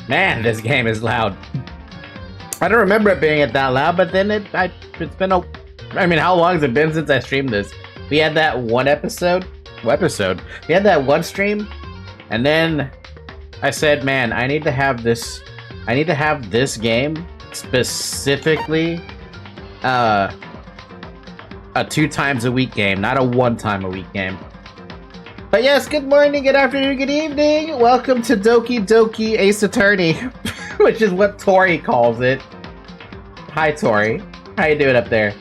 Man, this game is loud. I don't remember it being that loud, but then it's been a... I mean, how long has it been since I streamed this? We had that one episode? What episode? We had that one stream, and then I said, man, I need to have this game specifically a 2 times a week game, not a 1 time a week game. But yes, good morning, good afternoon, good evening. Welcome to Doki Doki Ace Attorney, which is what Tori calls it. Hi, Tori. How you doing up there?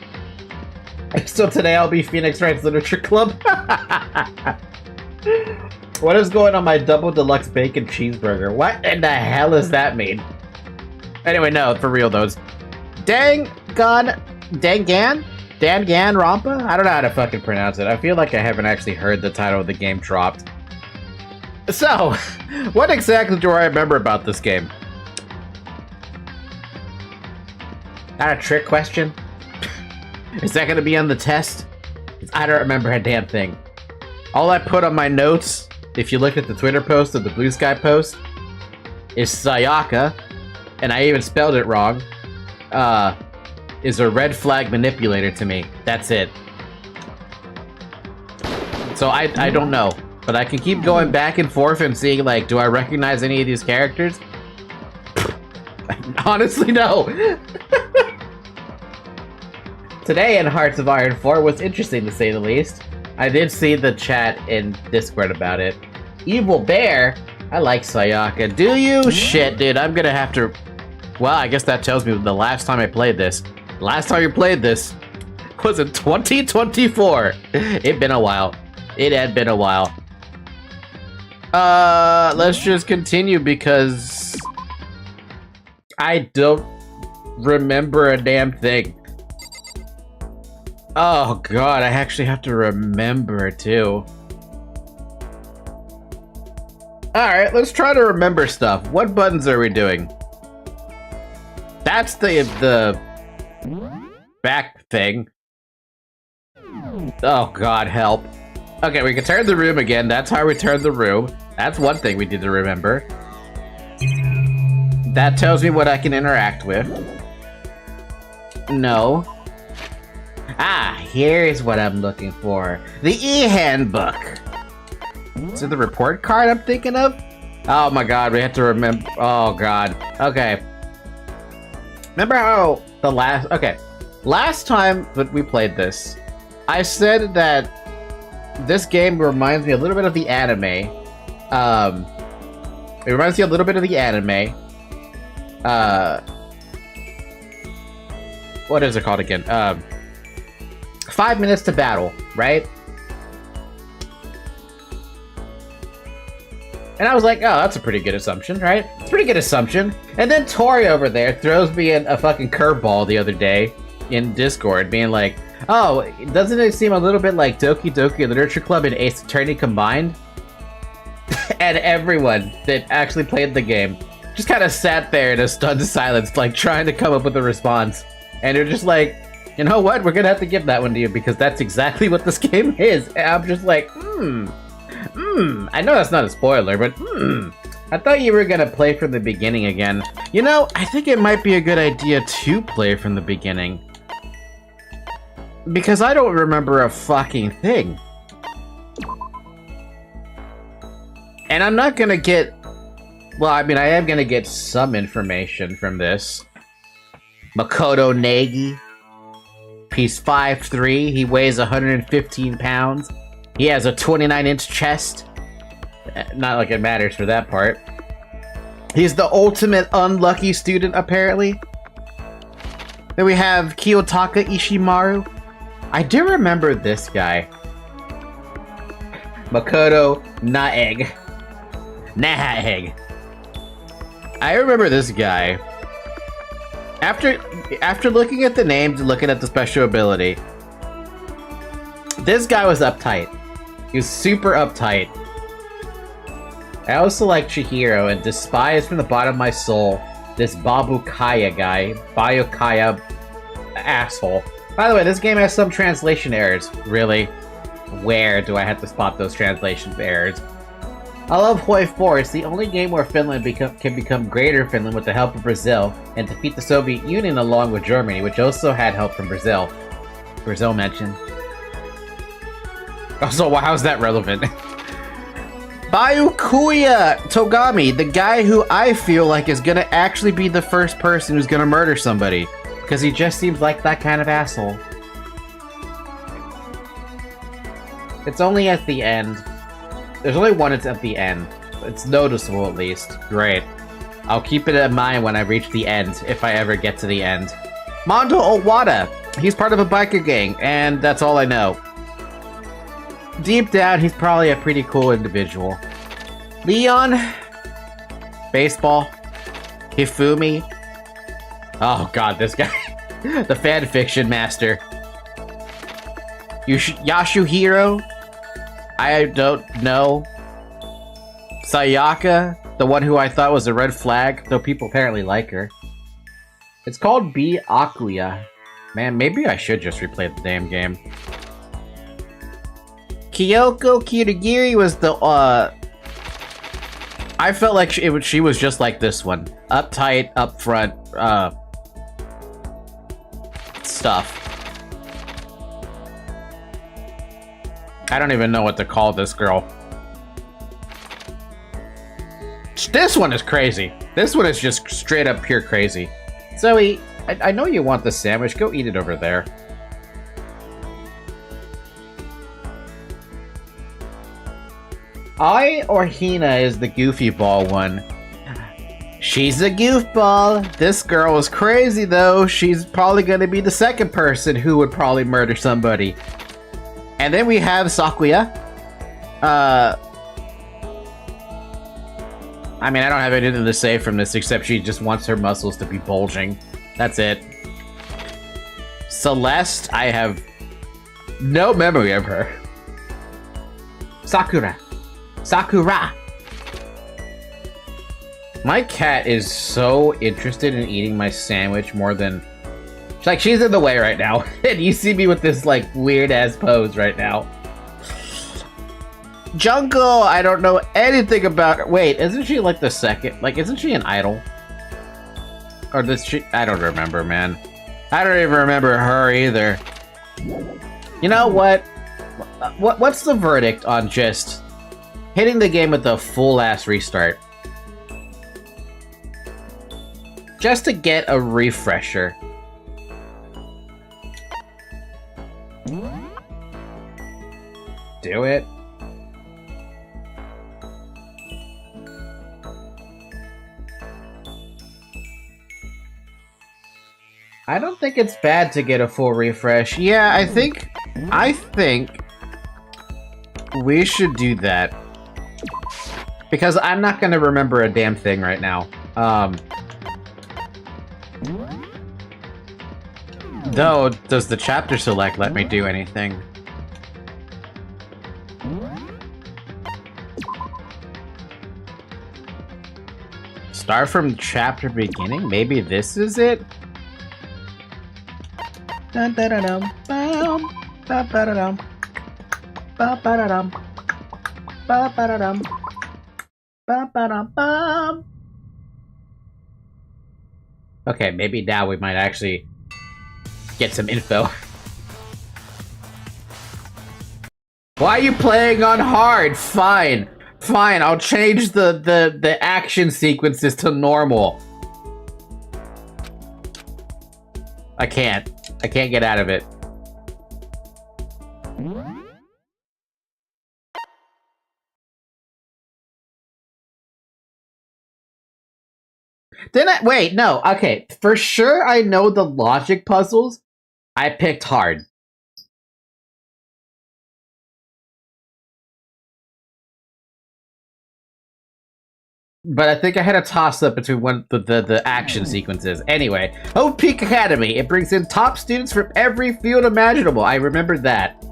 So today I'll be Phoenix Wrights Literature Club. What is going on my double deluxe bacon cheeseburger? What in the hell does that mean? Anyway, no, for real though. Danganronpa? I don't know how to fucking pronounce it. I feel like I haven't actually heard the title of the game dropped. So, what exactly do I remember about this game? That a trick question? Is that gonna be on the test? I don't remember a damn thing. All I put on my notes, if you look at the Twitter post or the Blue Sky post, is Sayaka, and I even spelled it wrong, is a red flag manipulator to me. That's it. So I don't know, but I can keep going back and forth and seeing, like, do I recognize any of these characters? Honestly, no. Today in Hearts of Iron 4 was interesting to say the least. I did see the chat in Discord about it. Evil Bear I like Sayaka. Do you? Shit, dude, I'm gonna have to... Well, I guess that tells me the last time I played this. Last time you played this was in 2024. It'd been a while. It had been a while. Let's just continue because I don't remember a damn thing. Oh god, I actually have to remember too. Alright, let's try to remember stuff. What buttons are we doing? That's the back thing. Oh god, help. Okay, we can turn the room again. That's how we turn the room. That's one thing we need to remember. That tells me what I can interact with. No. Ah, here's what I'm looking for. The e-handbook. Is it the report card I'm thinking of? Oh my god, we have to remember. Oh god. Okay. Remember how the last... Okay. Last time that we played this, I said that this game reminds me a little bit of the anime. It reminds me a little bit of the anime. What is it called again? 5 minutes to battle, right? And I was like, oh, that's a pretty good assumption, right? It's a pretty good assumption. And then Tori over there throws me in a fucking curveball the other day in Discord, being like, oh, doesn't it seem a little bit like Doki Doki Literature Club and Ace Attorney combined? And everyone that actually played the game just kind of sat there in a stunned silence, like trying to come up with a response. And they're just like, you know what? We're gonna have to give that one to you because that's exactly what this game is. And I'm just like, I know that's not a spoiler, but I thought you were gonna play from the beginning again. You know, I think it might be a good idea to play from the beginning. Because I don't remember a fucking thing. And I'm not gonna get... Well, I mean, I am gonna get some information from this. Makoto Nagi. He's 5'3", he weighs 115 pounds. He has a 29-inch chest. Not like it matters for that part. He's the ultimate unlucky student, apparently. Then we have Kiyotaka Ishimaru. I do remember this guy. Makoto Naeg. Naeg. I remember this guy. After looking at the names and looking at the special ability, this guy was uptight. He was super uptight. I also like Chihiro and despise from the bottom of my soul this Babukaya guy. Bayukaya asshole. By the way, this game has some translation errors. Really? Where do I have to spot those translation errors? I love Hoi 4. It's the only game where Finland can become Greater Finland with the help of Brazil and defeat the Soviet Union along with Germany, which also had help from Brazil. Brazil mentioned. Also, how is that relevant? Bayukuya Togami, the guy who I feel like is gonna actually be the first person who's gonna murder somebody. Because he just seems like that kind of asshole. It's only at the end. There's only one that's at the end. It's noticeable at least. Great. I'll keep it in mind when I reach the end, if I ever get to the end. Mondo Owada! He's part of a biker gang, and that's all I know. Deep down, he's probably a pretty cool individual. Leon? Baseball? Hifumi? Oh god, this guy. The fanfiction master. Yasuhiro? I don't know. Sayaka, the one who I thought was a red flag, though people apparently like her. It's called B. Akuya. Man, maybe I should just replay the damn game. Kyoko Kirigiri was the, I felt like she was just like this one. Uptight, upfront, stuff. I don't even know what to call this girl. This one is crazy. This one is just straight up pure crazy. Zoe, I know you want the sandwich. Go eat it over there. Ai or Hina is the goofy ball one. She's a goofball. This girl is crazy though. She's probably gonna be the second person who would probably murder somebody. And then we have Sakuya. I mean, I don't have anything to say from this except she just wants her muscles to be bulging. That's it. Celeste, I have no memory of her. Sakura. Sakura! My cat is so interested in eating my sandwich more than... Like, she's in the way right now. And you see me with this, like, weird-ass pose right now. Jungle, I don't know anything about her. Wait, isn't she, like, the second? Like, isn't she an idol? Or does she... I don't remember, man. I don't even remember her either. You know what? What's the verdict on just hitting the game with a full-ass restart? Just to get a refresher. Do it. I don't think it's bad to get a full refresh. Yeah, I think we should do that. Because I'm not gonna remember a damn thing right now. Though, does the chapter select let me do anything? Start from chapter beginning? Maybe this is it? Dun dun dun dum bum ba ba da dum ba ba da dum ba ba da dum ba ba dum bum. Okay, maybe now we might actually get some info. Why are you playing on hard? Fine. Fine, I'll change the action sequences to normal. I can't get out of it. Wait, no, okay. For sure I know the logic puzzles. I picked hard. But I think I had a toss-up between the action sequences. Anyway, Hope Peak Academy. It brings in top students from every field imaginable. I remember that.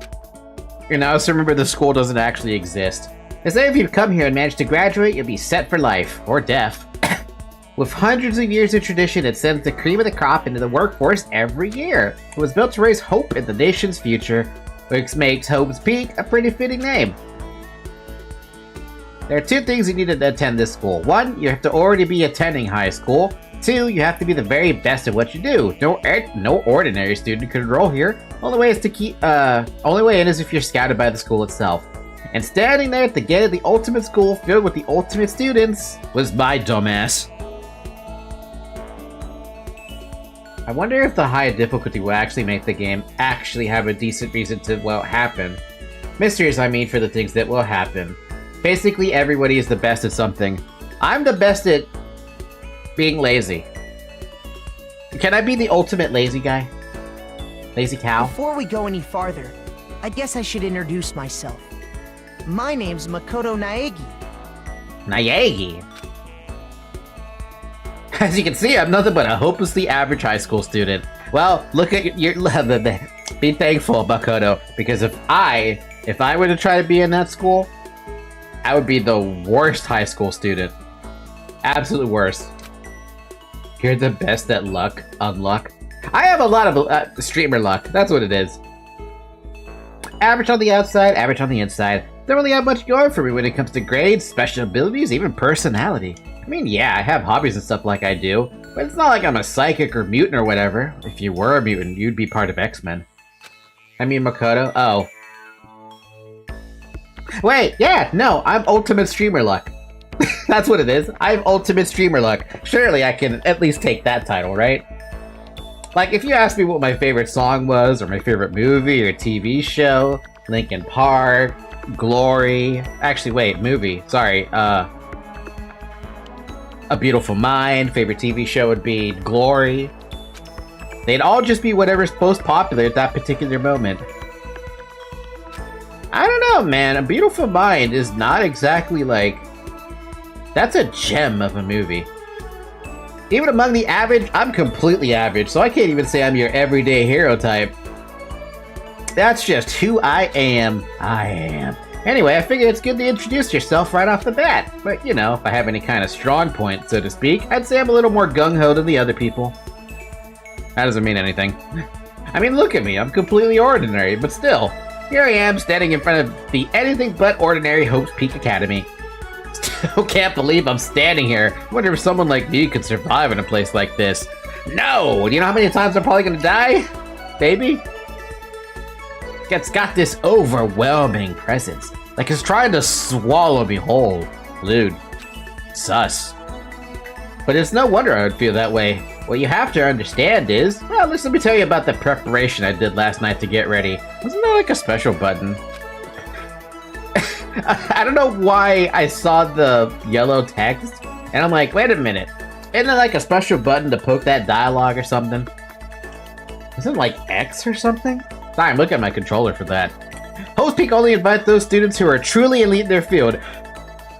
And I also remember the school doesn't actually exist. They say if you come here and manage to graduate, you'll be set for life. Or death. With hundreds of years of tradition, it sends the cream of the crop into the workforce every year. It was built to raise hope in the nation's future, which makes Hope's Peak a pretty fitting name. There are two things you need to attend this school. One, you have to already be attending high school. Two, you have to be the very best at what you do. No ordinary student could enroll here. Only way in is if you're scouted by the school itself. And standing there at the gate of the ultimate school filled with the ultimate students was my dumbass. I wonder if the high difficulty will actually make the game actually have a decent reason to, well, happen. Mysteries, I mean, for the things that will happen. Basically, everybody is the best at something. I'm the best at being lazy. Can I be the ultimate lazy guy? Lazy cow? Before we go any farther, I guess I should introduce myself. My name's Makoto Naegi. Naegi? As you can see, I'm nothing but a hopelessly average high school student. Well, look at your... Be thankful, Makoto, because if I were to try to be in that school, I would be the worst high school student. Absolute worst. You're the best at luck, unluck. I have a lot of streamer luck. That's what it is. Average on the outside, average on the inside. Don't really have much going for me when it comes to grades, special abilities, even personality. I mean, yeah, I have hobbies and stuff like I do, but it's not like I'm a psychic or mutant or whatever. If you were a mutant, you'd be part of X-Men. I mean, Makoto? Oh. Wait, yeah, no, I'm ultimate streamer luck. That's what it is. I have ultimate streamer luck. Surely I can at least take that title, right? Like, if you asked me what my favorite song was, or my favorite movie or TV show, Linkin Park, Glory. Actually, wait, movie. Sorry. A Beautiful Mind. Favorite TV show would be Glory. They'd all just be whatever's most popular at that particular moment. I don't know, man. A Beautiful Mind is not exactly like... That's a gem of a movie. Even among the average, I'm completely average, so I can't even say I'm your everyday hero type. That's just who I am. Anyway, I figured it's good to introduce yourself right off the bat. But, you know, if I have any kind of strong point, so to speak, I'd say I'm a little more gung-ho than the other people. That doesn't mean anything. I mean, look at me. I'm completely ordinary, but still. Here I am, standing in front of the anything but ordinary Hope's Peak Academy. Still can't believe I'm standing here. Wonder if someone like me could survive in a place like this. No! Do you know how many times I'm probably gonna die? Baby? It's got this overwhelming presence. Like it's trying to swallow me whole. Dude. Sus. But it's no wonder I would feel that way. What you have to understand is... Well, let me tell you about the preparation I did last night to get ready. Wasn't there like a special button? I don't know why I saw the yellow text, and I'm like, wait a minute. Isn't there like a special button to poke that dialogue or something? Isn't it like X or something? Sorry, I'm looking at my controller for that. Host Peak only invite those students who are truly elite in their field.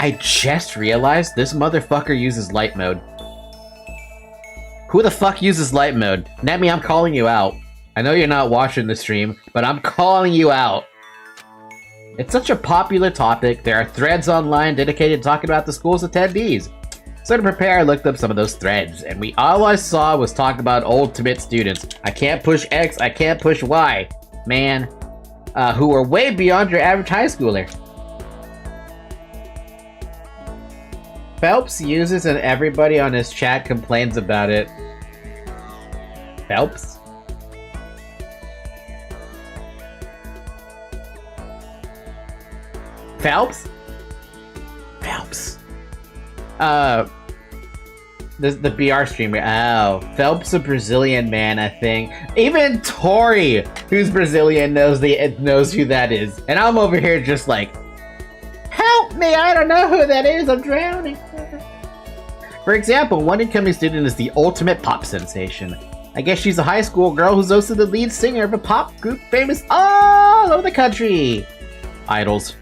I just realized this motherfucker uses light mode. Who the fuck uses light mode? Nemi, I'm calling you out. I know you're not watching the stream, but I'm calling you out. It's such a popular topic. There are threads online dedicated to talking about the school's attendees. So to prepare, I looked up some of those threads, and all I saw was talk about ultimate students. I can't push X, I can't push Y. Man, who are way beyond your average high schooler. Phelps uses and everybody on his chat complains about it. Phelps? Phelps? Phelps. The BR streamer. Oh, Phelps, a Brazilian man, I think. Even Tori, who's Brazilian, knows who that is. And I'm over here just like, help me, I don't know who that is, I'm drowning. For example, one incoming student is the ultimate pop sensation. I guess she's a high school girl who's also the lead singer of a pop group famous all over the country. Idols.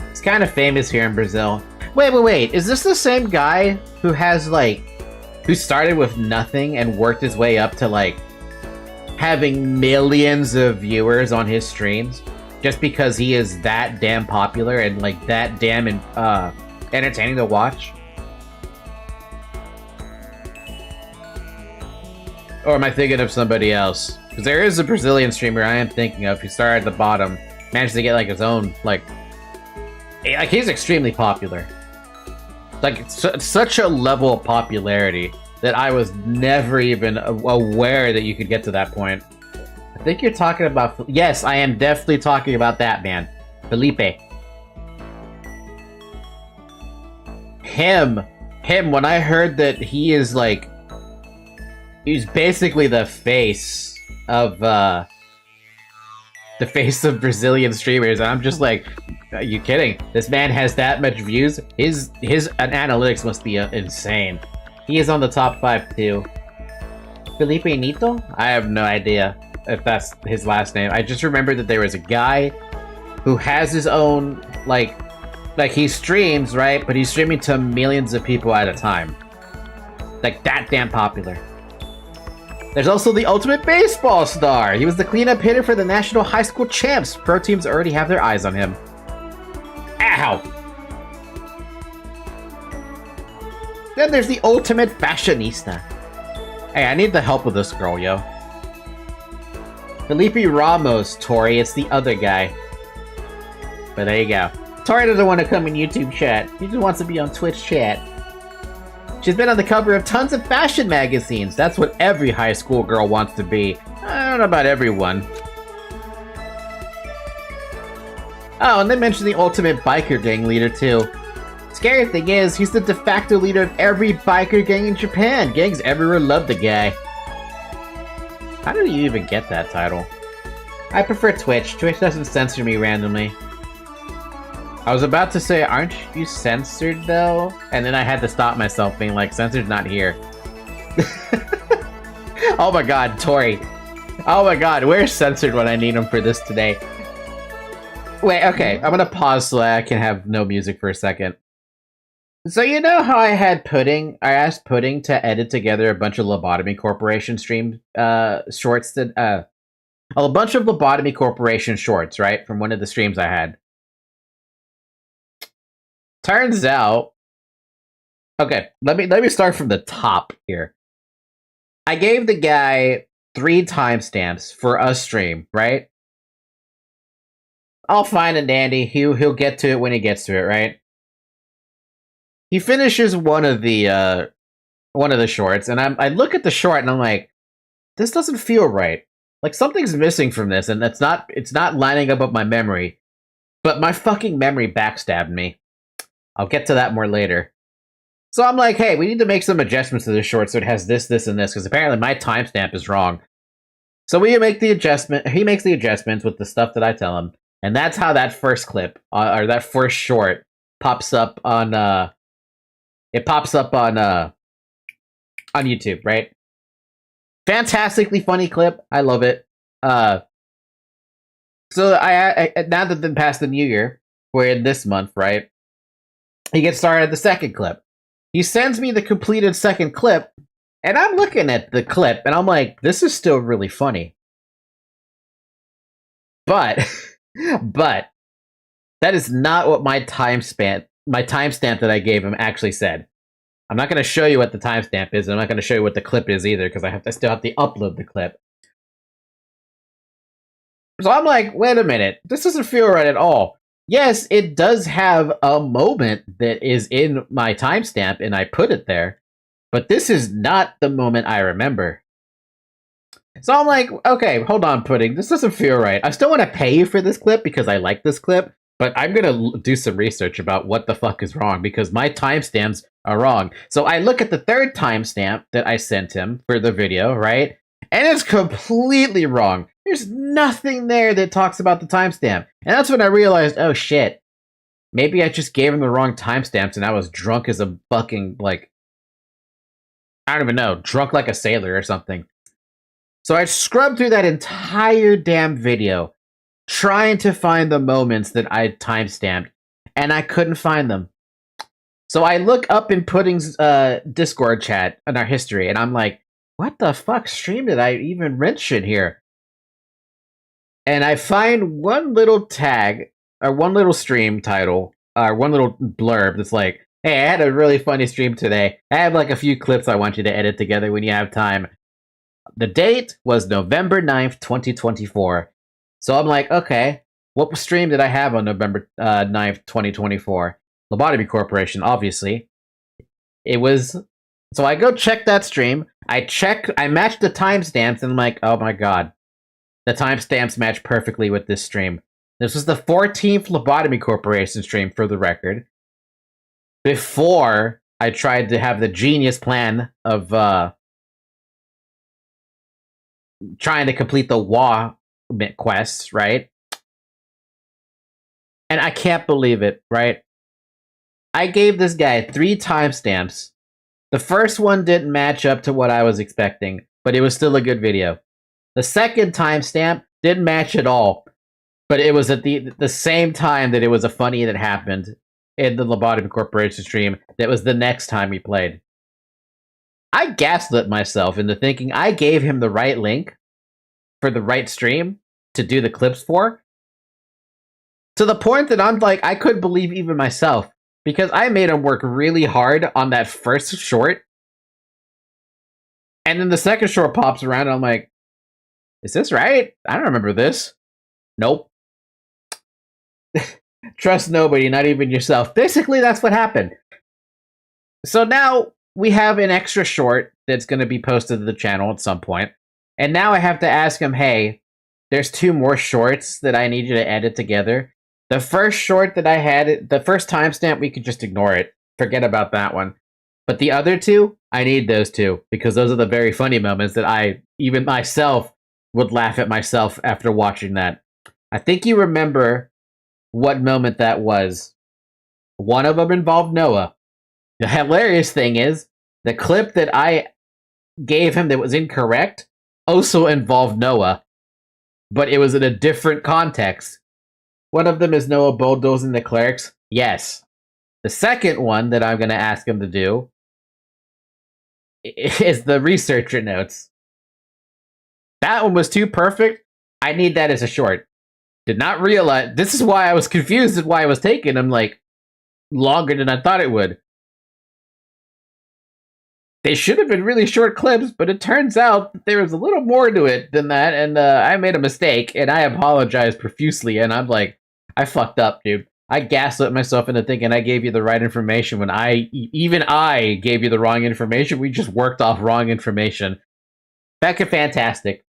It's kind of famous here in Brazil. Wait, is this the same guy who has who started with nothing and worked his way up to having millions of viewers on his streams just because he is that damn popular and that damn entertaining to watch? Or am I thinking of somebody else? Because there is a Brazilian streamer I am thinking of who started at the bottom, managed to get his own he's extremely popular. Such a level of popularity that I was never even aware that you could get to that point. I think you're talking about... Yes, I am definitely talking about that man. Felipe. Him, when I heard that he is he's basically the face of Brazilian streamers, and I'm just like, are you kidding? This man has that much views? His analytics must be insane. He is on the top 5 too. Felipe Nito? I have no idea if that's his last name. I just remember that there was a guy who has his own, he streams, right? But he's streaming to millions of people at a time. That damn popular. There's also the ultimate baseball star. He was the cleanup hitter for the National High School Champs. Pro teams already have their eyes on him. Ow! Then there's the ultimate fashionista. Hey, I need the help of this girl, yo. Felipe Ramos, Tori, it's the other guy. But there you go. Tori doesn't want to come in YouTube chat. He just wants to be on Twitch chat. She's been on the cover of tons of fashion magazines. That's what every high school girl wants to be. I don't know about everyone. Oh, and they mentioned the ultimate biker gang leader too. Scary thing is, he's the de facto leader of every biker gang in Japan. Gangs everywhere love the guy. How did you even get that title? I prefer Twitch. Twitch doesn't censor me randomly. I was about to say, aren't you censored though? And then I had to stop myself being like, censored's not here. Oh my god, Tori. Oh my god, where's censored when I need him for this today? Wait, okay, I'm gonna pause so I can have no music for a second. So you know how I asked Pudding to edit together a bunch of Lobotomy Corporation stream shorts that a bunch of Lobotomy Corporation shorts, right? From one of the streams I had. Turns out, okay, let me start from the top here. I gave the guy 3 timestamps for a stream, right? All fine and dandy. He'll get to it when he gets to it, right? He finishes one of the shorts, and I look at the short and I'm like, this doesn't feel right. Like something's missing from this, and it's not lining up with my memory. But my fucking memory backstabbed me. I'll get to that more later. So I'm like, hey, we need to make some adjustments to this short so it has this, this, and this, because apparently my timestamp is wrong. So we make the adjustment. He makes the adjustments with the stuff that I tell him, and that's how that first clip or that first short pops up on. It pops up on YouTube, right? Fantastically funny clip. I love it. So I now that then past the new year, we're in this month, right? He gets started at the second clip. He sends me the completed second clip, and I'm looking at the clip, and I'm like, this is still really funny. But that is not what my timestamp that I gave him actually said. I'm not going to show you what the timestamp is, and I'm not going to show you what the clip is either, because I still have to upload the clip. So I'm like, wait a minute, this doesn't feel right at all. Yes, it does have a moment that is in my timestamp, and I put it there, but this is not the moment I remember. So I'm like, okay, hold on, Pudding, this doesn't feel right. I still want to pay you for this clip because I like this clip, but I'm going to do some research about what the fuck is wrong because my timestamps are wrong. So I look at the third timestamp that I sent him for the video, right? And it's completely wrong. There's nothing there that talks about the timestamp. And that's when I realized, oh shit, maybe I just gave him the wrong timestamps and I was drunk as a fucking, like, I don't even know, drunk like a sailor or something. So I scrubbed through that entire damn video trying to find the moments that I timestamped, and I couldn't find them. So I look up in Pudding's Discord chat in our history, and I'm like, what the fuck stream did I even mention here? And I find one little tag, or one little stream title, or one little blurb that's like, hey, I had a really funny stream today. I have like a few clips I want you to edit together when you have time. The date was November 9th, 2024. So I'm like, okay, what stream did I have on November 9th, 2024? Lobotomy Corporation, obviously. It was... So I go check that stream. I match the timestamps, and I'm like, oh my god. The timestamps match perfectly with this stream. This was the 14th Lobotomy Corporation stream, for the record. Before I tried to have the genius plan of trying to complete the WA quests, right? And I can't believe it, right? I gave this guy 3 timestamps. The first one didn't match up to what I was expecting, but it was still a good video. The second timestamp didn't match at all, but it was at the same time that it was a funny that happened in the Lobotomy Corporation stream that was the next time we played. I gaslit myself into thinking I gave him the right link for the right stream to do the clips for, to the point that I'm like, I couldn't believe even myself, because I made him work really hard on that first short, and then the second short pops around and I'm like, is this right? I don't remember this. Nope. Trust nobody, not even yourself. Basically, that's what happened. So now we have an extra short that's going to be posted to the channel at some point. And now I have to ask him, hey, there's 2 more shorts that I need you to edit together. The first short that I had, the first timestamp, we could just ignore it. Forget about that one. But the other 2, I need those 2, because those are the very funny moments that I, even myself, would laugh at myself after watching that. I think you remember what moment that was. One of them involved Noah. The hilarious thing is, the clip that I gave him that was incorrect also involved Noah, but it was in a different context. One of them is Noah bulldozing the clerics. Yes. The second one that I'm going to ask him to do is the researcher notes. That one was too perfect. I need that as a short. Did not realize. This is why I was confused at why I was taking him like longer than I thought it would. They should have been really short clips, but it turns out that there was a little more to it than that, and I made a mistake, and I apologize profusely, and I'm like, I fucked up, dude. I gaslit myself into thinking I gave you the right information when even I gave you the wrong information. We just worked off wrong information. Becca, fantastic.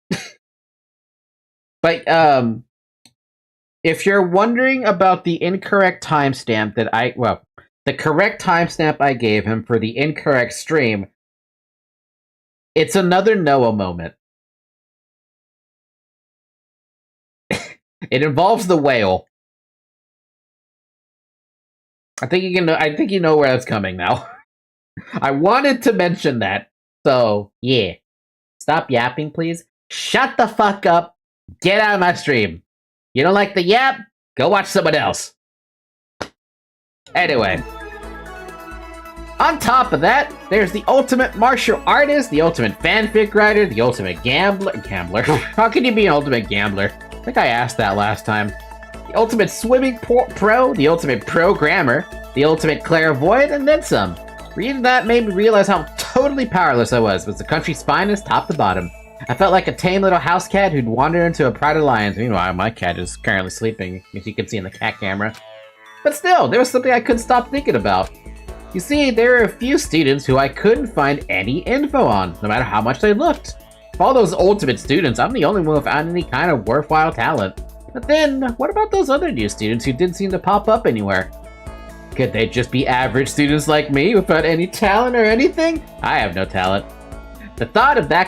But, if you're wondering about the incorrect timestamp that the correct timestamp I gave him for the incorrect stream, it's another Noah moment. It involves the whale. I think you know where that's coming now. I wanted to mention that. So, yeah. Stop yapping, please. Shut the fuck up. Get out of my stream. You don't like the yap? Go watch someone else. Anyway. On top of that, there's the ultimate martial artist, the ultimate fanfic writer, the ultimate gambler. How can you be an ultimate gambler? I think I asked that last time. The ultimate swimming pro, the ultimate programmer, the ultimate clairvoyant, and then some. Reading that made me realize how totally powerless I was the country's finest top to bottom. I felt like a tame little house cat who'd wander into a pride of lions. Meanwhile, my cat is currently sleeping, as you can see in the cat camera. But still, there was something I couldn't stop thinking about. You see, there are a few students who I couldn't find any info on, no matter how much they looked. Of all those ultimate students, I'm the only one who found any kind of worthwhile talent. But then, what about those other new students who didn't seem to pop up anywhere? Could they just be average students like me without any talent or anything? I have no talent. The thought of that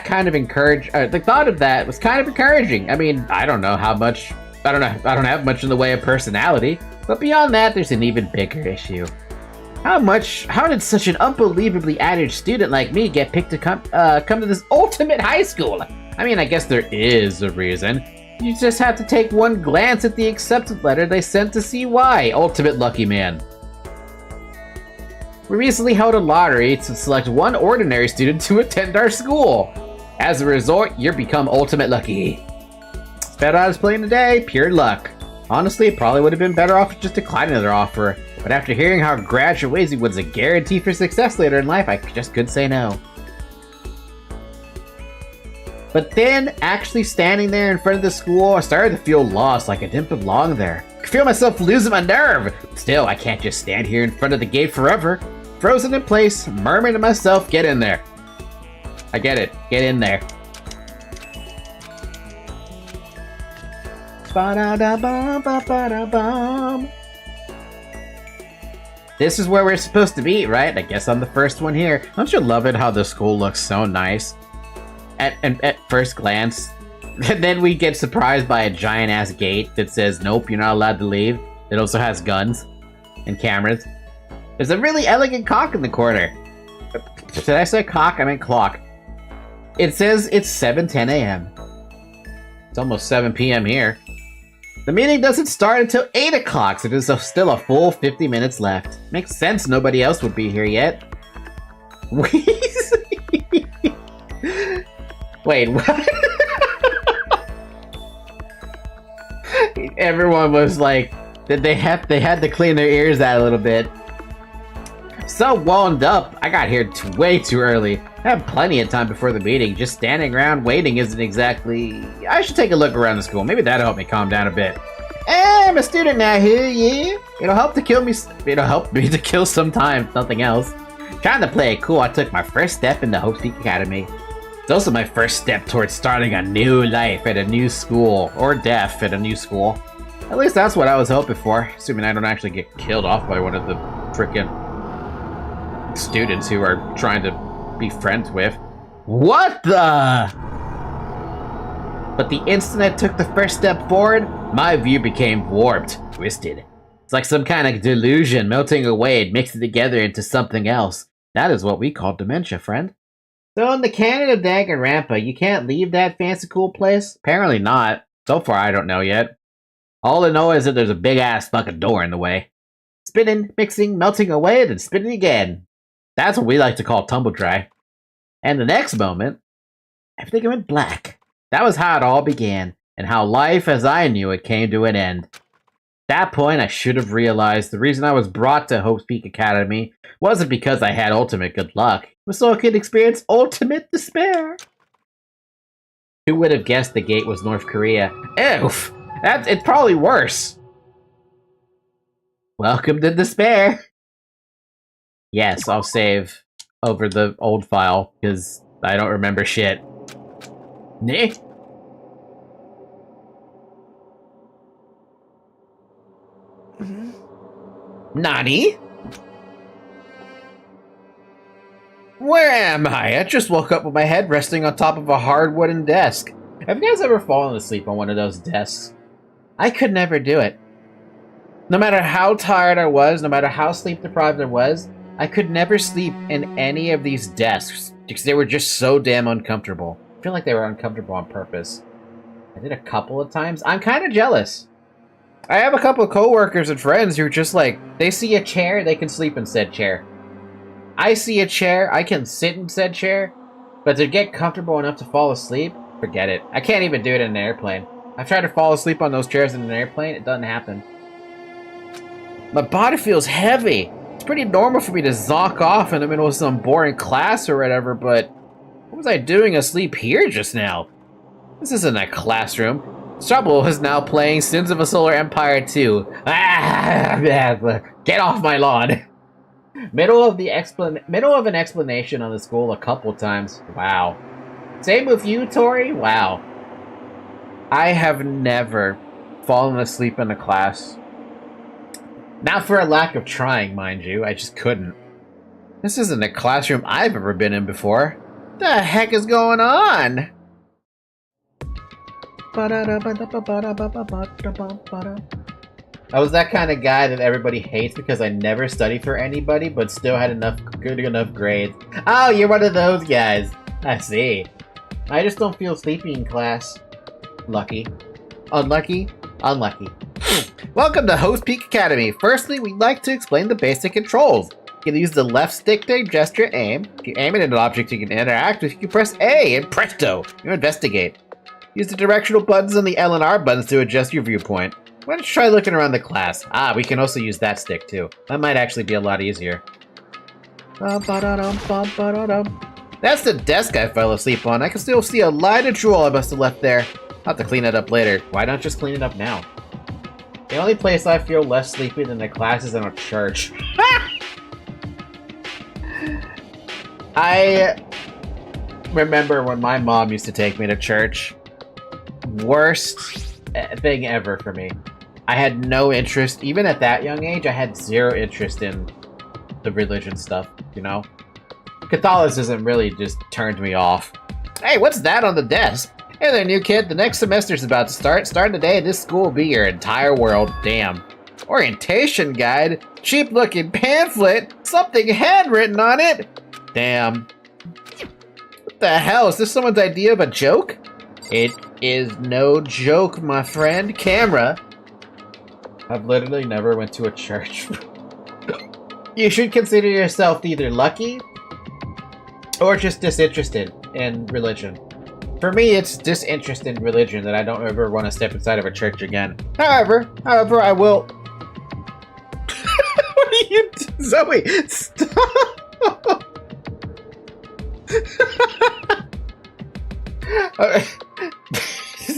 was kind of encouraging. I mean, I don't have much in the way of personality, but beyond that, there's an even bigger issue. How did such an unbelievably average student like me get picked to come to this ultimate high school? I mean, I guess there is a reason. You just have to take one glance at the acceptance letter they sent to see why, ultimate lucky man. We recently held a lottery to select one ordinary student to attend our school. As a result, you've become ultimate lucky. Bet I was playing today, pure luck. Honestly, it probably would have been better off just declining their offer. But after hearing how graduating was a guarantee for success later in life, I just couldn't say no. But then, actually standing there in front of the school, I started to feel lost, like I didn't belong there. I could feel myself losing my nerve. Still, I can't just stand here in front of the gate forever. Frozen in place, murmuring to myself, get in there. I get it, get in there. This is where we're supposed to be, right? I guess I'm the first one here. Don't you love it how the school looks so nice? At first glance. And then we get surprised by a giant-ass gate that says, nope, you're not allowed to leave. It also has guns and cameras. There's a really elegant clock in the corner. Did I say cock? I meant clock. It says it's 7:10 a.m. It's almost 7 p.m. here. The meeting doesn't start until 8 o'clock, so there's still a full 50 minutes left. Makes sense nobody else would be here yet. Wait, what? Everyone was like, they had to clean their ears out a little bit. So wound up, I got here way too early. I had plenty of time before the meeting. Just standing around waiting isn't exactly... I should take a look around the school. Maybe that'll help me calm down a bit. I'm a student now here, yeah? It'll help me to kill some time, if nothing else. Trying to play it cool, I took my first step in the Hope Peak Academy. It's also my first step towards starting a new life at a new school, or death at a new school. At least that's what I was hoping for, assuming I don't actually get killed off by one of the frickin' students who are trying to be friends with. What the? But the instant I took the first step forward, my view became warped, twisted. It's like some kind of delusion melting away and mixing together into something else. That is what we call dementia, friend. So in the canon of Danganronpa, you can't leave that fancy cool place? Apparently not. So far, I don't know yet. All I know is that there's a big-ass fucking door in the way. Spinning, mixing, melting away, then spinning again. That's what we like to call tumble dry. And the next moment, everything went black. That was how it all began, and how life as I knew it came to an end. At that point, I should have realized the reason I was brought to Hope's Peak Academy wasn't because I had ultimate good luck. It was so I could experience ultimate despair. Who would have guessed the gate was North Korea? Oof! It's probably worse. Welcome to despair. Yes, I'll save over the old file, because I don't remember shit. Nah. Nani? Where am I? I just woke up with my head resting on top of a hard wooden desk. Have you guys ever fallen asleep on one of those desks? I could never do it. No matter how tired I was, no matter how sleep deprived I was, I could never sleep in any of these desks because they were just so damn uncomfortable. I feel like they were uncomfortable on purpose. I did a couple of times. I'm kind of jealous. I have a couple of coworkers and friends who are just like, they see a chair, they can sleep in said chair. I see a chair, I can sit in said chair, but to get comfortable enough to fall asleep, forget it. I can't even do it in an airplane. I've tried to fall asleep on those chairs in an airplane, it doesn't happen. My body feels heavy. It's pretty normal for me to zonk off in the middle of some boring class or whatever, but what was I doing asleep here just now? This isn't a classroom. Trouble is now playing Sins of a Solar Empire 2. Get off my lawn. Middle of an explanation on the school a couple times. Wow. Same with you, Tori? Wow. I have never fallen asleep in a class. Not for a lack of trying, mind you. I just couldn't. This isn't a classroom I've ever been in before. What the heck is going on? I was that kind of guy that everybody hates because I never studied for anybody, but still had good enough grades. Oh, you're one of those guys. I see. I just don't feel sleepy in class. Lucky. Unlucky. Unlucky. Welcome to Hope's Peak Academy. Firstly, we'd like to explain the basic controls. You can use the left stick to gesture aim. If you aim at an object you can interact with, you can press A, and presto, you investigate. Use the directional buttons and the L and R buttons to adjust your viewpoint. Why don't you try looking around the class? Ah, we can also use that stick too. That might actually be a lot easier. That's the desk I fell asleep on. I can still see a light of drool I must have left there. I'll have to clean it up later. Why not just clean it up now? The only place I feel less sleepy than the class is in a church. I remember when my mom used to take me to church. Worst thing ever for me. I had no interest, even at that young age, I had zero interest in the religion stuff, you know? Catholicism really just turned me off. Hey, what's that on the desk? Hey there, new kid. The next semester's about to start. Starting today, this school will be your entire world. Damn. Orientation guide? Cheap-looking pamphlet? Something handwritten on it? Damn. What the hell? Is this someone's idea of a joke? It is no joke, my friend. Camera. I've literally never went to a church. You should consider yourself either lucky or just disinterested in religion. For me, it's disinterested in religion that I don't ever want to step inside of a church again. However, I will... What are you doing? Zoe, stop!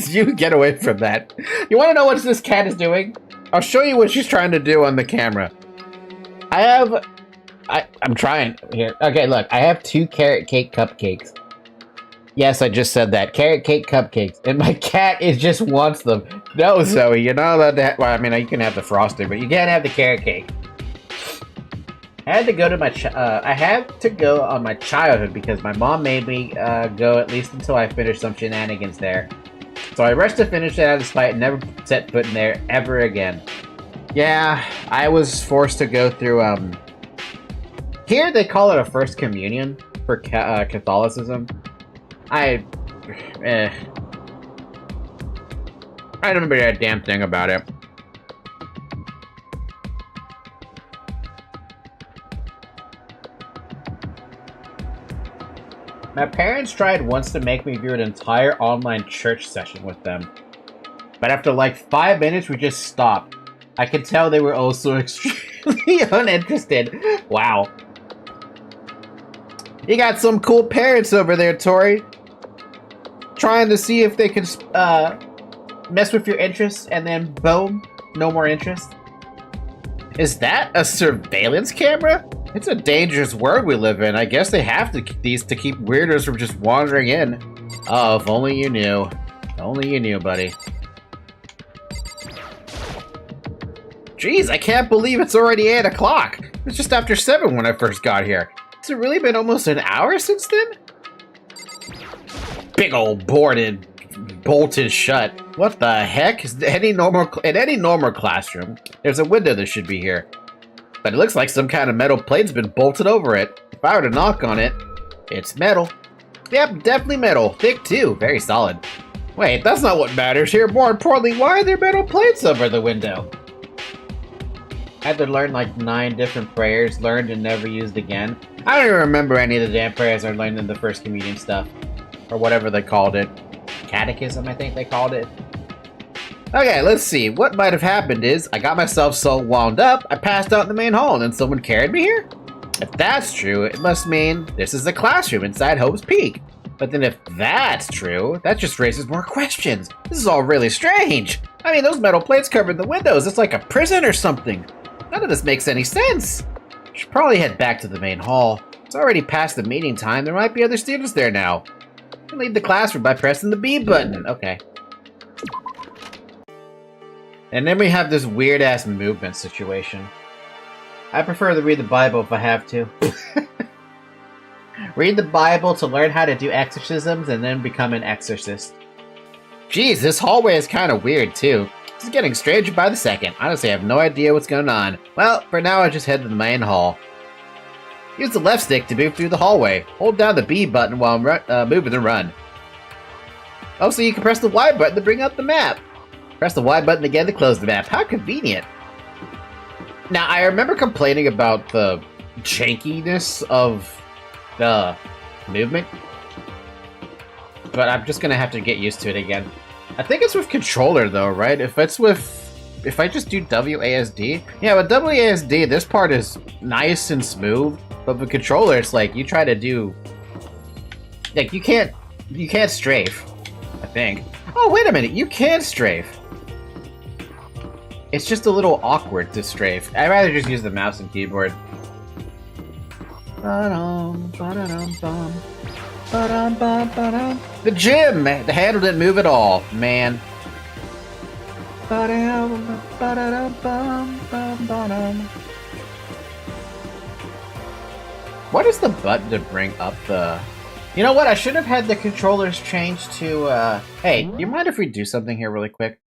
You get away from that. You want to know what this cat is doing? I'll show you what she's trying to do on the camera. I'm trying here. Okay, look, I have 2 carrot cake cupcakes. Yes, I just said that. Carrot cake cupcakes. And my cat just wants them. No, Zoe, you're not allowed to have... Well, I mean, you can have the frosting, but you can't have the carrot cake. I had to go to my... I had to go on my childhood because my mom made me go at least until I finished some shenanigans there. So I rushed to finish it out of spite and never set foot in there ever again. Yeah, I was forced to go through, here they call it a First Communion for Catholicism. I don't remember a damn thing about it. My parents tried once to make me do an entire online church session with them. But after like 5 minutes, we just stopped. I could tell they were also extremely uninterested. Wow. You got some cool parents over there, Tori. Trying to see if they can mess with your interests, and then boom, no more interest. Is that a surveillance camera? It's a dangerous world we live in. I guess they have these to keep weirdos from just wandering in. Oh, if only you knew. If only you knew, buddy. Jeez, I can't believe it's already 8 o'clock. It's just after 7 when I first got here. Has it really been almost an hour since then? Big old bolted shut. What the heck? In any normal classroom, there's a window that should be here. But it looks like some kind of metal plate's been bolted over it. If I were to knock on it, it's metal. Yep, definitely metal. Thick too, very solid. Wait, that's not what matters here. More importantly, why are there metal plates over the window? I had to learn like 9 different prayers, learned and never used again. I don't even remember any of the damn prayers I learned in the First Communion stuff. Or whatever they called it. Catechism, I think they called it. Okay, let's see. What might have happened is, I got myself so wound up, I passed out in the main hall and then someone carried me here? If that's true, it must mean this is the classroom inside Hope's Peak. But then if that's true, that just raises more questions. This is all really strange. I mean, those metal plates covering the windows, it's like a prison or something. None of this makes any sense. I should probably head back to the main hall. It's already past the meeting time. There might be other students there now. I can leave the classroom by pressing the B button. Okay. And then we have this weird-ass movement situation. I prefer to read the Bible if I have to. Read the Bible to learn how to do exorcisms and then become an exorcist. Jeez, this hallway is kind of weird, too. This is getting stranger by the second. Honestly, I have no idea what's going on. Well, for now, I just head to the main hall. Use the left stick to move through the hallway. Hold down the B button while moving and run. Also, you can press the Y button to bring up the map. Press the Y button again to close the map. How convenient. Now, I remember complaining about the jankiness of the movement, but I'm just gonna have to get used to it again. I think it's with controller though, right? If I just do WASD, yeah, with WASD, this part is nice and smooth, but with controller, it's like you try to do, like you can't strafe. I think. Oh, wait a minute, you can strafe. It's just a little awkward to strafe. I'd rather just use the mouse and keyboard. The gym! The handle didn't move at all, man. What is the button to bring up the... You know what? I should have had the controllers changed to, Hey, you mind if we do something here really quick?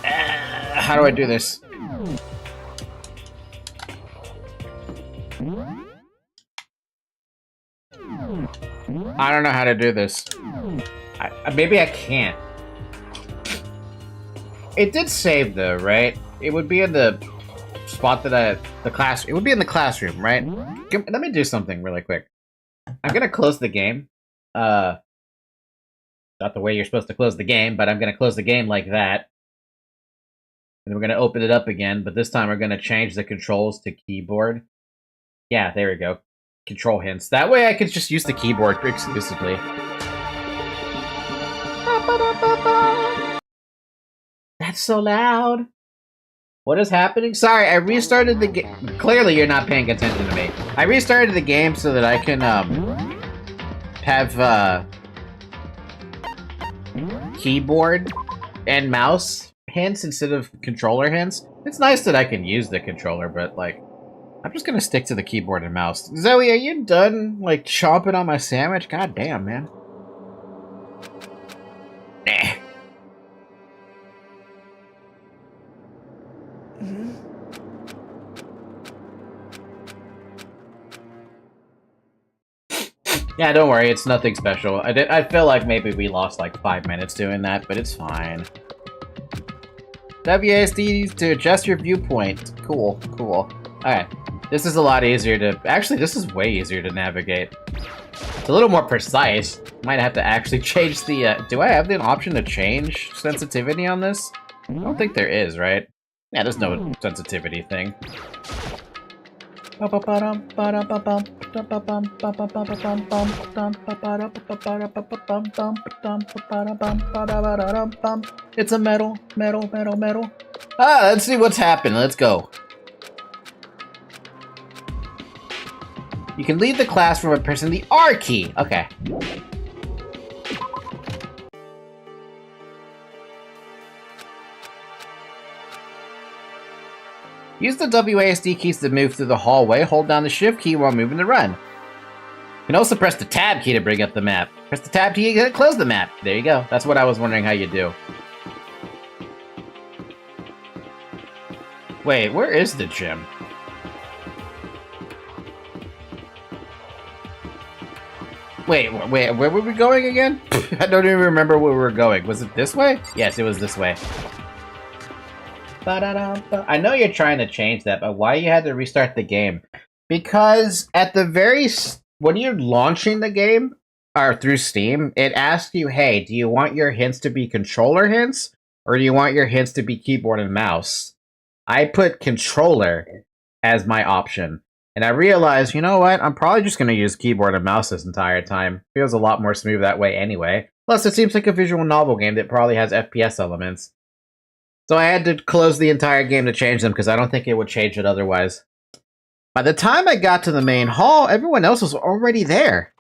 How do I do this? I don't know how to do this. Maybe I can't. It did save though, right? It would be in the spot that it would be in the classroom, right? Let me do something really quick. I'm gonna close the game. Not the way you're supposed to close the game, but I'm gonna close the game like that. And we're gonna open it up again, but this time we're gonna change the controls to keyboard. Yeah, there we go. Control hints. That way I can just use the keyboard exclusively. That's so loud. What is happening? Sorry, I restarted the game. Clearly you're not paying attention to me. I restarted the game so that I can, have, keyboard and mouse hints instead of controller hints. It's nice that I can use the controller, but, like, I'm just gonna stick to the keyboard and mouse. Zoe, are you done, like, chomping on my sandwich? God damn, man. Yeah, don't worry, it's nothing special. I feel like maybe we lost like 5 minutes doing that, but it's fine. WASD to adjust your viewpoint. Cool, cool. Alright, this is a lot easier to... Actually, this is way easier to navigate. It's a little more precise. Might have to actually change the... do I have the option to change sensitivity on this? I don't think there is, right? Yeah, there's no sensitivity thing. It's a metal. Ah, let's see what's happened. Let's go. You can leave the classroom by pressing the R key. Okay. Use the WASD keys to move through the hallway. Hold down the shift key while moving to run. You can also press the tab key to bring up the map. Press the tab key to close the map. There you go. That's what I was wondering how you do. Wait, where is the gym? Wait, where were we going again? I don't even remember where we were going. Was it this way? Yes, it was this way. I know you're trying to change that, but why you had to restart the game? Because at the when you're launching the game, or through Steam, it asks you, hey, do you want your hints to be controller hints, or do you want your hints to be keyboard and mouse? I put controller as my option, and I realized, you know what, I'm probably just going to use keyboard and mouse this entire time. Feels a lot more smooth that way anyway. Plus, it seems like a visual novel game that probably has FPS elements. So I had to close the entire game to change them, because I don't think it would change it otherwise. By the time I got to the main hall, everyone else was already there.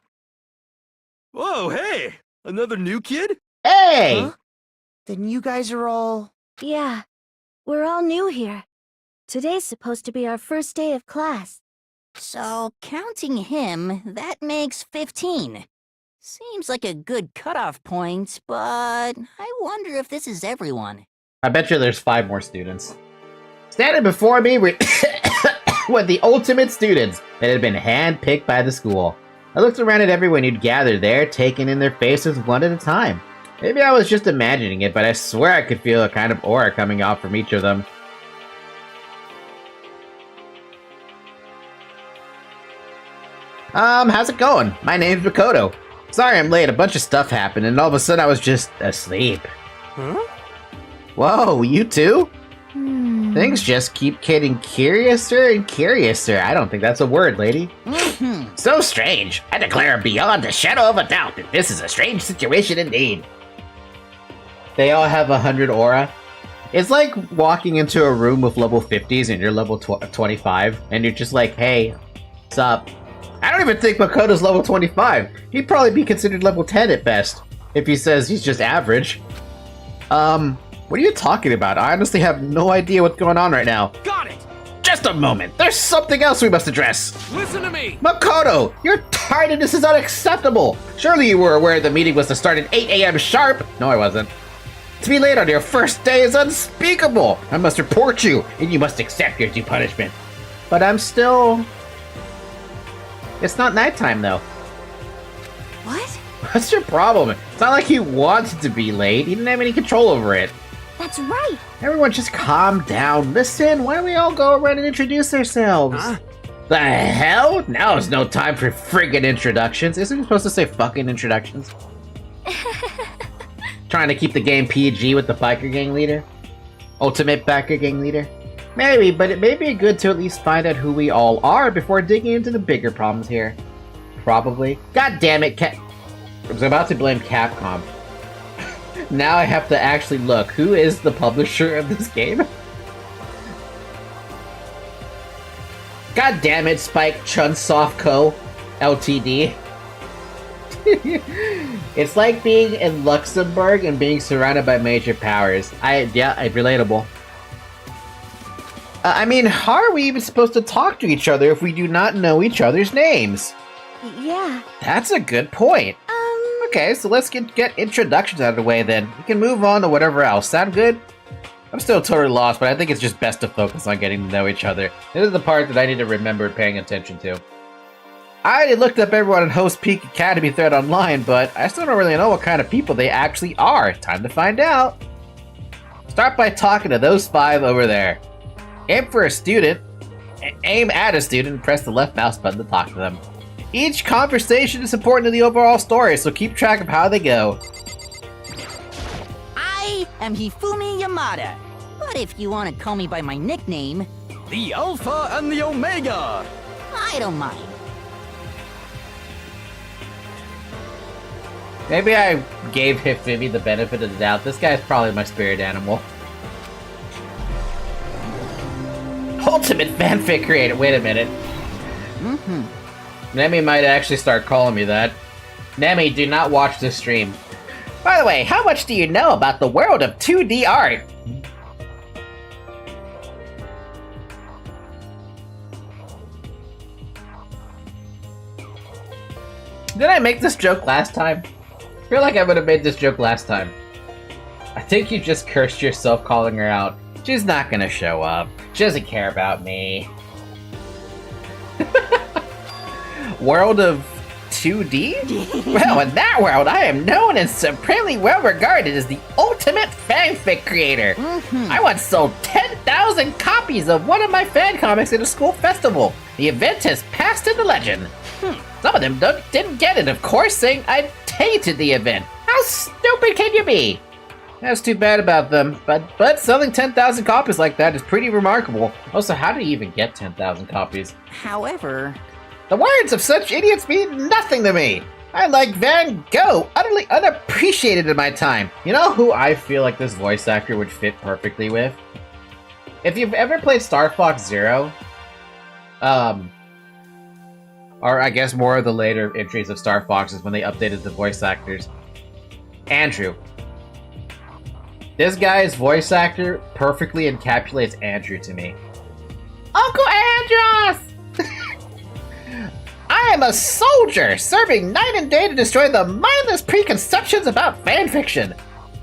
Whoa, hey! Another new kid? Hey! Huh? Then you guys are all... Yeah, we're all new here. Today's supposed to be our first day of class. So, counting him, that makes 15. Seems like a good cutoff point, but I wonder if this is everyone. I bet you there's 5 more students. Standing before me were the ultimate students that had been handpicked by the school. I looked around at everyone who'd gathered there, taking in their faces one at a time. Maybe I was just imagining it, but I swear I could feel a kind of aura coming off from each of them. How's it going? My name's Makoto. Sorry I'm late, a bunch of stuff happened, and all of a sudden I was just asleep. Huh? Whoa, you too? Things just keep getting curiouser and curiouser. I don't think that's a word, lady. So strange. I declare beyond a shadow of a doubt that this is a strange situation indeed. They all have 100 aura. It's like walking into a room with level 50s and you're level 25, and you're just like, hey, what's up? I don't even think Makoto's level 25. He'd probably be considered level 10 at best, if he says he's just average. What are you talking about? I honestly have no idea what's going on right now. Got it! Just a moment. There's something else we must address. Listen to me! Makoto, your tardiness is unacceptable. Surely you were aware the meeting was to start at 8 a.m. sharp. No, I wasn't. To be late on your first day is unspeakable. I must report you, and you must accept your due punishment. But I'm still... It's not nighttime, though. What? What's your problem? It's not like he wanted to be late. He didn't have any control over it. That's right. Everyone just calm down. Listen, why don't we all go around and introduce ourselves? Huh? The hell? Now is no time for friggin' introductions. Isn't it supposed to say fucking introductions? Trying to keep the game PG with the biker gang leader? Ultimate biker gang leader? Maybe, but it may be good to at least find out who we all are before digging into the bigger problems here. Probably. God damn it, I was about to blame Capcom. Now I have to actually look. Who is the publisher of this game? God damn it, Spike Chunsoft Co. Ltd. It's like being in Luxembourg and being surrounded by major powers. Yeah, relatable. I mean, how are we even supposed to talk to each other if we do not know each other's names? Yeah. That's a good point. Okay, so let's get introductions out of the way then. We can move on to whatever else. Sound good? I'm still totally lost, but I think it's just best to focus on getting to know each other. This is the part that I need to remember paying attention to. I already looked up everyone in Host Peak Academy thread online, but I still don't really know what kind of people they actually are. Time to find out. Start by talking to those 5 over there. Aim for a student, aim at a student, and press the left mouse button to talk to them. Each conversation is important to the overall story, so keep track of how they go. I am Hifumi Yamada, but if you want to call me by my nickname, The Alpha and the Omega! I don't mind. Maybe I gave Hifumi the benefit of the doubt. This guy's probably my spirit animal. Ultimate fanfic creator. Wait a minute. Nemi might actually start calling me that. Nemi, do not watch this stream. By the way, how much do you know about the world of 2D art? Did I make this joke last time? I feel like I would have made this joke last time. I think you just cursed yourself calling her out. She's not gonna show up. She doesn't care about me. World of 2D? Well, in that world, I am known and supremely well regarded as the ultimate fanfic creator. I once sold 10,000 copies of one of my fan comics at a school festival. The event has passed into legend. Some of them didn't get it, of course, saying I tainted the event. How stupid can you be? That's too bad about them, but selling 10,000 copies like that is pretty remarkable. Also, how do you even get 10,000 copies? However, The words of such idiots mean nothing to me. I like Van Gogh, utterly unappreciated in my time. You know who I feel like this voice actor would fit perfectly with? If you've ever played Star Fox Zero, or I guess more of the later entries of Star Fox is when they updated the voice actors. Andrew. This guy's voice actor perfectly encapsulates Andrew to me. Uncle Andros! I am a soldier, serving night and day to destroy the mindless preconceptions about fanfiction.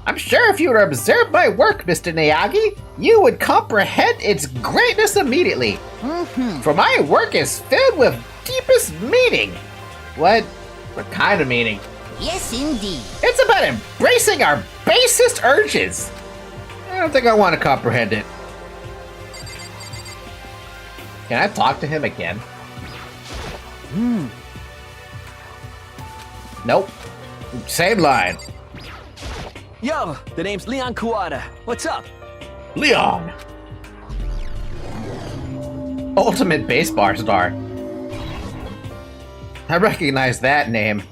I'm sure if you were to observe my work, Mr. Miyagi, you would comprehend its greatness immediately. For my work is filled with deepest meaning. What kind of meaning? yes indeed. It's about embracing our basest urges. I don't think I want to comprehend it. Can I talk to him again? Nope. Same line. Yo, the name's Leon Kuwata. What's up? Leon! Ultimate baseball star. I recognize that name.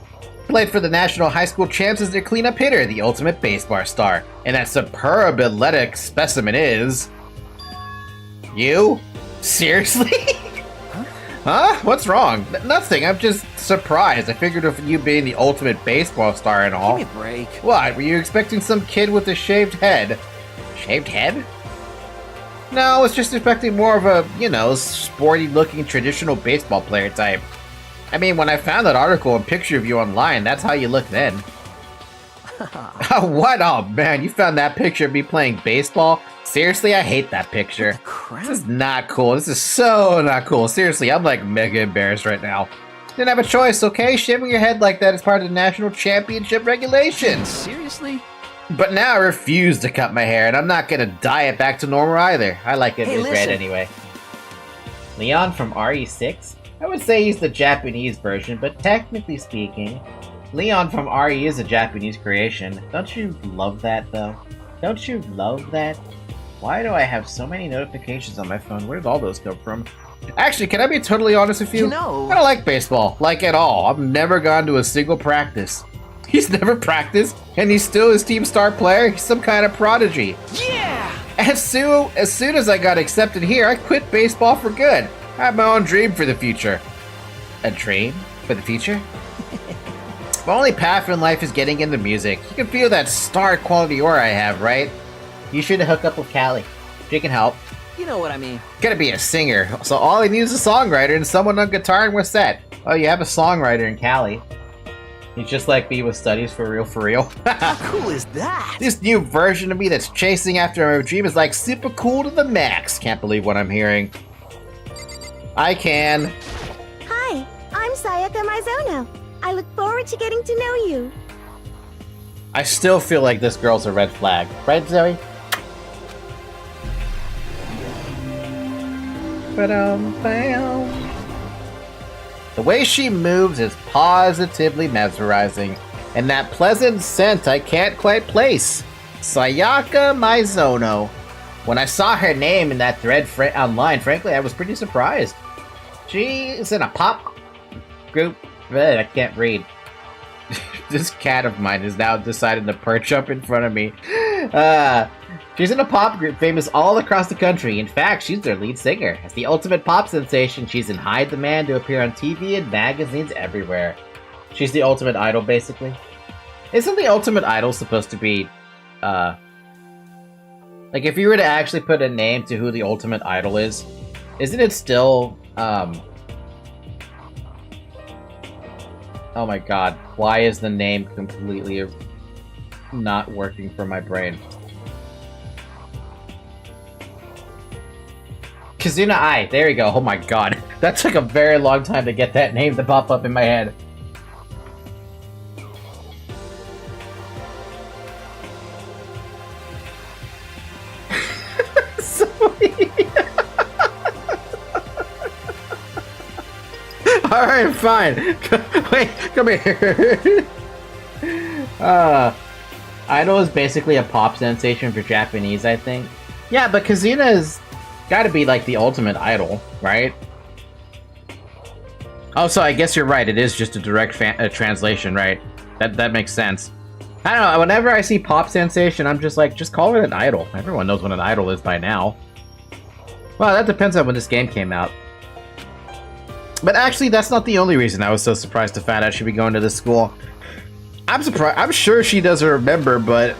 Played for the National High School Champs as their cleanup hitter, the ultimate baseball star. And that superb athletic specimen is... you? Seriously? Huh? What's wrong? Nothing, I'm just surprised. I figured if you being the ultimate baseball star and all... Give me a break. What, were you expecting some kid with a shaved head? Shaved head? No, I was just expecting more of a, you know, sporty-looking traditional baseball player type. I mean, when I found that article and picture of you online, that's how you look then. What? Oh, man, you found that picture of me playing baseball? Seriously, I hate that picture. Crap. This is not cool. This is so not cool. Seriously, I'm like mega embarrassed right now. Didn't have a choice, okay? Shaving your head like that is part of the national championship regulations. Seriously? But now I refuse to cut my hair, and I'm not gonna dye it back to normal either. I like it Hey, in red listen. anyway. Leon from RE6? I would say he's the Japanese version, but technically speaking, Leon from RE is a Japanese creation. Don't you love that, though? Don't you love that? Why do I have so many notifications on my phone? Where did all those come from? Actually, can I be totally honest with you? You know- I don't like baseball, like at all. I've never gone to a single practice. He's never practiced, and he's still his team star player. He's some kind of prodigy. Yeah! As soon as I got accepted here, I quit baseball for good. I have my own dream for the future. A dream for the future? My only path in life is getting into music. You can feel that star quality aura I have, right? You should hook up with Callie. She can help. You know what I mean. Gotta be a singer. So all he needs is a songwriter and someone on guitar, and we're set. Oh, you have a songwriter in Cali. He's just like me with studies for real, for real. How cool is that? This new version of me that's chasing after my dream is like super cool to the max. Can't believe what I'm hearing. I can. Hi, I'm Sayaka Mizono. I look forward to getting to know you. I still feel like this girl's a red flag. Right, Zoe? Ba-dum-bam. The way she moves is positively mesmerizing, and that pleasant scent I can't quite place. Sayaka Mizono. When I saw her name in that thread online, frankly, I was pretty surprised. She's in a pop group. I can't read. This cat of mine has now decided to perch up in front of me. She's in a pop group famous all across the country. In fact, she's their lead singer. As the ultimate pop sensation, she's in high demand to appear on TV and magazines everywhere. She's the ultimate idol, basically. Isn't the ultimate idol supposed to be, like, if you were to actually put a name to who the ultimate idol is, isn't it still, oh my god, why is the name completely not working for my brain? Kazuna Ai, there you go, oh my god. That took a very long time to get that name to pop up in my head. Alright, fine. Wait, come here. Idol is basically a pop sensation for Japanese, I think. Yeah, but Kazuna's gotta be like the ultimate idol, right? Oh, so I guess you're right. It is just a direct translation, right? That makes sense. I don't know. Whenever I see pop sensation, I'm just like, just call it an idol. Everyone knows what an idol is by now. Well, that depends on when this game came out. But actually, that's not the only reason I was so surprised to find out she'd be going to this school. I'm surprised. I'm sure she doesn't remember, but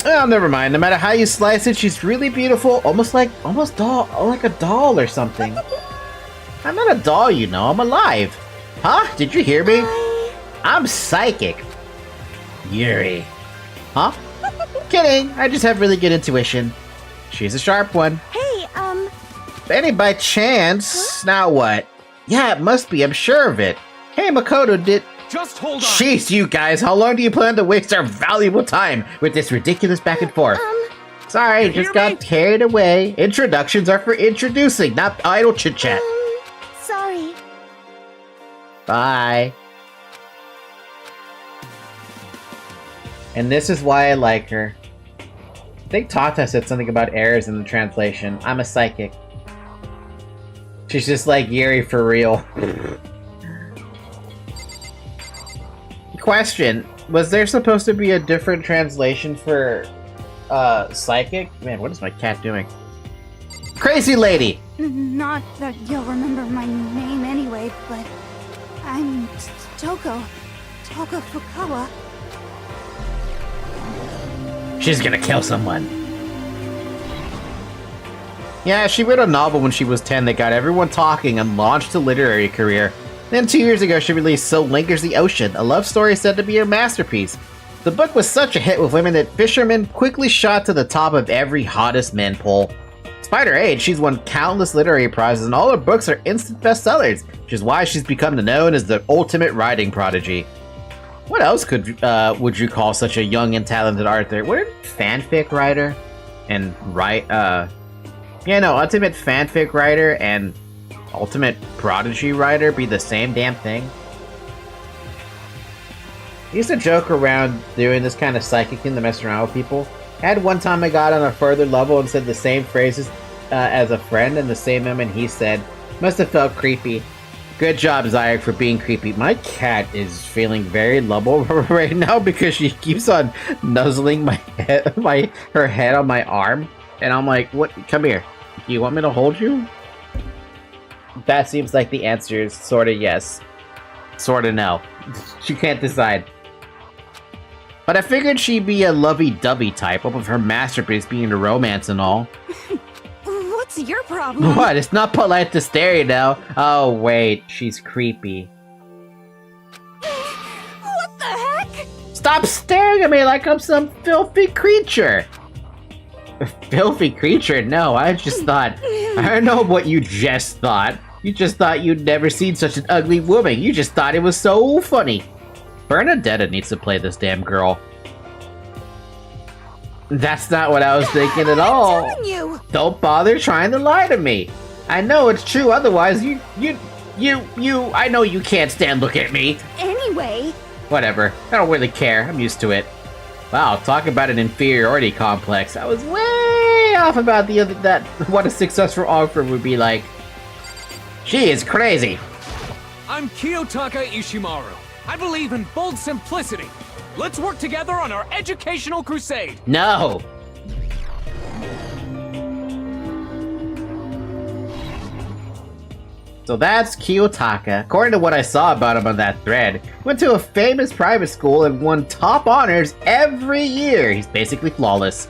oh, never mind. No matter how you slice it, she's really beautiful, almost like a doll or something. I'm not a doll, you know. I'm alive. Huh? Did you hear me? I'm psychic. Yuri. Huh? Kidding. I just have really good intuition. She's a sharp one. Hey, Any by chance? Huh? Now what? Yeah, it must be. I'm sure of it. Hey, Makoto, Just hold on. Jeez, you guys. How long do you plan to waste our valuable time with this ridiculous back and forth? Sorry, just got carried away. Introductions are for introducing, not idle chit-chat. Sorry. Bye. And this is why I like her. I think Tata said something about errors in the translation. I'm a psychic. She's just like Yuri for real. Question. Was there supposed to be a different translation for psychic? Man, what is my cat doing? Crazy lady! Not that you'll remember my name anyway, but I'm Toko Fukawa. She's gonna kill someone. Yeah, she wrote a novel when she was 10 that got everyone talking and launched a literary career. Then 2 years ago, she released So Lingers the Ocean, a love story said to be her masterpiece. The book was such a hit with women that Fisherman quickly shot to the top of every hottest men poll. Despite her age, she's won countless literary prizes and all her books are instant bestsellers, which is why she's become known as the ultimate writing prodigy. What else would you call such a young and talented author? What fanfic writer and ultimate fanfic writer and ultimate prodigy writer be the same damn thing? I used to joke around doing this kind of psychic thing to mess around with people. I had one time I got on a further level and said the same phrases as a friend, and the same moment he said, must have felt creepy. Good job, Zayak, for being creepy. My cat is feeling very lovable right now because she keeps on nuzzling her head on my arm, and I'm like, what? Come here. Do you want me to hold you? That seems like the answer is sorta yes, sorta no. She can't decide. But I figured she'd be a lovey-dovey type, up with her masterpiece being a romance and all. What's your problem? What? It's not polite to stare, you know. Oh, wait. She's creepy. What the heck? Stop staring at me like I'm some filthy creature. Filthy creature? No, I just thought... I don't know what you just thought. You just thought you'd never seen such an ugly woman. You just thought it was so funny. Bernadetta needs to play this damn girl. That's not what I was thinking at all. I'm telling you. Don't bother trying to lie to me. I know it's true, otherwise I know you can't stand looking at me. Anyway. Whatever, I don't really care, I'm used to it. Wow, talk about an inferiority complex. I was way off about what a successful offer would be like. She is crazy. I'm Kiyotaka Ishimaru. I believe in bold simplicity. Let's work together on our educational crusade. No. So that's Kiyotaka. According to what I saw about him on that thread, went to a famous private school and won top honors every year. He's basically flawless.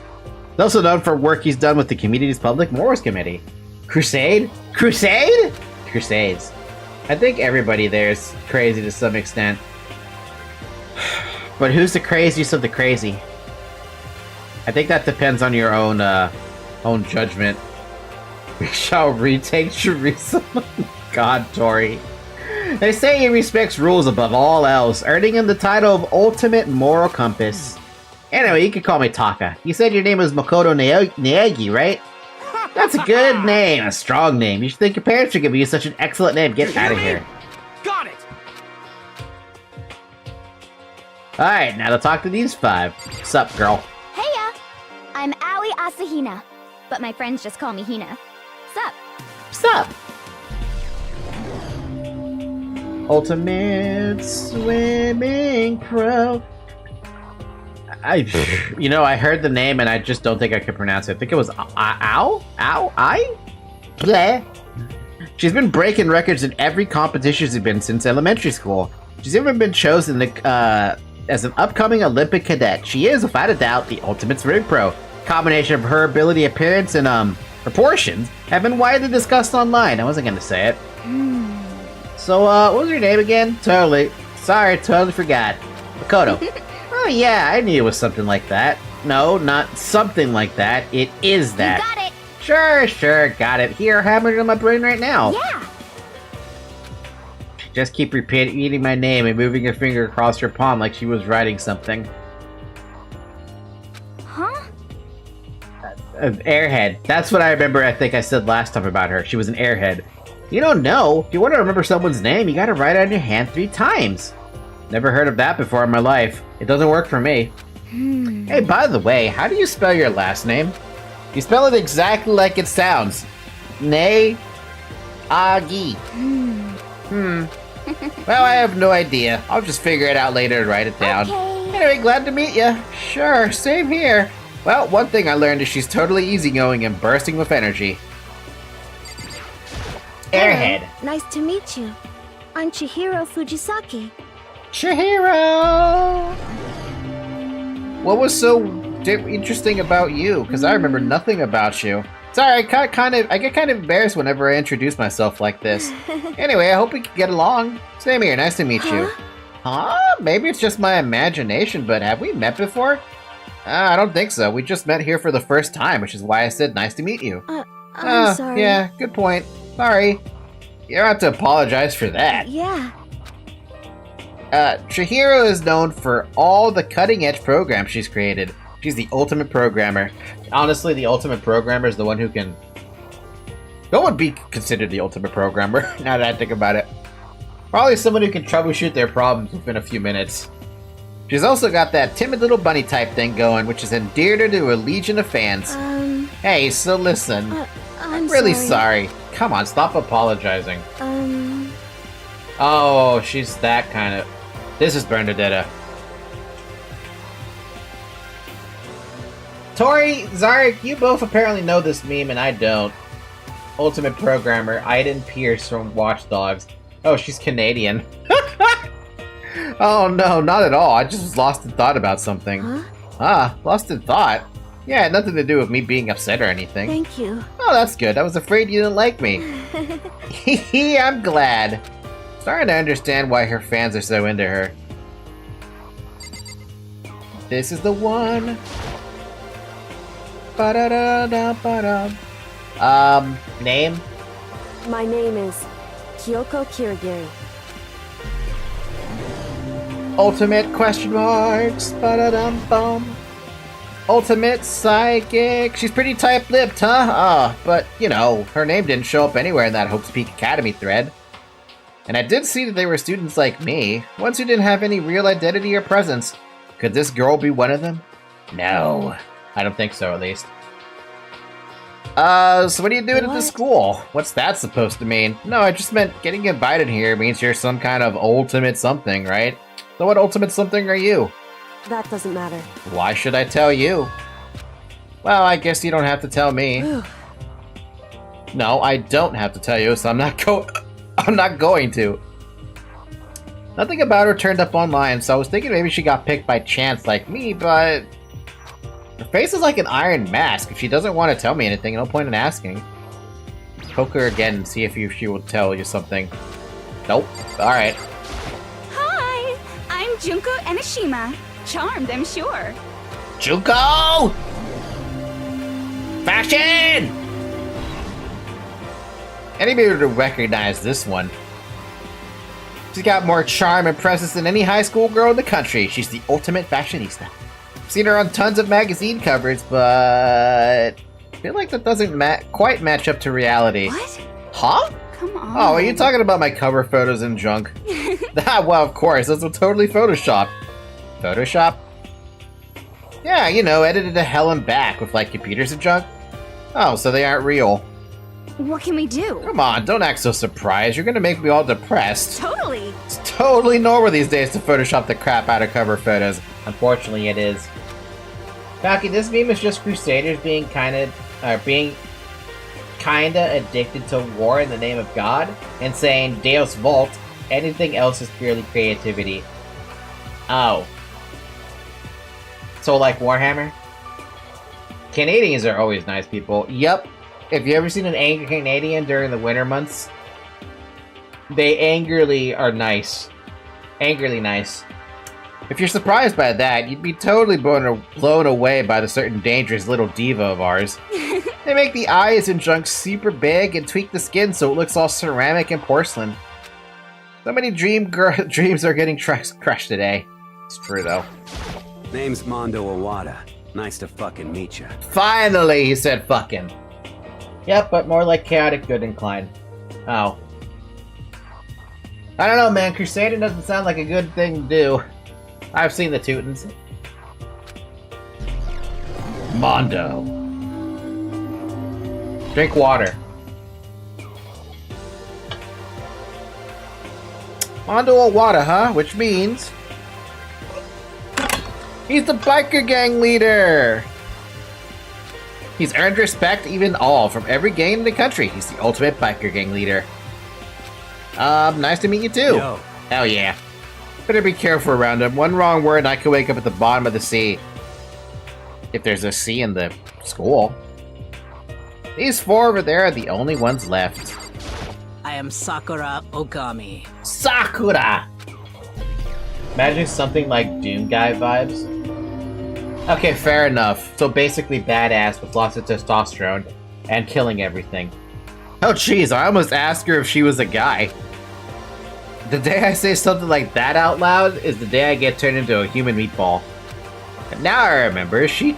He's also known for work he's done with the community's public morals committee. Crusade? Crusade? Crusades. I think everybody there is crazy to some extent. But who's the craziest of the crazy? I think that depends on your own judgment. We shall retake Jerusalem. God, Tori. They say he respects rules above all else, earning him the title of Ultimate Moral Compass. Anyway, you can call me Taka. You said your name was Makoto Naegi, right? That's a good name, a strong name. You should think your parents should give you such an excellent name. Get out of here. Got it. Alright, now to talk to these 5. Sup, girl? Heya! I'm Aoi Asahina, but my friends just call me Hina. Sup? Sup? Ultimate Swimming Pro. I heard the name and I just don't think I could pronounce it. I think it was Bleh. She's been breaking records in every competition she's been since elementary school. She's even been chosen as an upcoming Olympic cadet. She is, without a doubt, the ultimate swimming pro. Combination of her ability, appearance, and proportions have been widely discussed online. I wasn't gonna say it. So, what was your name again? Totally forgot. Makoto. Oh yeah, I knew it was something like that. No, not something like that. It is that. You got it! Sure, got it. Here, having it in my brain right now. Yeah! Just keep repeating my name and moving your finger across your palm like she was writing something. Huh? Airhead. That's what I remember I think I said last time about her. She was an airhead. You don't know. If you want to remember someone's name, you gotta write it on your hand 3 times. Never heard of that before in my life. It doesn't work for me. Hey, by the way, how do you spell your last name? You spell it exactly like it sounds. Ne-Agi. Well, I have no idea. I'll just figure it out later and write it down. Okay. Anyway, glad to meet you. Sure, same here. Well, one thing I learned is she's totally easygoing and bursting with energy. Airhead. Hello. Nice to meet you. I'm Chihiro Fujisaki. Chihiro! What was so interesting about you? Because I remember nothing about you. Sorry, I get kind of embarrassed whenever I introduce myself like this. Anyway, I hope we can get along. Same here, nice to meet you. Huh? Maybe it's just my imagination, but have we met before? I don't think so. We just met here for the first time, which is why I said nice to meet you. I'm sorry. Yeah, good point. Sorry. You don't have to apologize for that. Yeah. Chihiro is known for all the cutting-edge programs she's created. She's the ultimate programmer. Honestly, the ultimate programmer is the one who can... Who would be considered the ultimate programmer, now that I think about it? Probably someone who can troubleshoot their problems within a few minutes. She's also got that timid little bunny type thing going, which has endeared her to a legion of fans. Hey, so listen. I'm really sorry. Come on, stop apologizing. Oh, she's that kind of... This is Bernadetta. Tori, Zarek, you both apparently know this meme and I don't. Ultimate programmer, Aiden Pierce from Watch Dogs. Oh, she's Canadian. Oh no, not at all. I just was lost in thought about something. Huh? Ah, lost in thought? Yeah, it had nothing to do with me being upset or anything. Thank you. Oh, that's good. I was afraid you didn't like me. Hee I'm glad. Starting to understand why her fans are so into her. This is the one. Ba-da-da-da-ba-da. Name? My name is Kyoko Kirigiri. Ultimate question marks. Ba-da-dum-bum. Ultimate psychic. She's pretty tight-lipped, huh? But, you know, her name didn't show up anywhere in that Hope's Peak Academy thread. And I did see that they were students like me, ones who didn't have any real identity or presence. Could this girl be one of them? No. I don't think so, at least. So what are you doing at this school? What's that supposed to mean? No, I just meant getting invited here means you're some kind of ultimate something, right? So what ultimate something are you? That doesn't matter. Why should I tell you? Well, I guess you don't have to tell me. No, I don't have to tell you, so I'm not going to. Nothing about her turned up online, so I was thinking maybe she got picked by chance like me, but her face is like an iron mask. If she doesn't want to tell me anything, no point in asking. Poke her again and see if she will tell you something. Nope. Alright. Hi, I'm Junko Enoshima. Charmed, I'm sure. Junko! Fashion! Anybody would recognize this one. She's got more charm and presence than any high school girl in the country. She's the ultimate fashionista. I've seen her on tons of magazine covers, but I feel like that doesn't quite match up to reality. What? Huh? Come on. Oh, are you talking about my cover photos and junk? Well, of course, those were totally photoshopped. Photoshop? Yeah, you know, edited to hell and back with like computers and junk. Oh, so they aren't real. What can we do? Come on, don't act so surprised. You're gonna make me all depressed. Totally. It's totally normal these days to Photoshop the crap out of cover photos. Unfortunately, it is. Falky, this meme is just Crusaders being kinda addicted to war in the name of God and saying Deus Vult. Anything else is purely creativity. Oh. So like Warhammer? Canadians are always nice people. Yup. Have you ever seen an angry Canadian during the winter months? They angrily are nice. Angrily nice. If you're surprised by that, you'd be totally blown away by the certain dangerous little diva of ours. They make the eyes and junk super big and tweak the skin so it looks all ceramic and porcelain. So many dreams are getting crushed today. It's true though. Name's Mondo Iwata. Nice to fucking meet ya. Finally, he said fucking. Yep, but more like chaotic good inclined. Oh. I don't know, man. Crusading doesn't sound like a good thing to do. I've seen the Teutons. Mondo. Drink water. Mondo Iwata, huh? Which means he's the biker gang leader! He's earned respect, even all, from every gang in the country. He's the ultimate biker gang leader. Nice to meet you too. Yo. Hell yeah. Better be careful around him. One wrong word and I could wake up at the bottom of the sea. If there's a sea in the school. These four over there are the only ones left. I am Sakura Okami. Sakura! Imagine something like Doom Guy vibes. Okay, fair enough. So basically badass with lots of testosterone and killing everything. Oh jeez, I almost asked her if she was a guy. The day I say something like that out loud is the day I get turned into a human meatball. And now I remember, she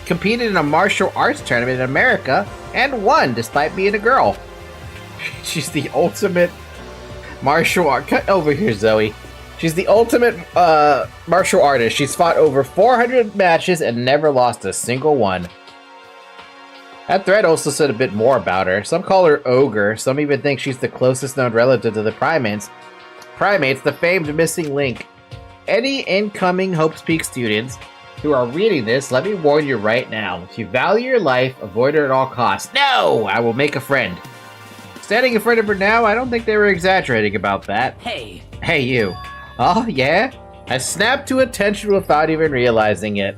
competed in a martial arts tournament in America and won despite being a girl. She's the ultimate martial art. Cut over here, Zoe. She's the ultimate martial artist. She's fought over 400 matches and never lost a single one. That thread also said a bit more about her. Some call her Ogre. Some even think she's the closest known relative to the primates. The famed missing link. Any incoming Hope's Peak students who are reading this, let me warn you right now. If you value your life, avoid her at all costs. No! I will make a friend. Standing in front of her now, I don't think they were exaggerating about that. Hey. Hey, you. Oh, yeah? I snapped to attention without even realizing it.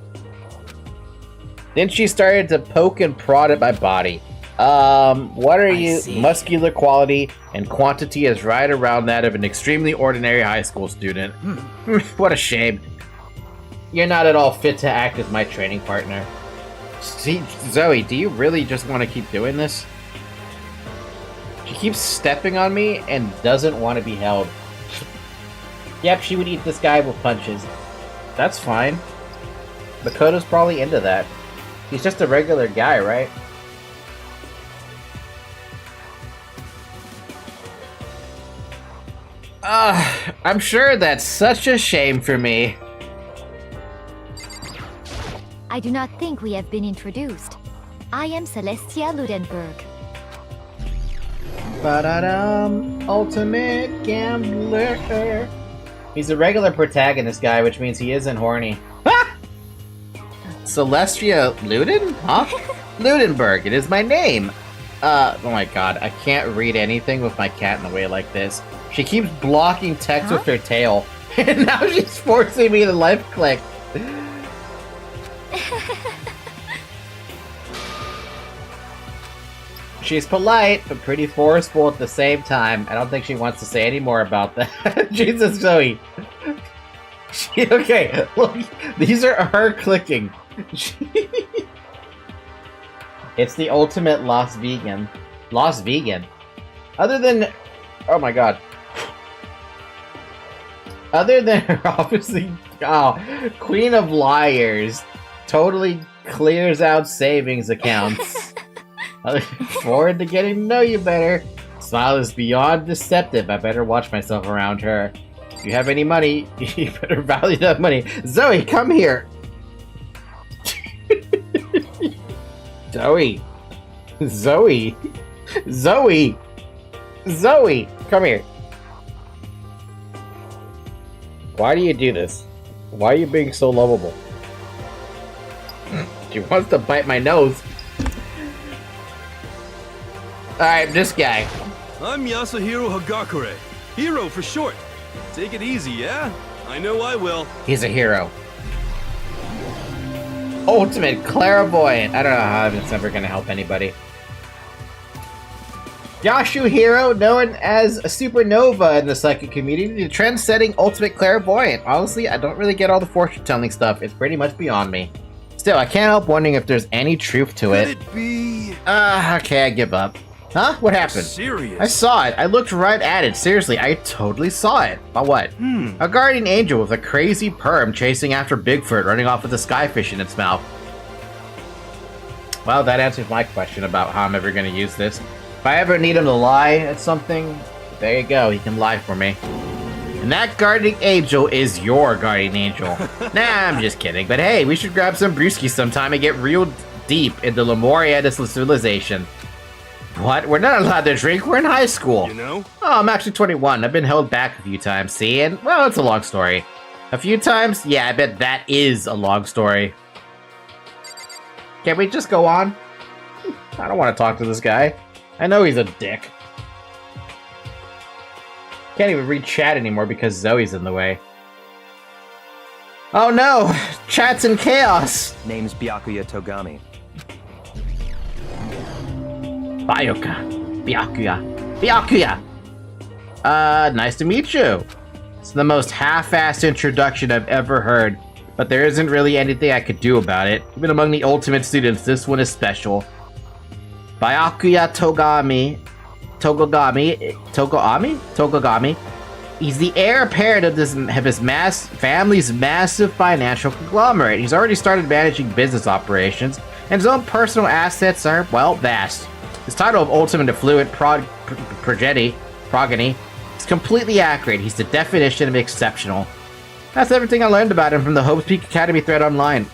Then she started to poke and prod at my body. What are you? Muscular quality and quantity is right around that of an extremely ordinary high school student. What a shame. You're not at all fit to act as my training partner. See, Zoe, do you really just want to keep doing this? She keeps stepping on me and doesn't want to be held. Yep, she would eat this guy with punches. That's fine. Makoto's probably into that. He's just a regular guy, right? I'm sure that's such a shame for me. I do not think we have been introduced. I am Celestia Ludenberg. Ba-da-dum, ultimate gambler. He's a regular protagonist guy, which means he isn't horny. Ah! Celestia Luden? Huh? Ludenberg, it is my name. Oh my god, I can't read anything with my cat in the way like this. She keeps blocking text with her tail, and now she's forcing me to left click. She's polite, but pretty forceful at the same time. I don't think she wants to say any more about that. Jesus, Zoe. Okay, look, these are her clicking. It's the ultimate Lost Vegan. Lost Vegan. Other than... Oh my god. Other than her obviously... Oh, Queen of Liars. Totally clears out savings accounts. I look forward to getting to know you better. Smile is beyond deceptive. I better watch myself around her. If you have any money, you better value that money. Zoe, come here. Zoe. Zoe. Zoe. Zoe, come here. Why do you do this? Why are you being so lovable? She wants to bite my nose. Alright, this guy. I'm Yasuhiro Hagakure. Hero for short. Take it easy, yeah? I know I will. He's a hero. Ultimate clairvoyant. I don't know how it's ever gonna help anybody. Yasuhiro, known as a supernova in the psychic community, the trend-setting ultimate clairvoyant. Honestly, I don't really get all the fortune-telling stuff. It's pretty much beyond me. Still, I can't help wondering if there's any truth to it. Could it be? Okay, I give up. Huh? What happened? Serious? I saw it. I looked right at it. Seriously, I totally saw it. About what? A guardian angel with a crazy perm chasing after Bigfoot running off with a skyfish in its mouth. Well, that answers my question about how I'm ever going to use this. If I ever need him to lie at something, there you go. He can lie for me. And that guardian angel is your guardian angel. Nah, I'm just kidding. But hey, we should grab some brewski sometime and get real deep into Lemuria civilization. What? We're not allowed to drink. We're in high school. You know? Oh, I'm actually 21. I've been held back a few times, see? And, well, it's a long story. A few times? Yeah, I bet that is a long story. Can we just go on? I don't want to talk to this guy. I know he's a dick. Can't even read chat anymore because Zoe's in the way. Oh no! Chat's in chaos! Name's Byakuya Togami. Byakuya. Nice to meet you. It's the most half-assed introduction I've ever heard, but there isn't really anything I could do about it. Even among the ultimate students, this one is special. Byakuya Togami. He's the heir apparent of his family's massive financial conglomerate. He's already started managing business operations, and his own personal assets are, well, vast. His title of Ultimate Affluent Progeny is completely accurate. He's the definition of exceptional. That's everything I learned about him from the Hope's Peak Academy thread online.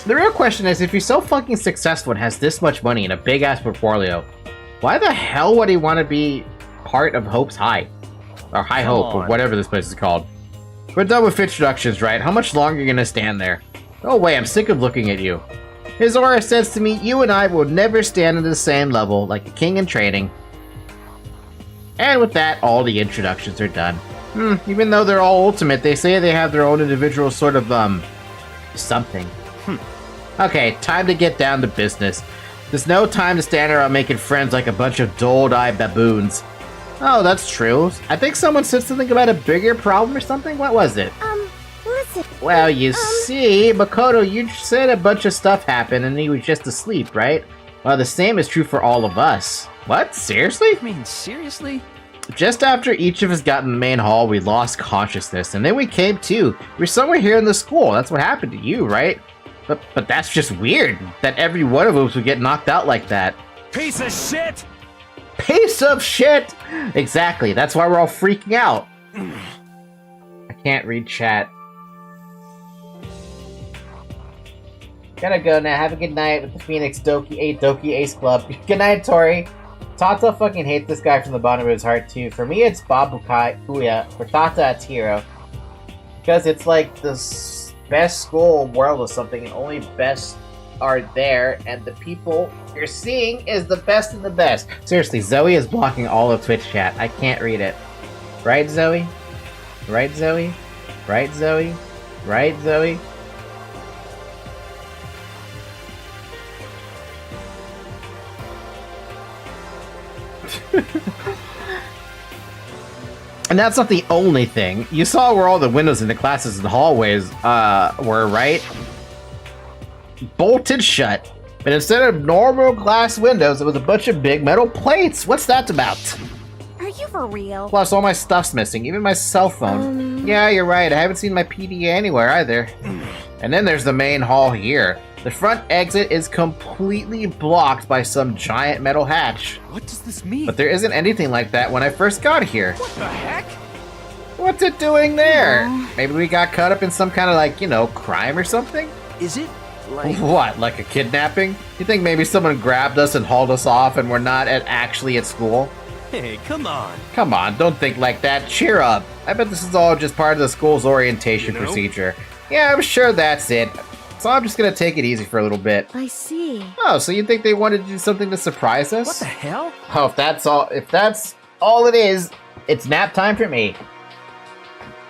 The real question is, if he's so fucking successful and has this much money and a big-ass portfolio, why the hell would he want to be part of Hope's High? Or High Hope, or whatever this place is called. We're done with introductions, right? How much longer are you gonna stand there? Oh wait, I'm sick of looking at you. His aura says to me, you and I will never stand at the same level, like a king in training. And with that, all the introductions are done. Even though they're all ultimate, they say they have their own individual sort of, something. Okay, time to get down to business. There's no time to stand around making friends like a bunch of dull-eyed baboons. Oh, that's true. I think someone said something about a bigger problem or something? What was it? Listen. Well, you see, Makoto, you said a bunch of stuff happened and he was just asleep, right? Well, the same is true for all of us. What? Seriously? I mean, seriously? Just after each of us got in the main hall, we lost consciousness, and then we came to. We're somewhere here in the school. That's what happened to you, right? But that's just weird, that every one of us would get knocked out like that. Piece of shit! Piece of shit! Exactly, that's why we're all freaking out. I can't read chat. Gotta go now. Have a good night with the Phoenix Doki Ace Club. Good night, Tori. Tata fucking hates this guy from the bottom of his heart, too. For me, it's Babukai Uya. For Tata, it's Hiro. Because it's like the best school in the world or something, and only best are there, and the people you're seeing is the best of the best. Seriously, Zoe is blocking all of Twitch chat. I can't read it. Right, Zoe? Right, Zoe? Right, Zoe? Right, Zoe? And that's not the only thing. You saw where all the windows in the classes and hallways were, right? Bolted shut. But instead of normal glass windows, it was a bunch of big metal plates. What's that about? Are you for real? Plus, all my stuff's missing, even my cell phone. Yeah, you're right. I haven't seen my PDA anywhere either. And then there's the main hall here. The front exit is completely blocked by some giant metal hatch. What does this mean? But there isn't anything like that when I first got here. What the heck? What's it doing there? Maybe we got caught up in some kind of, like, you know, crime or something? Is it like... What, like a kidnapping? You think maybe someone grabbed us and hauled us off and we're not actually at school? Hey, come on. Come on, don't think like that. Cheer up. I bet this is all just part of the school's orientation procedure. Yeah, I'm sure that's it. So I'm just gonna take it easy for a little bit. I see. Oh, so you think they wanted to do something to surprise us? What the hell? Oh, if that's all it is, it's nap time for me.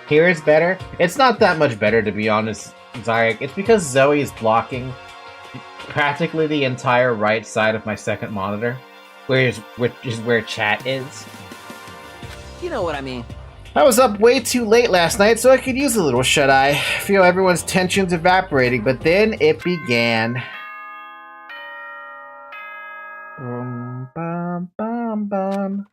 Here is better. It's not that much better, to be honest, Zarek. It's because Zoe is blocking practically the entire right side of my second monitor, which is where chat is. You know what I mean. I was up way too late last night, so I could use a little shut-eye. Feel everyone's tensions evaporating, but then it began. Bum, bum, bum, bum.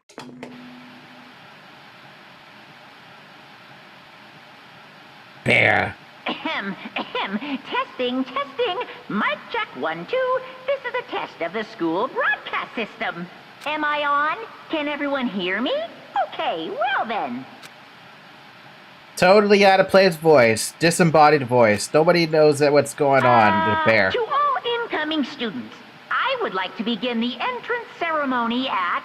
Bear. Ahem, ahem. Testing, testing. Mic check 1, 2. This is a test of the school broadcast system. Am I on? Can everyone hear me? Okay, well then. Totally out of place voice. Disembodied voice. Nobody knows what's going on. The bear. To all incoming students, I would like to begin the entrance ceremony at...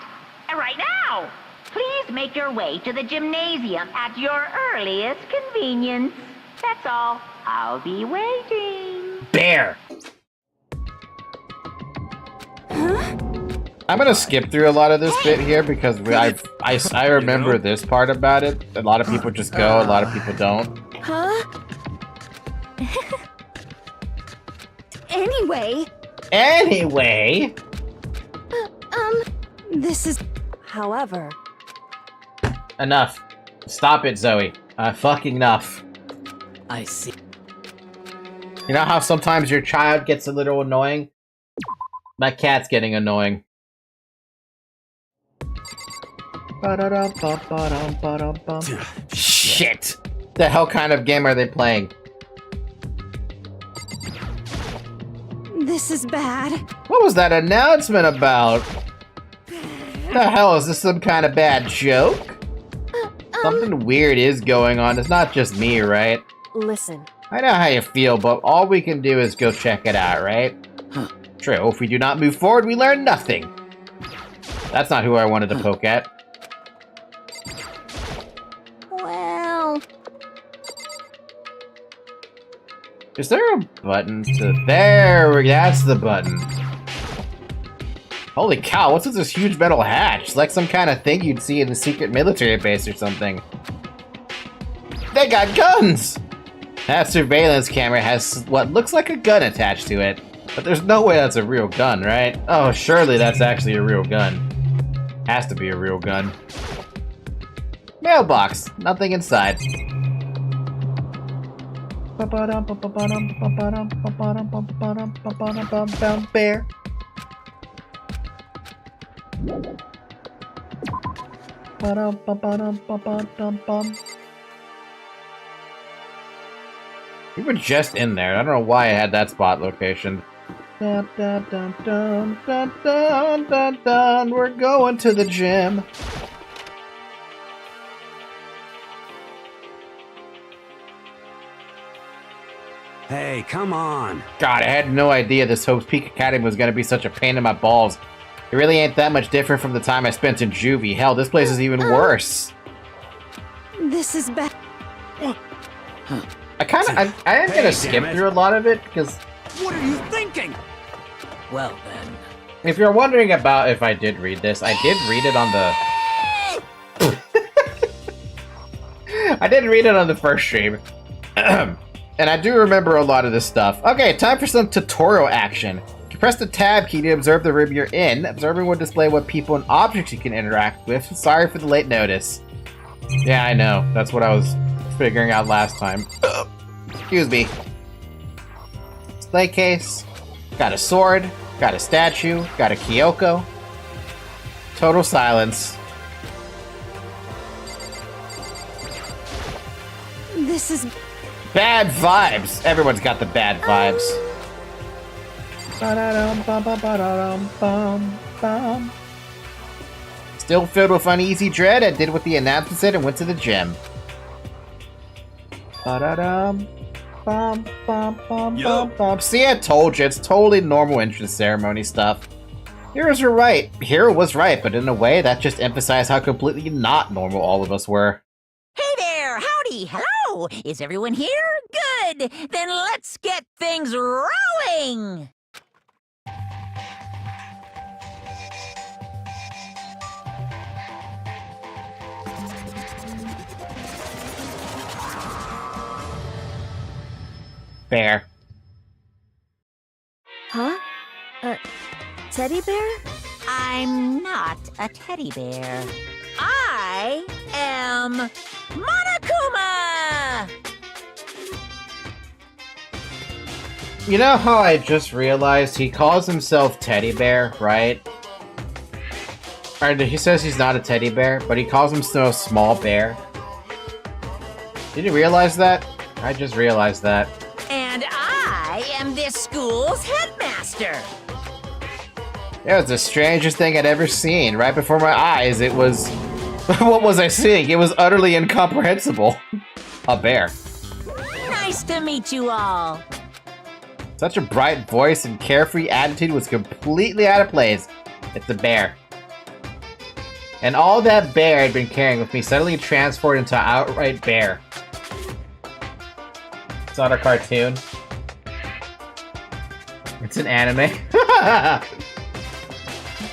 right now! Please make your way to the gymnasium at your earliest convenience. That's all. I'll be waiting. Bear! Huh? I'm gonna skip through a lot of this bit here because I remember this part about it. A lot of people just go, a lot of people don't. Huh? Anyway. Anyway! This is... However... Enough. Stop it, Zoe. Fucking enough. I see. You know how sometimes your child gets a little annoying? My cat's getting annoying. Shit! The hell kind of game are they playing? This is bad. What was that announcement about? The hell, is this some kind of bad joke? Something weird is going on. It's not just me, right? Listen. I know how you feel, but all we can do is go check it out, right? True, if we do not move forward, we learn nothing. That's not who I wanted to poke at. Well... Is there a button to... That's the button. Holy cow, what's with this huge metal hatch? It's like some kind of thing you'd see in the secret military base or something. They got guns! That surveillance camera has what looks like a gun attached to it. But there's no way that's a real gun, right? Oh, surely that's actually a real gun. Has to be a real gun. Mailbox. Nothing inside. Bear. We were just in there. I don't know why I had that spot location. Dun, dun, dun, dun, dun, dun, dun, dun. We're going to the gym. Hey, come on. God, I had no idea this Hope's Peak Academy was going to be such a pain in my balls. It really ain't that much different from the time I spent in juvie. Hell, this place is even worse. This is bad. I am going to skip through a lot of it, because... What are you thinking? Well then. If you're wondering about if I did read this, I did read it on the... I did read it on the first stream. And I do remember a lot of this stuff. Okay, time for some tutorial action. You press the tab key to observe the room you're in. Observing will display what people and objects you can interact with. Sorry for the late notice. Yeah, I know. That's what I was figuring out last time. Excuse me. Display case. Got a sword. Got a statue. Got a Kyoko. Total silence. This is... Bad vibes. Everyone's got the bad vibes. Still filled with uneasy dread, I did what the announcement said and went to the gym. See, I told you, it's totally normal entrance ceremony stuff. Hero was right, but in a way that just emphasized how completely not normal all of us were. Hey there! Howdy! Hello! Is everyone here? Good! Then let's get things rolling! Bear. Huh? Teddy bear? I'm not a teddy bear. I am Monokuma! You know how I just realized he calls himself Teddy Bear, right? Or he says he's not a teddy bear, but he calls himself Small Bear. Did you realize that? I just realized that. And I am this school's headmaster. It was the strangest thing I'd ever seen. Right before my eyes, it was... What was I seeing? It was utterly incomprehensible. A bear. Nice to meet you all. Such a bright voice and carefree attitude was completely out of place. It's a bear. And all that bear had been carrying with me suddenly transformed into an outright bear. It's not a cartoon. It's an anime.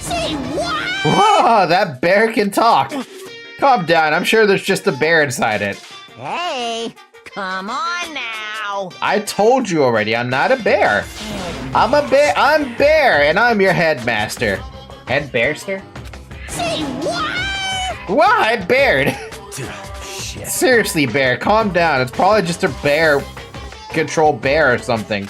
Say what? Whoa, that bear can talk. Calm down, I'm sure there's just a bear inside it. Hey, come on now. I told you already, I'm not a bear. I'm Bear, and I'm your headmaster. Head bearster? Say what? Why, Baird? Shit. Seriously, Bear, calm down. It's probably just a bear control bear or something.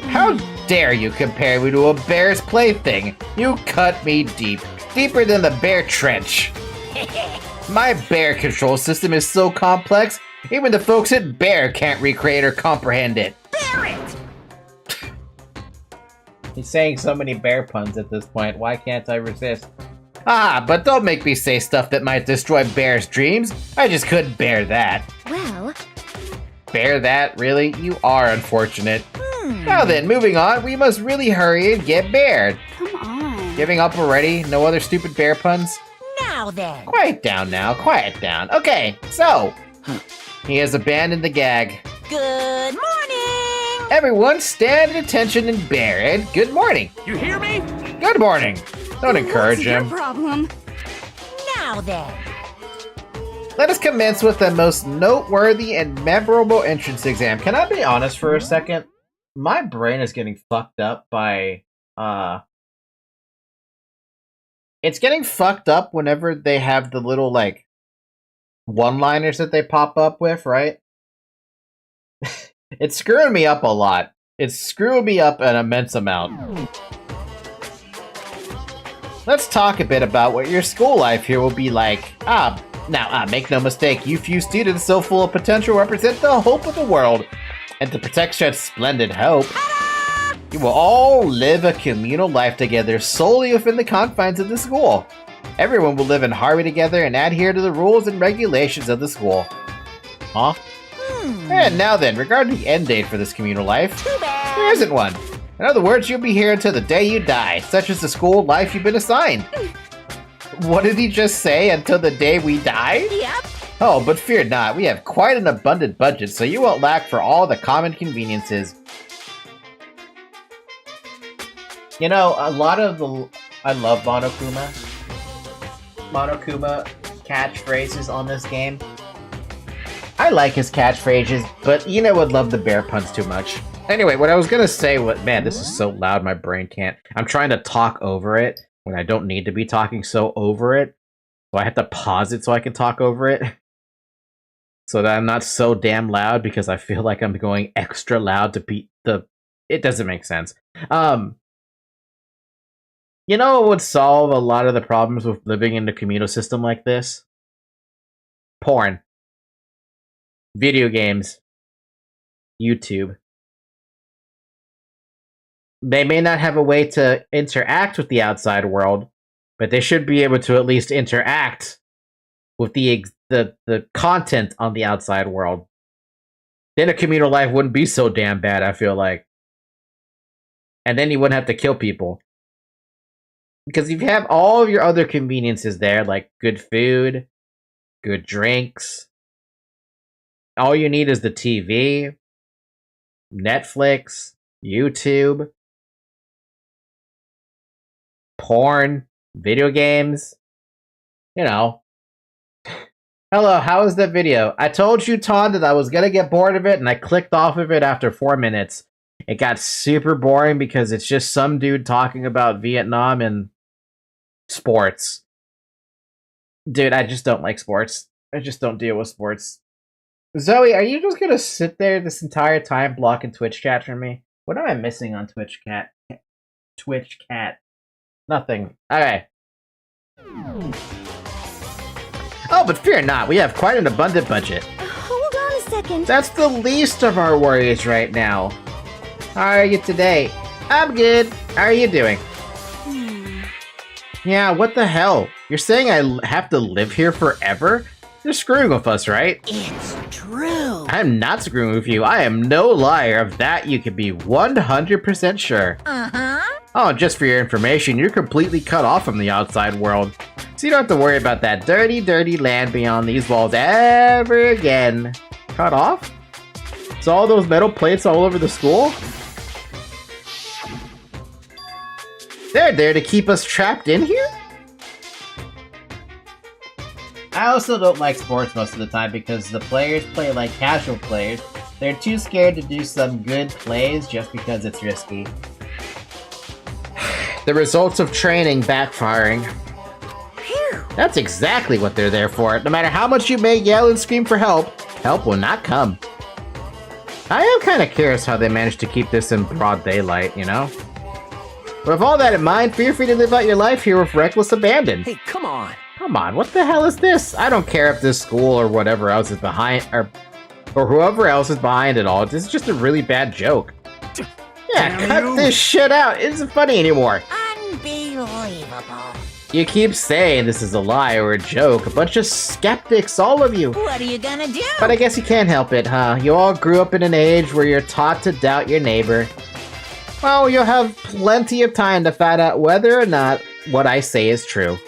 How dare you compare me to a bear's plaything? You cut me deep. Deeper than the bear trench. My bear control system is so complex, even the folks at Bear can't recreate or comprehend it. Bear it! He's saying so many bear puns at this point, why can't I resist? Ah, but don't make me say stuff that might destroy Bear's dreams. I just couldn't bear that. Well... Bear that? Really? You are unfortunate. Now then, moving on, we must really hurry and get Baird. Come on. Giving up already? No other stupid bear puns? Now then. Quiet down now, quiet down. Okay, so... He has abandoned the gag. Good morning! Everyone stand at attention and bear it. Good morning. You hear me? Good morning. Don't encourage What's your him. problem? Now then. Let us commence with the most noteworthy and memorable entrance exam. Can I be honest for a second? My brain is getting fucked up by, it's getting fucked up whenever they have the little, like, one-liners that they pop up with, right? It's screwing me up a lot. It's screwing me up an immense amount. Let's talk a bit about what your school life here will be like. Now, make no mistake, you few students so full of potential represent the hope of the world. And to protect such splendid hope, you will all live a communal life together solely within the confines of the school. Everyone will live in harmony together and adhere to the rules and regulations of the school. Huh? And now then, regarding the end date for this communal life, there isn't one. In other words, you'll be here until the day you die, such as the school life you've been assigned. What did he just say? Until the day we die? Yep. Oh, but fear not, we have quite an abundant budget, so you won't lack for all the common conveniences. You know, I love Monokuma catchphrases on this game. I like his catchphrases, but you know, would love the bear puns too much. Anyway, what I was gonna say was, man, this is so loud, my brain can't. I'm trying to talk over it when I don't need to be talking so over it. So I have to pause it so I can talk over it. So that I'm not so damn loud because I feel like I'm going extra loud to be it doesn't make sense. You know what would solve a lot of the problems with living in a communal system like this? Porn. Video games. YouTube. They may not have a way to interact with the outside world, but they should be able to at least interact with the content on the outside world. Then a communal life wouldn't be so damn bad, I feel like. And then you wouldn't have to kill people. Because you have all of your other conveniences there, like good food, good drinks. All you need is the TV, Netflix, YouTube, porn, video games. You know. Hello, how was that video? I told you, Ton, that I was gonna get bored of it, and I clicked off of it after 4 minutes. It got super boring because it's just some dude talking about Vietnam and sports. Dude, I just don't like sports. I just don't deal with sports. Zoe, are you just gonna sit there this entire time blocking Twitch chat from me? What am I missing on Twitch cat? Twitch cat. Nothing. Okay. Oh, but fear not, we have quite an abundant budget. Hold on a second. That's the least of our worries right now. How are you today? I'm good. How are you doing? Yeah, what the hell? You're saying I have to live here forever? You're screwing with us, right? It's true. I'm not screwing with you. I am no liar. Of that you can be 100% sure. Uh-huh. Oh, just for your information, you're completely cut off from the outside world. So you don't have to worry about that dirty, dirty land beyond these walls ever again. Cut off? So all those metal plates all over the school? They're there to keep us trapped in here? I also don't like sports most of the time because the players play like casual players. They're too scared to do some good plays just because it's risky. The results of training backfiring. Phew. That's exactly what they're there for. No matter how much you may yell and scream for help, help will not come. I am kind of curious how they managed to keep this in broad daylight, you know? But with all that in mind, feel free to live out your life here with reckless abandon. Hey, come on. Come on, what the hell is this? I don't care if this school or whatever else is behind, or whoever else is behind it all. This is just a really bad joke. Yeah, cut this shit out. It isn't funny anymore. Unbelievable. You keep saying this is a lie or a joke. A bunch of skeptics, all of you. What are you gonna do? But I guess you can't help it, huh? You all grew up in an age where you're taught to doubt your neighbor. Well, you'll have plenty of time to find out whether or not what I say is true.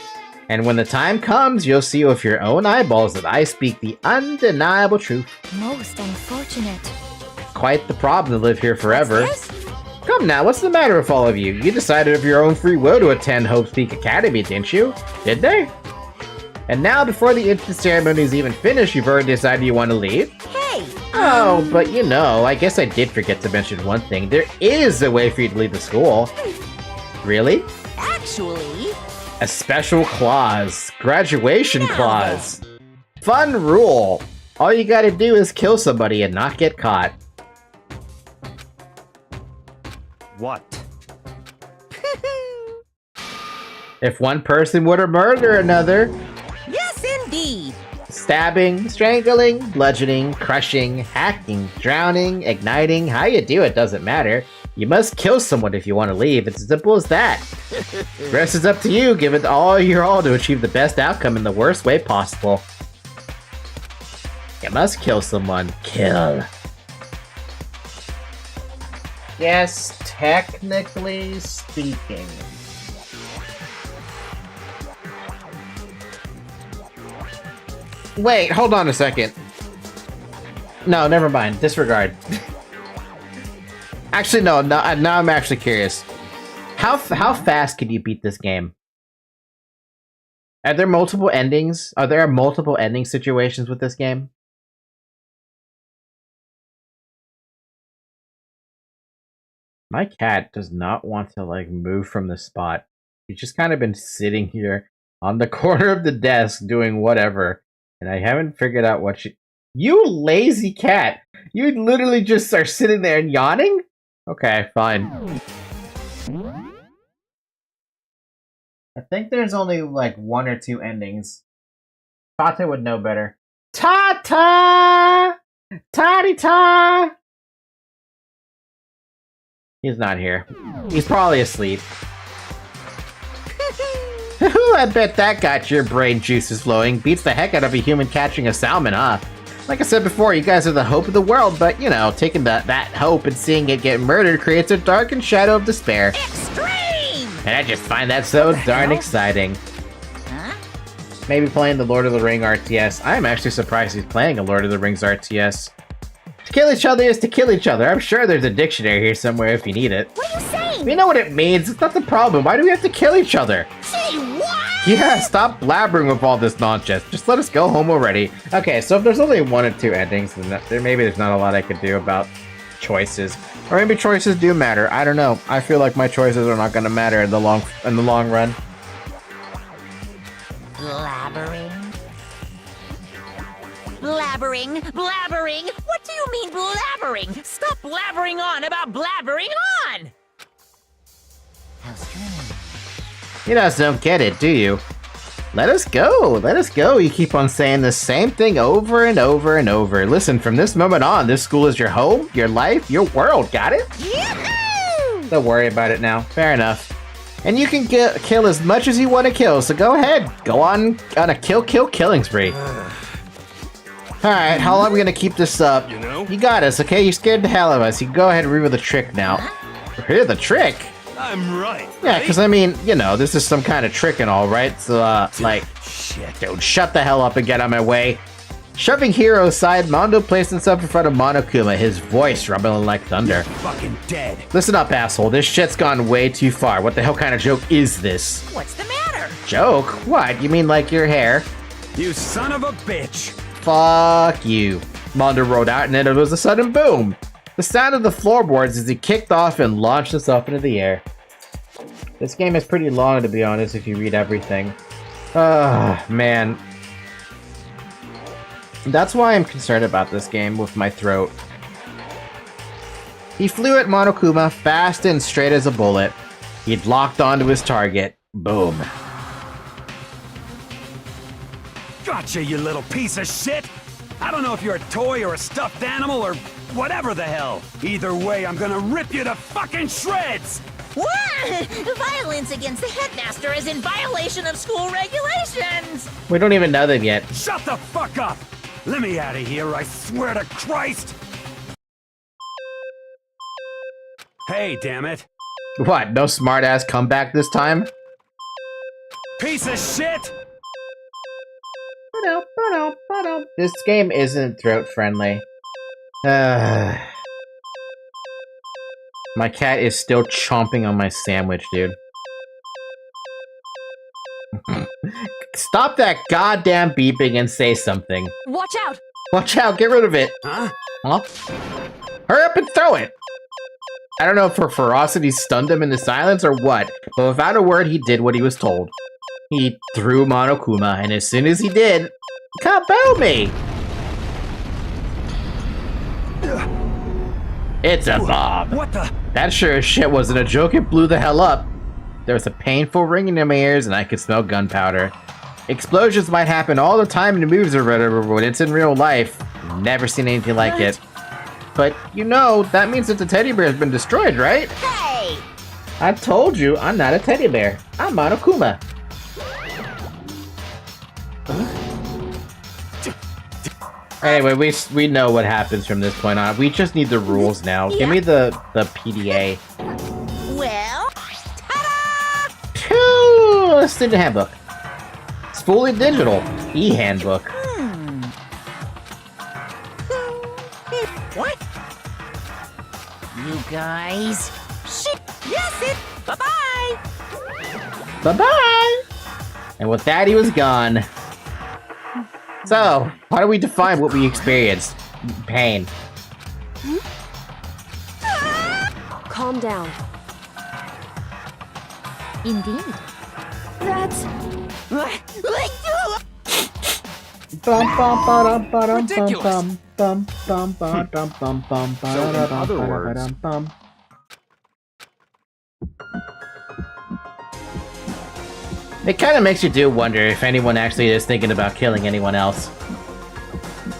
And when the time comes, you'll see with your own eyeballs that I speak the undeniable truth. Most unfortunate. Quite the problem to live here forever. What's this? Come now, what's the matter with all of you? You decided of your own free will to attend Hope's Peak Academy, didn't you? Did they? And now, before the entrance ceremony is even finished, you've already decided you want to leave? Hey! Oh, but you know, I guess I did forget to mention one thing. There is a way for you to leave the school. Really? Actually... A special clause. Graduation Now clause. Fun rule. All you gotta do is kill somebody and not get caught. What? If one person were to murder another, Yes, indeed! stabbing, strangling, bludgeoning, crushing, hacking, drowning, igniting, how you do it doesn't matter. You must kill someone if you want to leave. It's as simple as that. The rest is up to you. Give it all your all to achieve the best outcome in the worst way possible. You must kill someone. Kill. Yes, technically speaking. Wait, hold on a second. No, never mind. Disregard. Actually, no. Now I'm actually curious. How fast can you beat this game? Are there multiple endings? Are there multiple ending situations with this game? My cat does not want to, like, move from the spot. He's just kind of been sitting here on the corner of the desk doing whatever. And I haven't figured out what she... You lazy cat! You literally just are sitting there and yawning? Okay, fine. I think there's only, like, 1 or 2 endings. Tata would know better. Tata! Tati-ta! He's not here. He's probably asleep. I bet that got your brain juices flowing. Beats the heck out of a human catching a salmon, huh? Like I said before, you guys are the hope of the world, but, you know, taking that hope and seeing it get murdered creates a darkened shadow of despair. Extreme! And I just find that so darn exciting. Huh? Maybe playing the Lord of the Ring RTS. I'm actually surprised he's playing a Lord of the Rings RTS. To kill each other is to kill each other. I'm sure there's a dictionary here somewhere if you need it. What are you saying? We know what it means. It's not the problem. Why do we have to kill each other? Say what? Yeah, stop blabbering with all this nonsense. Just let us go home already. Okay, so if there's only 1 or 2 endings, then maybe there's not a lot I could do about choices. Or maybe choices do matter. I don't know. I feel like my choices are not going to matter in the long run. Blabbering? Blabbering? Blabbering? What do you mean blabbering? Stop blabbering on about blabbering on! How strange. You guys don't get it, do you? Let us go. Let us go. You keep on saying the same thing over and over and over. Listen, from this moment on, this school is your home, your life, your world. Got it? Yahoo! Don't worry about it now. Fair enough. And you can kill as much as you want to kill, so go ahead. Go on a killing spree. Alright, how long are we gonna keep this up? You know? You got us, okay? You scared the hell out of us. You can go ahead and reveal the trick now. Reveal the trick? I'm right. Yeah, because I mean, you know, this is some kind of trick and all, right? So, like, shit, dude, shut the hell up and get out of my way. Shoving Hero aside, Mondo placed himself in front of Monokuma, his voice rumbling like thunder. Fucking dead. Listen up, asshole. This shit's gone way too far. What the hell kind of joke is this? What's the matter? Joke? What? You mean like your hair? You son of a bitch. Fuck you. Mondo rolled out, and then it was a sudden boom. The sound of the floorboards as he kicked off and launched himself into the air. This game is pretty long, to be honest, if you read everything. Man. That's why I'm concerned about this game with my throat. He flew at Monokuma fast and straight as a bullet. He'd locked onto his target. Boom. Gotcha, you little piece of shit! I don't know if you're a toy or a stuffed animal or whatever the hell. Either way, I'm gonna rip you to fucking shreds! What? Violence against the headmaster is in violation of school regulations! We don't even know them yet. Shut the fuck up! Let me out of here, I swear to Christ! Hey, damn it! What, no smart-ass comeback this time? Piece of shit! This game isn't throat-friendly. My cat is still chomping on my sandwich, dude. Stop that goddamn beeping and say something. Watch out! Watch out, get rid of it. Huh? Huh? Hurry up and throw it! I don't know if her ferocity stunned him into silence or what, but without a word, he did what he was told. He threw Monokuma, and as soon as he did, kaboomy! It's a bomb. What the? That sure as shit wasn't a joke, it blew the hell up. There was a painful ringing in my ears, and I could smell gunpowder. Explosions might happen all the time in the movies or whatever, but when it's in real life, never seen anything like it. But, you know, that means that the teddy bear has been destroyed, right? Hey! I told you, I'm not a teddy bear. I'm Monokuma. Anyway, we know what happens from this point on. We just need the rules now. Give me the PDA. Well, ta-da! Student handbook. It's fully digital. E-handbook. What? You guys? Shit! Yes, it! Bye-bye! Bye-bye! And with that, he was gone. So, how do we define what we experienced? Pain. Calm down. Indeed. That's... Ridiculous. So in other words, it kind of makes you do wonder if anyone actually is thinking about killing anyone else.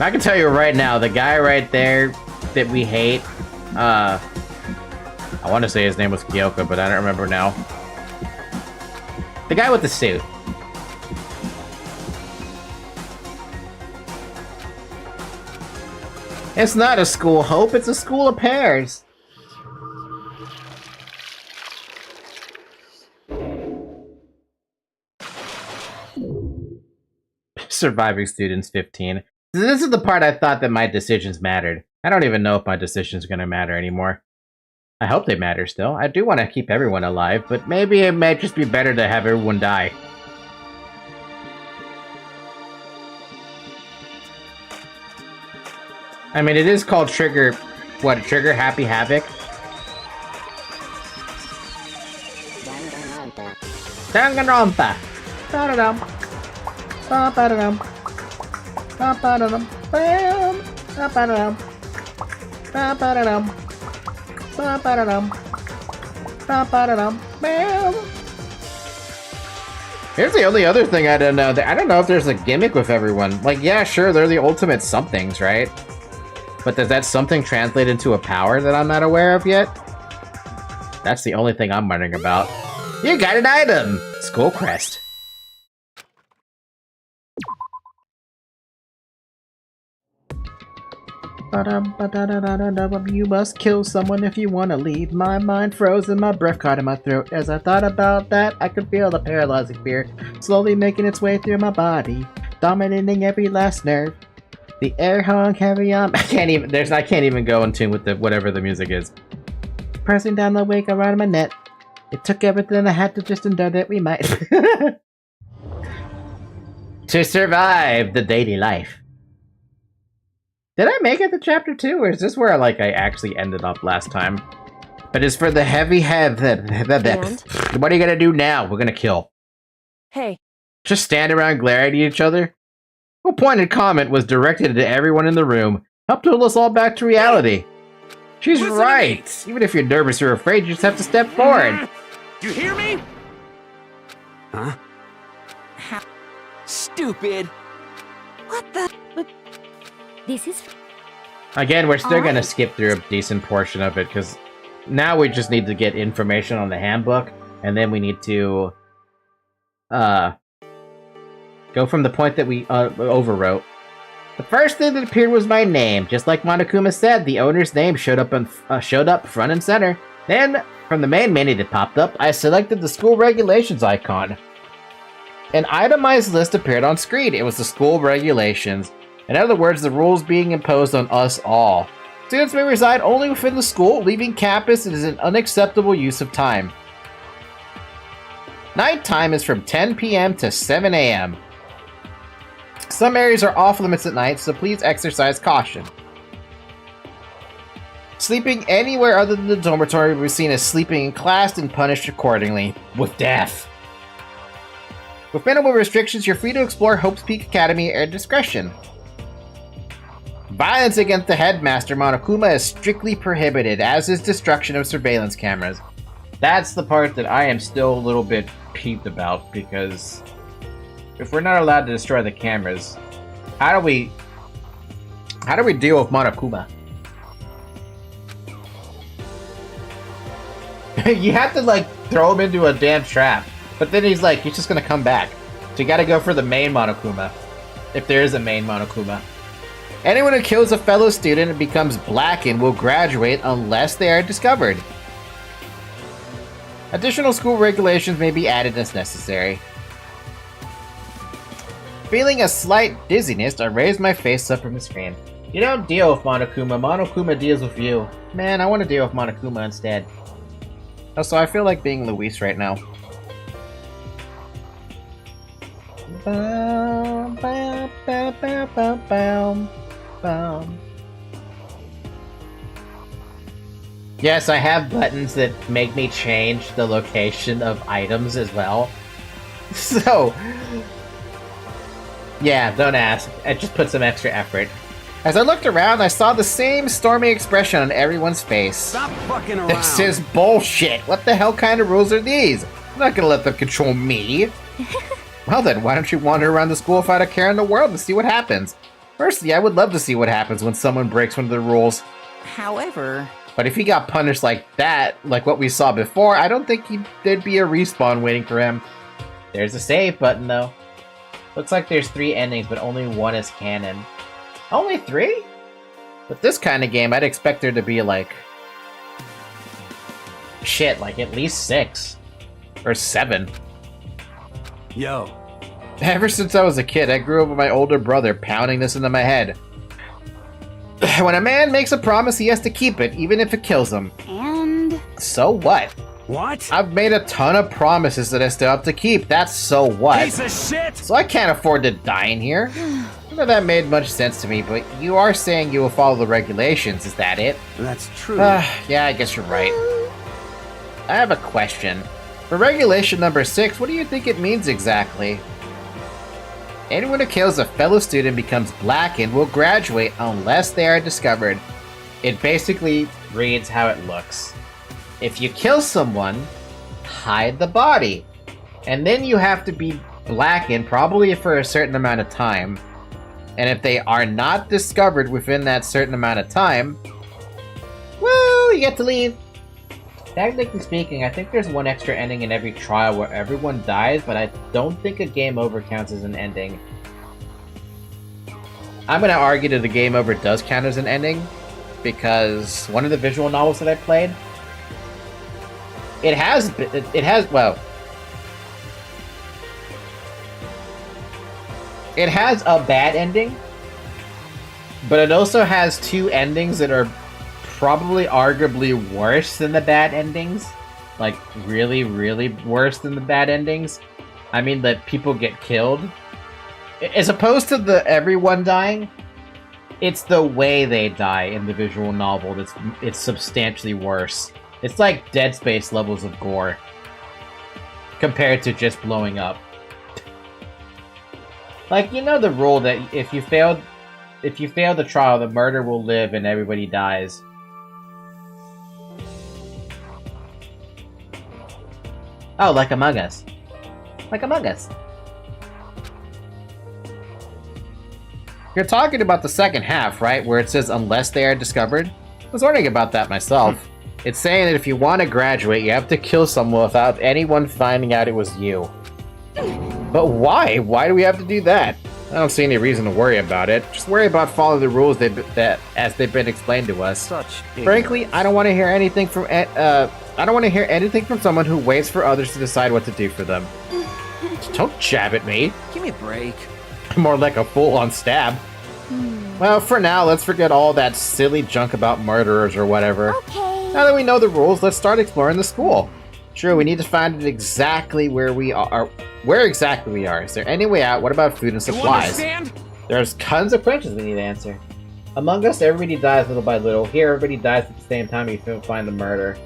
I can tell you right now, the guy right there that we hate, I want to say his name was Kyoko, but I don't remember now. The guy with the suit. It's not a school hope, it's a school of pears. Surviving students 15. This is the part I thought that my decisions mattered. I don't even know if my decisions are going to matter anymore. I hope they matter still. I do want to keep everyone alive, but maybe it might just be better to have everyone die. I mean, it is called Trigger... What, Trigger Happy Havoc? Danganronpa! Da-da-dum. Ba-ba-da-dum. Ba-ba-da-dum. Bam! Ba-ba-da-dum. Ba-ba-da-dum. Ba-ba-da-dum. Ba-ba-da-dum. Bam! Here's the only other thing I don't know. I don't know if there's a gimmick with everyone. Like, yeah, sure, they're the ultimate somethings, right? But does that something translate into a power that I'm not aware of yet? That's the only thing I'm wondering about. You got an item! Skull Crest. You must kill someone if you want to leave. My mind froze and my breath caught in my throat. As I thought about that, I could feel the paralyzing fear slowly making its way through my body, dominating every last nerve. The air hung heavy on. I can't even go in tune with whatever the music is. Pressing down the wake around my neck. It took everything I had to just endure that we might. To survive the daily life. Did I make it to chapter 2, or is this where I actually ended up last time? But it's for the heavy head. What are you gonna do now? We're gonna kill. Hey. Just stand around glaring at each other? Her pointed comment was directed to everyone in the room. Help pull us all back to reality. She's right. Even if you're nervous or afraid, you just have to step forward. You hear me? huh? Stupid. What the? This is... Again, we're still gonna skip through a decent portion of it, because now we just need to get information on the handbook, and then we need to go from the point that we overwrote. The first thing that appeared was my name. Just like Monokuma said, the owner's name showed up front and center. Then, from the main menu that popped up, I selected the school regulations icon. An itemized list appeared on screen. It was the school regulations. In other words, the rules being imposed on us all. Students may reside only within the school. Leaving campus is an unacceptable use of time. Nighttime is from 10 p.m. to 7 a.m. Some areas are off limits at night, so please exercise caution. Sleeping anywhere other than the dormitory will be seen as sleeping in class and punished accordingly, with death. With minimal restrictions, you're free to explore Hope's Peak Academy at discretion. Violence against the headmaster, Monokuma, is strictly prohibited, as is destruction of surveillance cameras. That's the part that I am still a little bit peeved about, because if we're not allowed to destroy the cameras, how do we deal with Monokuma? You have to, like, throw him into a damn trap. But then he's just gonna come back. So you gotta go for the main Monokuma. If there is a main Monokuma. Anyone who kills a fellow student and becomes blackened will graduate unless they are discovered. Additional school regulations may be added as necessary. Feeling a slight dizziness, I raised my face up from the screen. You don't deal with Monokuma. Monokuma deals with you. Man, I want to deal with Monokuma instead. Also, I feel like being Luis right now. Yes, I have buttons that make me change the location of items as well. So, yeah, don't ask. I just put some extra effort. As I looked around, I saw the same stormy expression on everyone's face. Stop fucking around! This is bullshit! What the hell kind of rules are these? I'm not gonna let them control me! Well then, why don't you wander around the school without a care in the world and see what happens? Personally, I would love to see what happens when someone breaks one of the rules. However... But if he got punished like that, like what we saw before, I don't think there'd be a respawn waiting for him. There's a save button, though. Looks like there's 3 endings, but only 1 is canon. Only 3? With this kind of game, I'd expect there to be, like... shit, like at least 6. Or 7. Yo. Ever since I was a kid, I grew up with my older brother pounding this into my head. When a man makes a promise, he has to keep it, even if it kills him. And? So what? What? I've made a ton of promises that I still have to keep. That's so what? Piece of shit! So I can't afford to die in here. None of that made much sense to me, but you are saying you will follow the regulations, is that it? That's true. Yeah, I guess you're right. I have a question. For regulation number 6, what do you think it means exactly? Anyone who kills a fellow student becomes black and will graduate unless they are discovered. It basically reads how it looks. If you kill someone, hide the body. And then you have to be blackened, probably for a certain amount of time. And if they are not discovered within that certain amount of time, well, you get to leave. Technically speaking, I think there's 1 extra ending in every trial where everyone dies, but I don't think a game over counts as an ending. I'm gonna argue that the game over does count as an ending, because one of the visual novels that I played, it has a bad ending, but it also has 2 endings that are probably arguably worse than the bad endings. Like, really, really worse than the bad endings. I mean, that people get killed. As opposed to the everyone dying, it's the way they die in the visual novel it's substantially worse. It's like Dead Space levels of gore. Compared to just blowing up. Like, you know the rule that if you fail the trial, the murder will live and everybody dies. Oh, like Among Us. Like Among Us. You're talking about the second half, right? Where it says, unless they are discovered? I was wondering about that myself. It's saying that if you want to graduate, you have to kill someone without anyone finding out it was you. But why? Why do we have to do that? I don't see any reason to worry about it. Just worry about following the rules as they've been explained to us. Frankly, I don't want to hear anything from someone who waits for others to decide what to do for them. Don't jab at me. Give me a break. More like a full-on stab. Well, for now, let's forget all that silly junk about murderers or whatever. Okay. Now that we know the rules, let's start exploring the school. Sure, we need to find exactly where we are. Where exactly we are. Is there any way out? What about food and supplies? You understand? There's tons of questions we need to answer. Among Us, everybody dies little by little. Here, everybody dies at the same time you find the murder.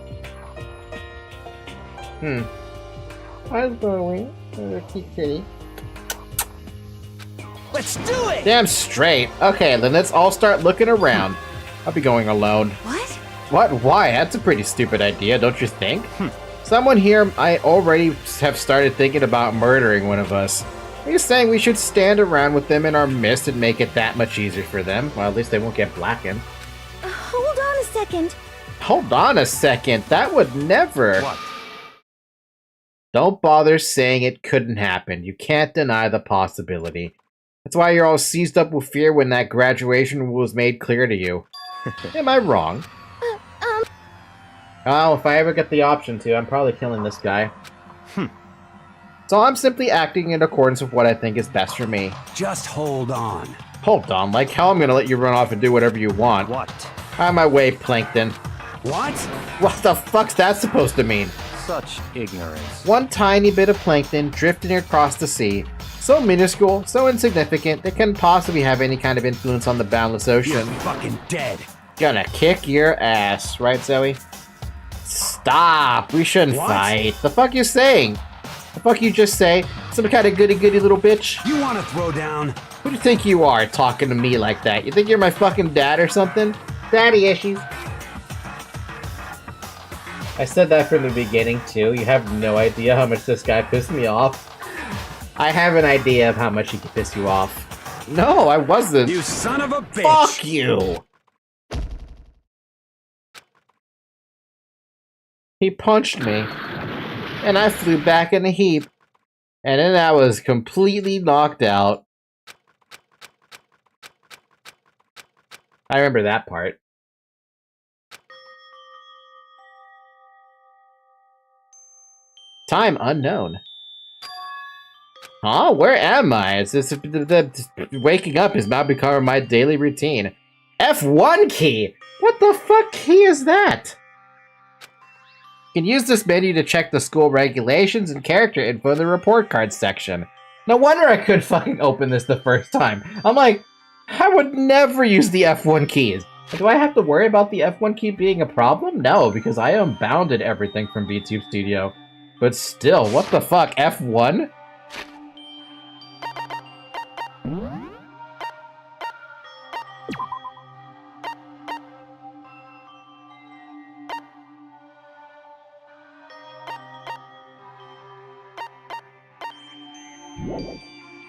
How's going? Kitty. Let's do it! Damn straight. Okay, then let's all start looking around. I'll be going alone. What? What? Why? That's a pretty stupid idea, don't you think? Someone here I already have started thinking about murdering one of us. Are you saying we should stand around with them in our midst and make it that much easier for them? Well, at least they won't get blackened. Hold on a second. Hold on a second. That would never. What? Don't bother saying it couldn't happen. You can't deny the possibility. That's why you're all seized up with fear when that graduation was made clear to you. Am I wrong? Oh, if I ever get the option to, I'm probably killing this guy. So I'm simply acting in accordance with what I think is best for me. Just hold on. Hold on, like how I'm gonna let you run off and do whatever you want. What? Out of my way, Plankton. What? What the fuck's that supposed to mean? Such ignorance. One tiny bit of plankton drifting across the sea. So minuscule, so insignificant, it couldn't possibly have any kind of influence on the boundless ocean. You're fucking dead. Gonna kick your ass, right, Zoe? Stop! We shouldn't fight. The fuck you saying? The fuck you just say? Some kind of goody-goody little bitch? You want to throw down? Who do you think you are, talking to me like that? You think you're my fucking dad or something? Daddy issues. I said that from the beginning, too. You have no idea how much this guy pissed me off. I have an idea of how much he could piss you off. No, I wasn't. You son of a bitch! Fuck you! He punched me, and I flew back in a heap, and then I was completely knocked out. I remember that part. Time unknown. Huh? Where am I? Is this waking up is now becoming my daily routine. F1 key? What the fuck key is that? You can use this menu to check the school regulations and character info in the report card section. No wonder I couldn't fucking open this the first time. I'm like, I would never use the F1 keys. Do I have to worry about the F1 key being a problem? No, because I unbounded everything from VTube Studio. But still, what the fuck, F1?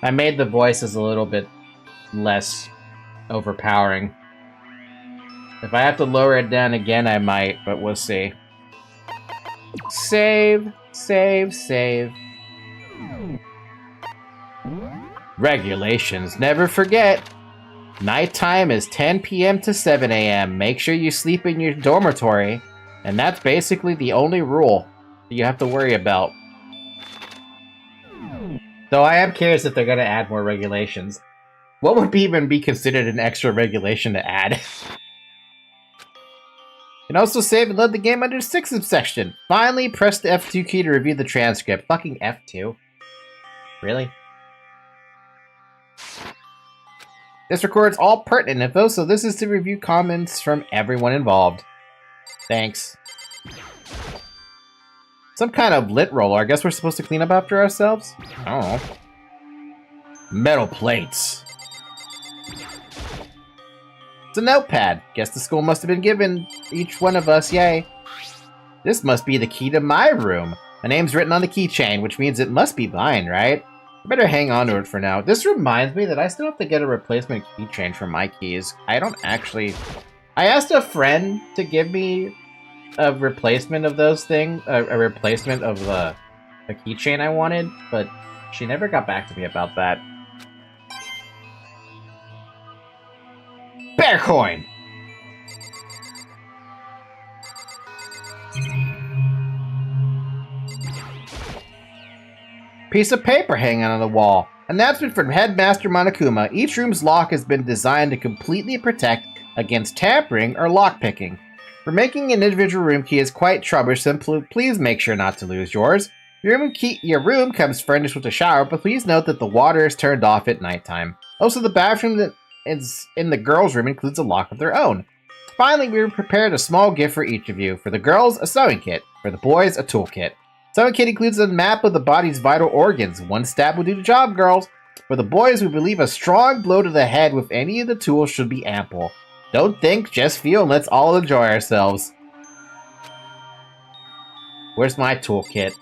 I made the voices a little bit less overpowering. If I have to lower it down again, I might, but we'll see. Save, save, save. Regulations, never forget. Nighttime is 10 p.m. to 7 a.m. Make sure you sleep in your dormitory, and that's basically the only rule that you have to worry about. Though I am curious if they're going to add more regulations. What would even be considered an extra regulation to add? You can also save and load the game under 6th section. Finally, press the F2 key to review the transcript. Fucking F2. Really? This records all pertinent info, so this is to review comments from everyone involved. Thanks. Some kind of lit roller. I guess we're supposed to clean up after ourselves? I don't know. Metal plates. It's a notepad. Guess the school must have been given each one of us, yay. This must be the key to my room. My name's written on the keychain, which means it must be mine, right? I better hang on to it for now. This reminds me that I still have to get a replacement keychain for my keys. I don't actually... I asked a friend to give me a replacement of those things, a replacement of the keychain I wanted, but she never got back to me about that. Bear coin! Piece of paper hanging on the wall. Announcement from Headmaster Monokuma. Each room's lock has been designed to completely protect against tampering or lockpicking. For making an individual room key is quite troublesome, please make sure not to lose yours. Your room comes furnished with a shower, but please note that the water is turned off at nighttime. Also, the bathroom that is in the girls' room includes a lock of their own. Finally, we prepared a small gift for each of you. For the girls, a sewing kit. For the boys, a toolkit. Sewing kit includes a map of the body's vital organs. One stab will do the job, girls. For the boys, we believe a strong blow to the head with any of the tools should be ample. Don't think, just feel, and let's all enjoy ourselves. Where's my toolkit?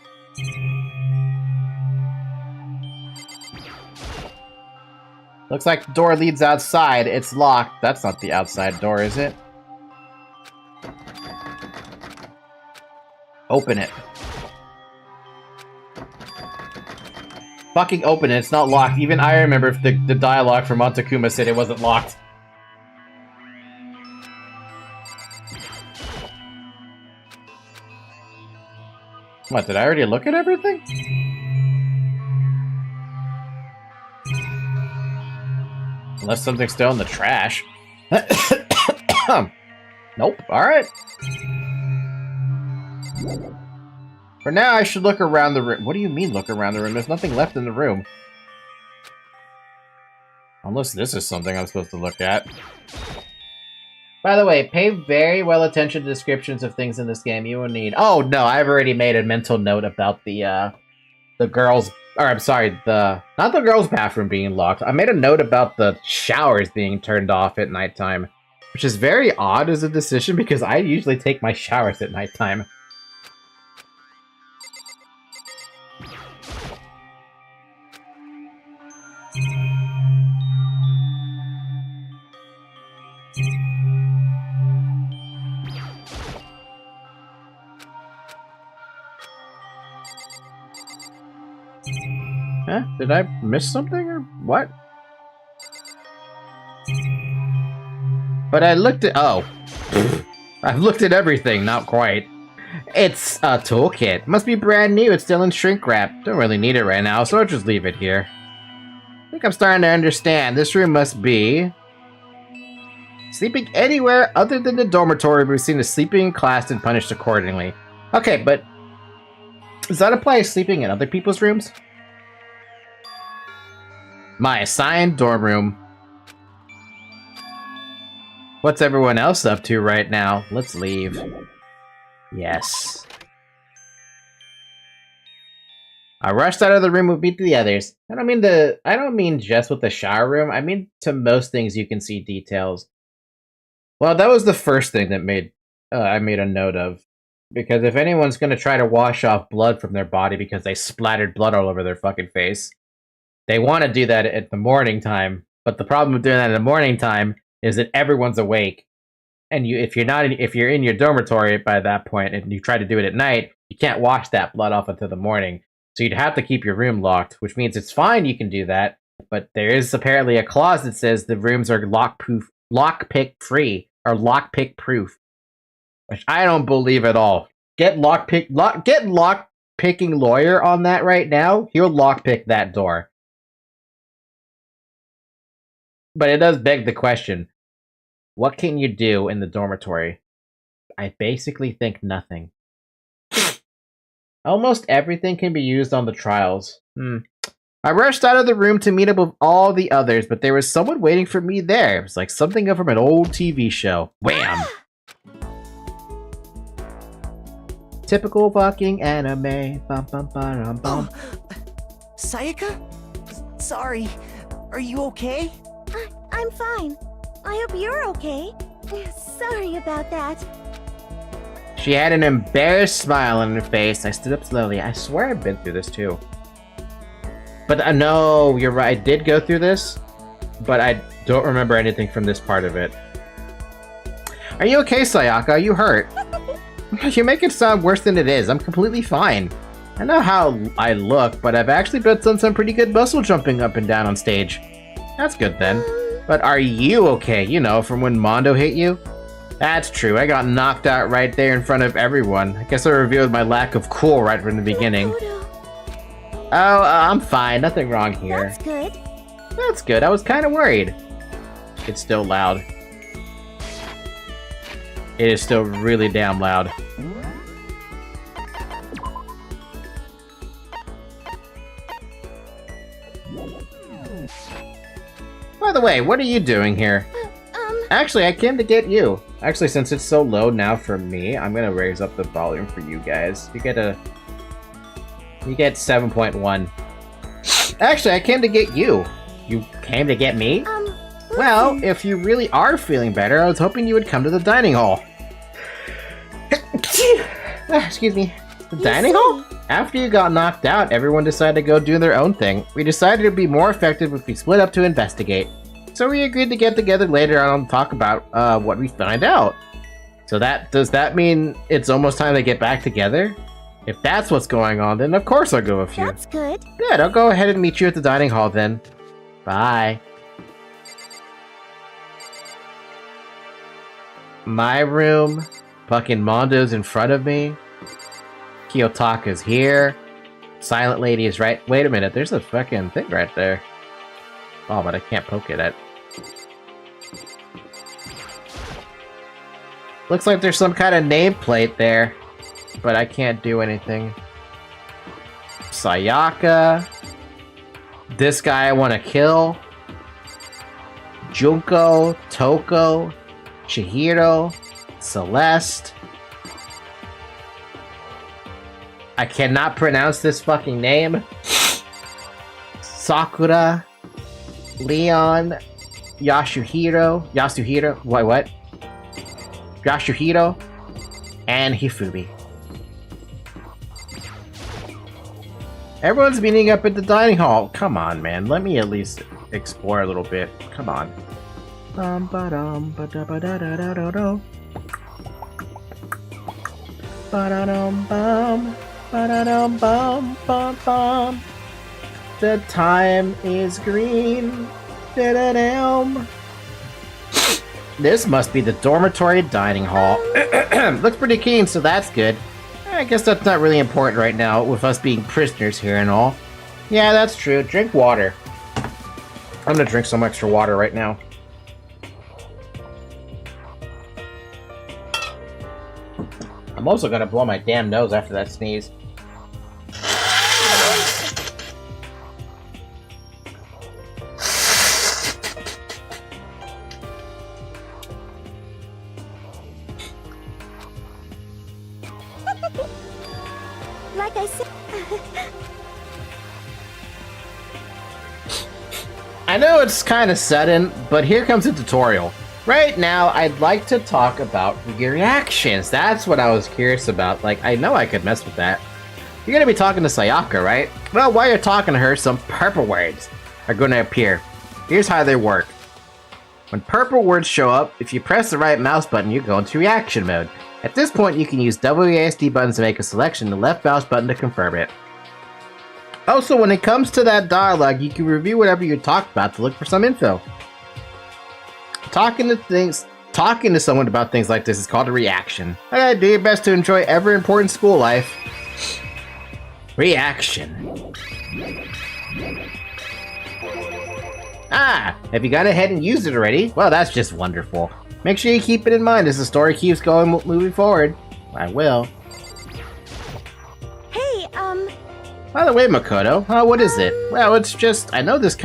Looks like the door leads outside. It's locked. That's not the outside door, is it? Open it. Fucking open it. It's not locked. Even I remember if the dialogue from Montekuma said it wasn't locked. What, did I already look at everything? Unless something's still in the trash. Nope, alright. For now, I should look around the room. What do you mean, look around the room? There's nothing left in the room. Unless this is something I'm supposed to look at. By the way, pay very well attention to descriptions of things in this game. You will need... Oh, no, I've already made a mental note about the girls... Or, I'm sorry, not the girls' bathroom being locked. I made a note about the showers being turned off at nighttime. Which is very odd as a decision, because I usually take my showers at nighttime. Huh? Did I miss something or what? But I looked at... Oh. I've looked at everything, not quite. It's a toolkit. Must be brand new, it's still in shrink wrap. Don't really need it right now, so I'll just leave it here. I think I'm starting to understand. This room must be... sleeping anywhere other than the dormitory. We've seen the sleeping in class and punished accordingly. Okay, but... does that apply to sleeping in other people's rooms? My assigned dorm room. What's everyone else up to right now? Let's leave. Yes. I rushed out of the room with beat the others. I don't mean just with the shower room. I mean to most things you can see details. Well, that was the first thing that I made a note of. Because if anyone's gonna try to wash off blood from their body because they splattered blood all over their fucking face, they want to do that at the morning time. But the problem with doing that in the morning time is that everyone's awake, and if you're in your dormitory by that point and you try to do it at night, you can't wash that blood off until the morning. So you'd have to keep your room locked, which means it's fine, you can do that, but there is apparently a clause that says the rooms are lockpick free or lockpick proof, which I don't believe at all. Get lockpicking lawyer on that right now. He'll lockpick that door. But it does beg the question, what can you do in the dormitory? I basically think nothing. Almost everything can be used on the trials. I rushed out of the room to meet up with all the others, but there was someone waiting for me there. It was like something from an old TV show. Wham! Typical fucking anime. Bum, bum, bum, bum. Sayaka? Sorry. Are you okay? I'm fine. I hope you're okay. Sorry about that. She had an embarrassed smile on her face. I stood up slowly. I swear I've been through this too. But no, you're right. I did go through this, but I don't remember anything from this part of it. Are you okay, Sayaka? Are you hurt? You make it sound worse than it is. I'm completely fine. I know how I look, but I've actually done some pretty good muscle jumping up and down on stage. That's good then. But are you okay? You know, from when Mondo hit you? That's true. I got knocked out right there in front of everyone. I guess I revealed my lack of cool right from the beginning. Oh, I'm fine. Nothing wrong here. That's good. That's good. I was kind of worried. It's still loud. It is still really damn loud. By the way, what are you doing here? Actually, I came to get you. Actually, since it's so low now for me, I'm gonna raise up the volume for you guys. You get 7.1. Actually, I came to get you. You came to get me? Well, if you really are feeling better, I was hoping you would come to the dining hall. Excuse me. The dining hall? After you got knocked out, everyone decided to go do their own thing. We decided it would be more effective if we split up to investigate. So we agreed to get together later on and talk about what we find out. So does that mean it's almost time to get back together? If that's what's going on, then of course I'll go with you. That's good. Good, I'll go ahead and meet you at the dining hall then. Bye. My room. Fucking Mondo's in front of me. Kiyotaka's here. Silent Lady is right. Wait a minute, there's a fucking thing right there. Oh, but I can't poke it at. Looks like there's some kind of nameplate there, but I can't do anything. Sayaka. This guy I want to kill. Junko, Toko, Chihiro, Celeste. I cannot pronounce this fucking name. Sakura, Leon, Yasuhiro, what? Yasuhiro, and Hifumi. Everyone's meeting up at the dining hall. Come on, man. Let me at least explore a little bit. Come on. The time is green. This must be the dormitory dining hall. Looks pretty clean, so that's good. I guess that's not really important right now, with us being prisoners here and all. Yeah, that's true. Drink water. I'm gonna drink some extra water right now. I'm also gonna blow my damn nose after that sneeze. Like I said... I know it's kind of sudden, but here comes a tutorial. Right now, I'd like to talk about your reactions. That's what I was curious about. Like, I know I could mess with that. You're gonna be talking to Sayaka, right? Well, while you're talking to her, some purple words are gonna appear. Here's how they work. When purple words show up, if you press the right mouse button, you go into reaction mode. At this point, you can use WASD buttons to make a selection, the left mouse button to confirm it. Also, when it comes to that dialogue, you can review whatever you talked about to look for some info. Talking to someone about things like this is called a reaction. Okay, do your best to enjoy ever important school life. Reaction. Ah, have you gone ahead and used it already? Well, that's just wonderful. Make sure you keep it in mind as the story keeps going moving forward. I will. Hey, By the way, Makoto, what is it? Well, it's just, I know this is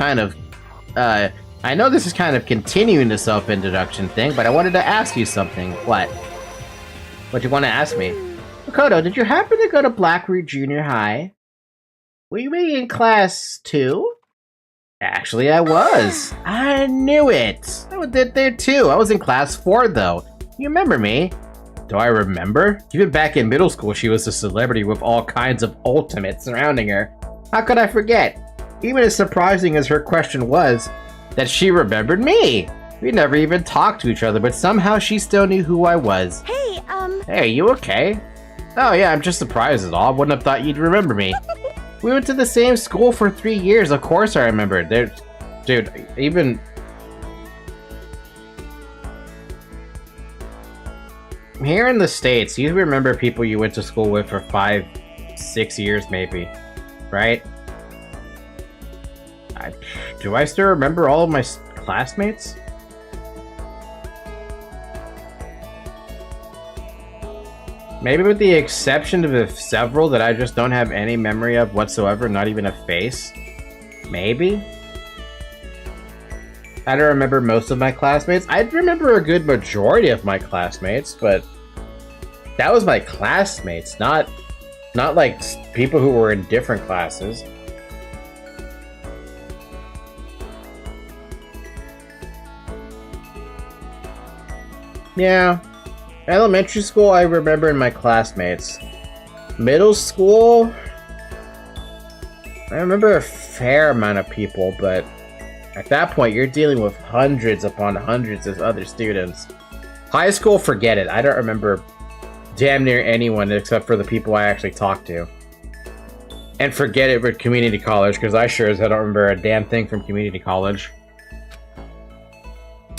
kind of continuing the self-introduction thing, but I wanted to ask you something. What? What do you want to ask me? Makoto, did you happen to go to Blackroot Junior High? Were you in class 2? Actually, I was. I knew it. I did there too. I was in class 4 though. You remember me? Do I remember? Even back in middle school, she was a celebrity with all kinds of ultimates surrounding her. How could I forget? Even as surprising as her question was, that she remembered me. We never even talked to each other, but somehow she still knew who I was. Hey, Hey, you okay? Oh yeah, I'm just surprised at all. I wouldn't have thought you'd remember me. We went to the same school for 3 years. Of course I remember. Dude, even... Here in the States, you remember people you went to school with for 5, 6 years maybe, right? Do I still remember all of my classmates? Maybe with the exception of several that I just don't have any memory of whatsoever, not even a face. Maybe? I don't remember most of my classmates. I remember a good majority of my classmates, but that was my classmates, not like people who were in different classes. Yeah. Elementary school, I remember in my classmates. Middle school, I remember a fair amount of people, but at that point, you're dealing with hundreds upon hundreds of other students. High school, forget it. I don't remember damn near anyone except for the people I actually talked to. And forget it with community college, because I sure as hell don't remember a damn thing from community college.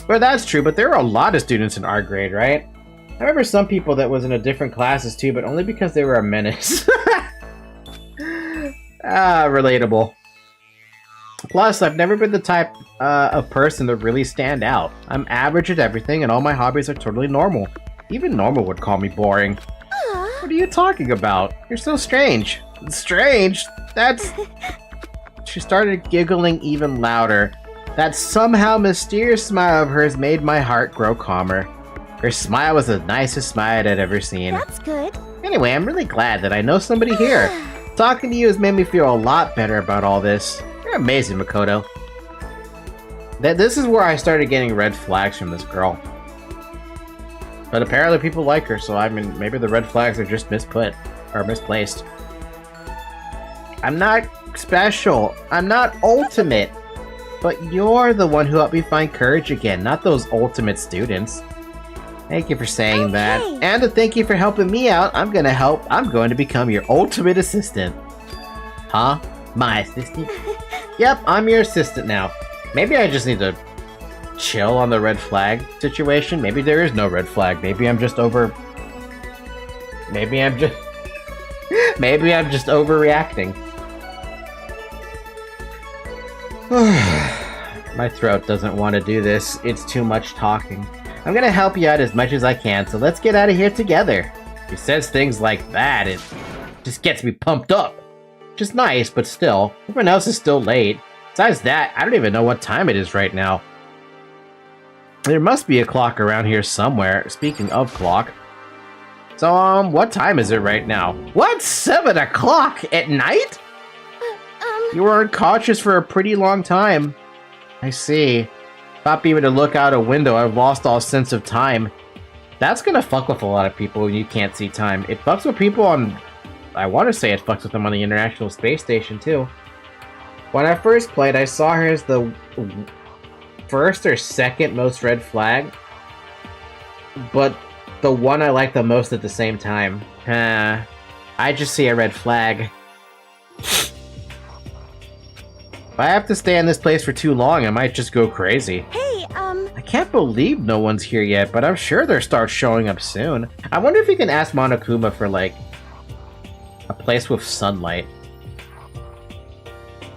Well, that's true, but there were a lot of students in our grade, right? I remember some people that was in a different classes too, but only because they were a menace. Relatable. Plus, I've never been the type of person to really stand out. I'm average at everything, and all my hobbies are totally normal. Even normal would call me boring. What are you talking about? You're so strange. Strange? That's... She started giggling even louder. That somehow mysterious smile of hers made my heart grow calmer. Her smile was the nicest smile I'd ever seen. That's good. Anyway, I'm really glad that I know somebody here. Talking to you has made me feel a lot better about all this. You're amazing, Makoto. This is where I started getting red flags from this girl. But apparently people like her, so I mean, maybe the red flags are just misplaced. I'm not special. I'm not ultimate. But you're the one who helped me find courage again, not those ultimate students. Thank you for saying that. And to thank you for helping me out, I'm going to become your ultimate assistant. Huh? My assistant? Yep, I'm your assistant now. Maybe I just need to chill on the red flag situation. Maybe there is no red flag. Maybe I'm just Maybe I'm just overreacting. My throat doesn't want to do this. It's too much talking. I'm gonna help you out as much as I can, so let's get out of here together. He says things like that, it just gets me pumped up. Which is nice, but still, everyone else is still late. Besides that, I don't even know what time it is right now. There must be a clock around here somewhere. Speaking of clock. So, what time is it right now? What? 7 o'clock at night? You were unconscious for a pretty long time. I see. Not being able to look out a window, I've lost all sense of time. That's gonna fuck with a lot of people when you can't see time. It fucks with people on... I want to say it fucks with them on the International Space Station, too. When I first played, I saw her as the first or second most red flag. But the one I like the most at the same time. I just see a red flag. If I have to stay in this place for too long, I might just go crazy. Hey, I can't believe no one's here yet, but I'm sure they'll start showing up soon. I wonder if you can ask Monokuma for, like, a place with sunlight.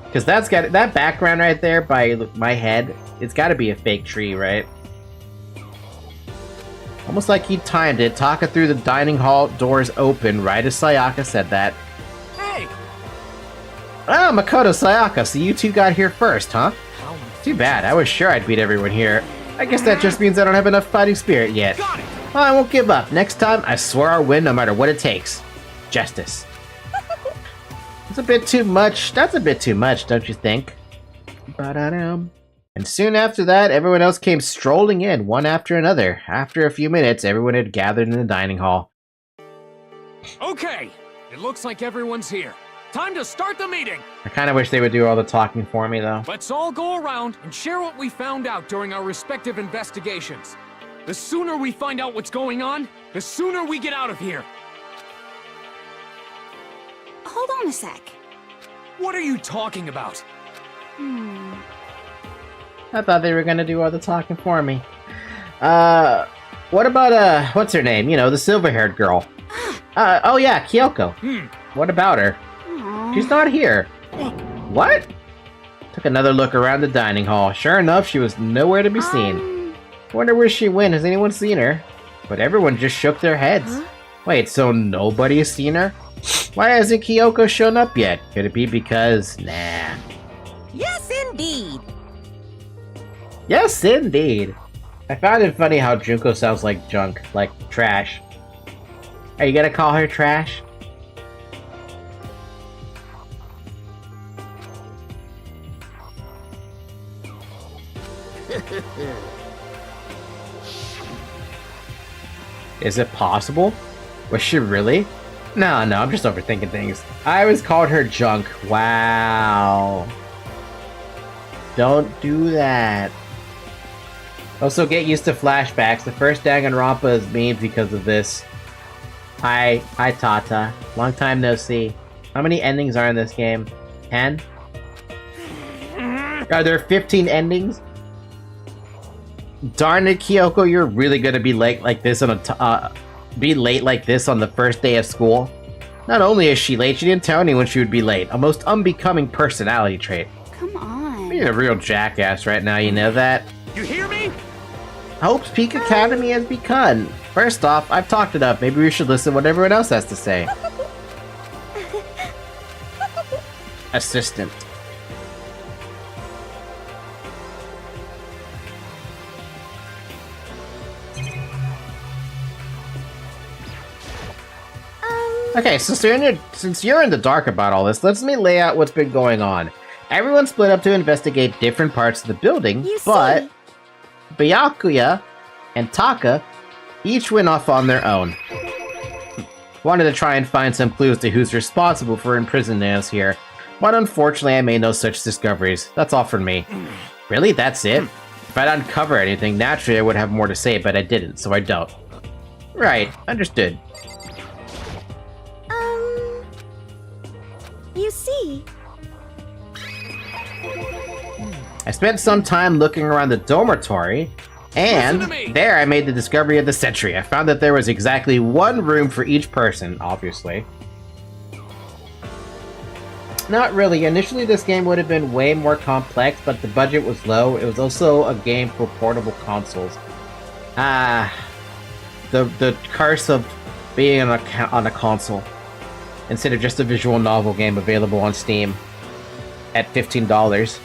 Because that's got that background right there by my head. It's got to be a fake tree, right? Almost like he timed it. Taka threw the dining hall doors open right as Sayaka said that. Hey! Ah, Makoto, Sayaka, so you two got here first, huh? Too bad, I was sure I'd beat everyone here. I guess that just means I don't have enough fighting spirit yet. Got it! Well, I won't give up. Next time, I swear I'll win no matter what it takes. Justice. It's a bit too much. That's a bit too much, don't you think? Ba-da-dum. And soon after that, everyone else came strolling in, one after another. After a few minutes, everyone had gathered in the dining hall. Okay, it looks like everyone's here. Time to start the meeting! I kind of wish they would do all the talking for me, though. Let's all go around and share what we found out during our respective investigations. The sooner we find out what's going on, the sooner we get out of here. Hold on a sec. What are you talking about? I thought they were gonna do all the talking for me. What about, what's her name? You know, the silver-haired girl. Oh yeah, Kyoko. What about her? She's not here. What? Took another look around the dining hall. Sure enough, she was nowhere to be seen. Wonder where she went. Has anyone seen her? But everyone just shook their heads. Wait, so nobody's seen her? Why hasn't Kyoko shown up yet? Could it be because... Nah. Yes, indeed. Yes, indeed. I found it funny how Junko sounds like junk, like trash. Are you gonna call her trash? Is it possible? Was she really? No, I'm just overthinking things. I always called her junk. Wow. Don't do that. Also, get used to flashbacks. The first Danganronpa is memed because of this. Hi Tata. Long time no see. How many endings are in this game? 10? Are there 15 endings? Darn it, Kyoko, you're really gonna be late like this on the first day of school. Not only is she late, she didn't tell anyone she would be late. A most unbecoming personality trait. Come on. You're a real jackass right now, you know that? You hear me? Hope's Peak Academy has begun. First off, I've talked it up. Maybe we should listen to what everyone else has to say. Assistant. Okay, so since you're in the dark about all this, let me lay out what's been going on. Everyone split up to investigate different parts of the building, but Byakuya and Taka each went off on their own. Wanted to try and find some clues to who's responsible for imprisoning us here, but unfortunately I made no such discoveries. That's all from me. Really? That's it? If I'd uncover anything, naturally I would have more to say, but I didn't, so I don't. Right, understood. You see... I spent some time looking around the dormitory, and there I made the discovery of the sentry. I found that there was exactly one room for each person, obviously. Not really. Initially this game would have been way more complex, but the budget was low. It was also a game for portable consoles. The curse of being on a console. Instead of just a visual novel game available on Steam at $15.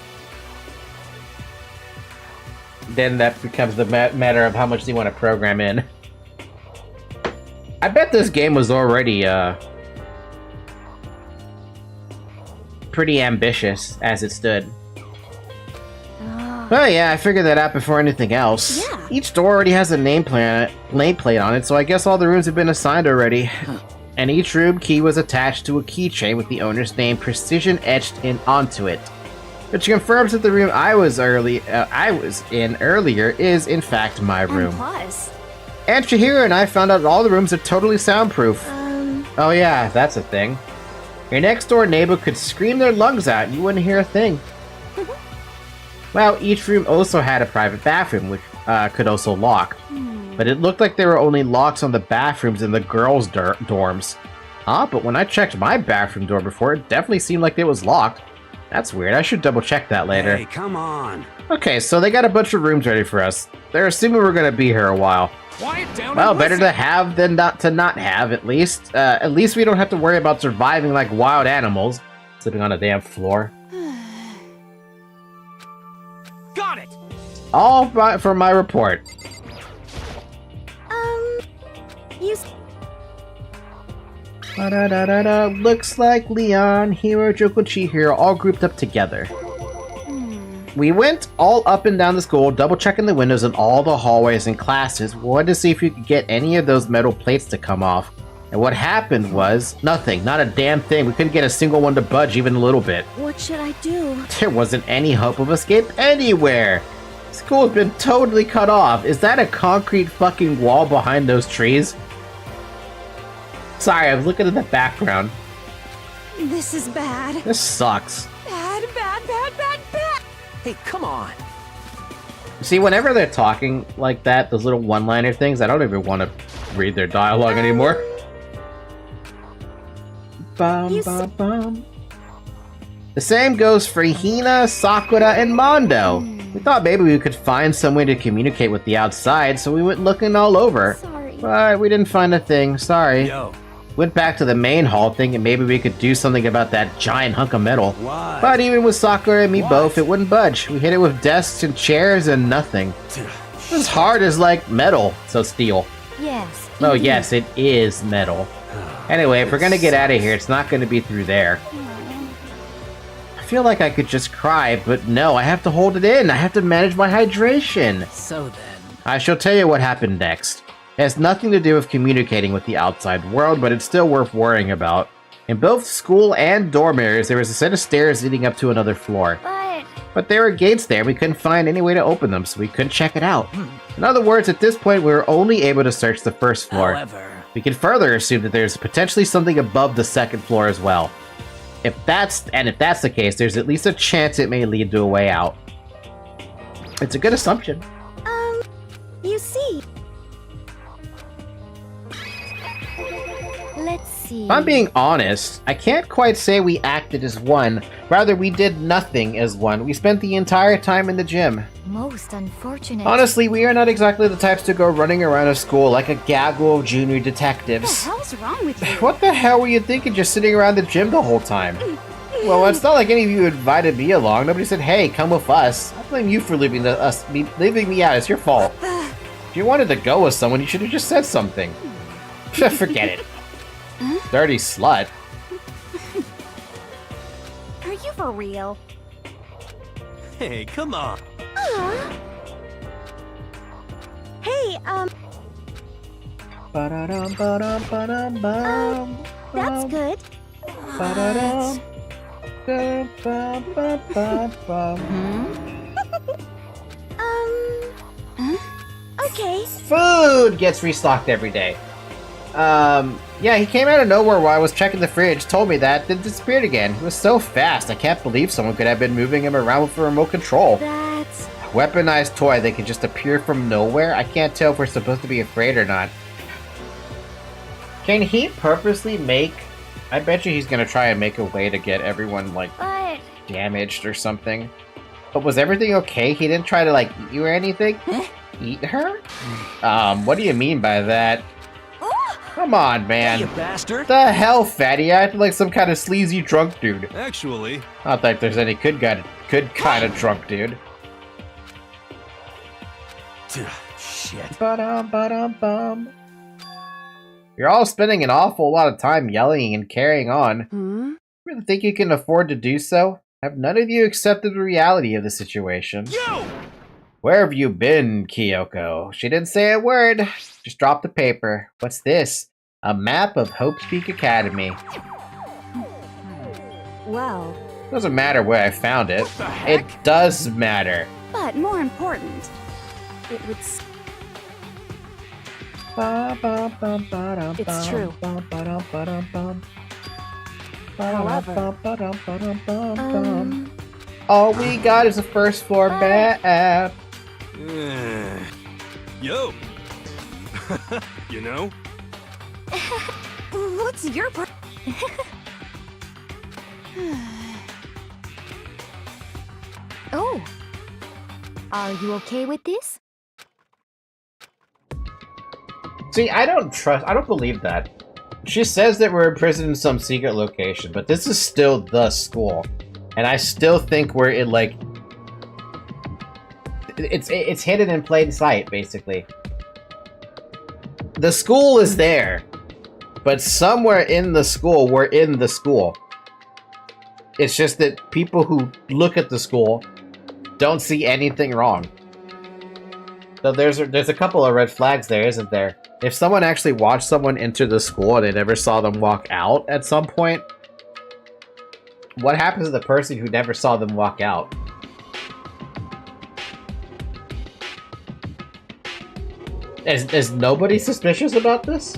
Then that becomes the matter of how much do you want to program in. I bet this game was already pretty ambitious as it stood. Oh yeah, I figured that out before anything else. Yeah. Each door already has a nameplate on it, so I guess all the rooms have been assigned already. And each room key was attached to a keychain with the owner's name precision etched in onto it. Which confirms that the room I was in earlier is in fact my room. And plus... And Chihiro and I found out all the rooms are totally soundproof. Oh yeah, that's a thing. Your next door neighbor could scream their lungs out and you wouldn't hear a thing. Well, each room also had a private bathroom, which could also lock. But it looked like there were only locks on the bathrooms in the girls' dorms. But when I checked my bathroom door before, it definitely seemed like it was locked. That's weird, I should double check that later. Hey, come on. Okay, so they got a bunch of rooms ready for us. They're assuming we're gonna be here a while. Quiet down. Well, and better listen. to have than not to not have, at least. At least we don't have to worry about surviving like wild animals. Sleeping on a damn floor. Got it. All for my report. You... Looks like Leon, Hiro, Joko, Chihiro all grouped up together. We went all up and down the school, double-checking the windows in all the hallways and classes. We wanted to see if we could get any of those metal plates to come off. And what happened was nothing, not a damn thing. We couldn't get a single one to budge even a little bit. What should I do? There wasn't any hope of escape anywhere. School's been totally cut off. Is that a concrete fucking wall behind those trees? Sorry, I was looking at the background. This is bad. This sucks. Bad. Hey, come on. See, whenever they're talking like that, those little one-liner things, I don't even want to read their dialogue anymore. Bum, bum, bum. The same goes for Hina, Sakura, and Mondo. We thought maybe we could find some way to communicate with the outside, so we went looking all over. Sorry. But we didn't find a thing, sorry. Yo, Went back to the main hall thinking maybe we could do something about that giant hunk of metal. Why? But even with Sakura and me both, it wouldn't budge. We hit it with desks and chairs and nothing. It's as hard as, like, metal, so steel. Yes. Oh, yes, it is metal. Anyway, if we're gonna get out of here, it's not gonna be through there. I feel like I could just cry, but no, I have to hold it in. I have to manage my hydration. So then... I shall tell you what happened next. It has nothing to do with communicating with the outside world, but it's still worth worrying about. In both school and dorm areas, there was a set of stairs leading up to another floor. But there were gates there, we couldn't find any way to open them, so we couldn't check it out. In other words, at this point, we were only able to search the first floor. However... We can further assume that there's potentially something above the second floor as well. If that's the case, there's at least a chance it may lead to a way out. It's a good assumption. You see... Let's see... If I'm being honest, I can't quite say we acted as one. Rather, we did nothing as one. We spent the entire time in the gym. Most unfortunate. Honestly, we are not exactly the types to go running around a school like a gaggle of junior detectives. What the hell's wrong with you? What the hell were you thinking just sitting around the gym the whole time? Well, it's not like any of you invited me along. Nobody said, hey, come with us. I blame you for leaving me out. It's your fault. If you wanted to go with someone, you should have just said something. Forget it. Dirty slut. Are you for real? Hey, come on. Hey, Ba-da-dum, ba-dum, ba-dum, bum. that's good. Ba-da-dum. Dum, bum, bum, bum, bum. Okay. Food gets restocked every day. Yeah, he came out of nowhere while I was checking the fridge, told me that, then disappeared again. It was so fast, I can't believe someone could have been moving him around with a remote control. That's... Weaponized toy that can just appear from nowhere? I can't tell if we're supposed to be afraid or not. Can he purposely make... I bet you he's gonna try and make a way to get everyone, like, damaged or something. But was everything okay? He didn't try to, like, eat you or anything? Eat her? What do you mean by that? Come on, man. Hey, you bastard. The hell, fatty? I acted like some kind of sleazy drunk dude. Actually... Not like there's any good kind of drunk dude. Shit. Ba-dum-ba-dum-bum. You're all spending an awful lot of time yelling and carrying on. You really think you can afford to do so? Have none of you accepted the reality of the situation? Yo! Where have you been, Kyoko? She didn't say a word. Just dropped the paper. What's this? A map of Hope's Peak Academy. Well, Doesn't matter where I found it. It does matter. but more important, it would... It's true. However... All we got is the first floor map. Yo! You know? What's your part? Oh. Are you okay with this? See, I don't believe that. She says that we're imprisoned in some secret location, but this is still the school. And I still think we're in, like... It's hidden in plain sight, basically. The school is there. But somewhere in the school, we're in the school. It's just that people who look at the school don't see anything wrong. So there's a couple of red flags there, isn't there? If someone actually watched someone enter the school and they never saw them walk out at some point, what happens to the person who never saw them walk out? Is nobody suspicious about this?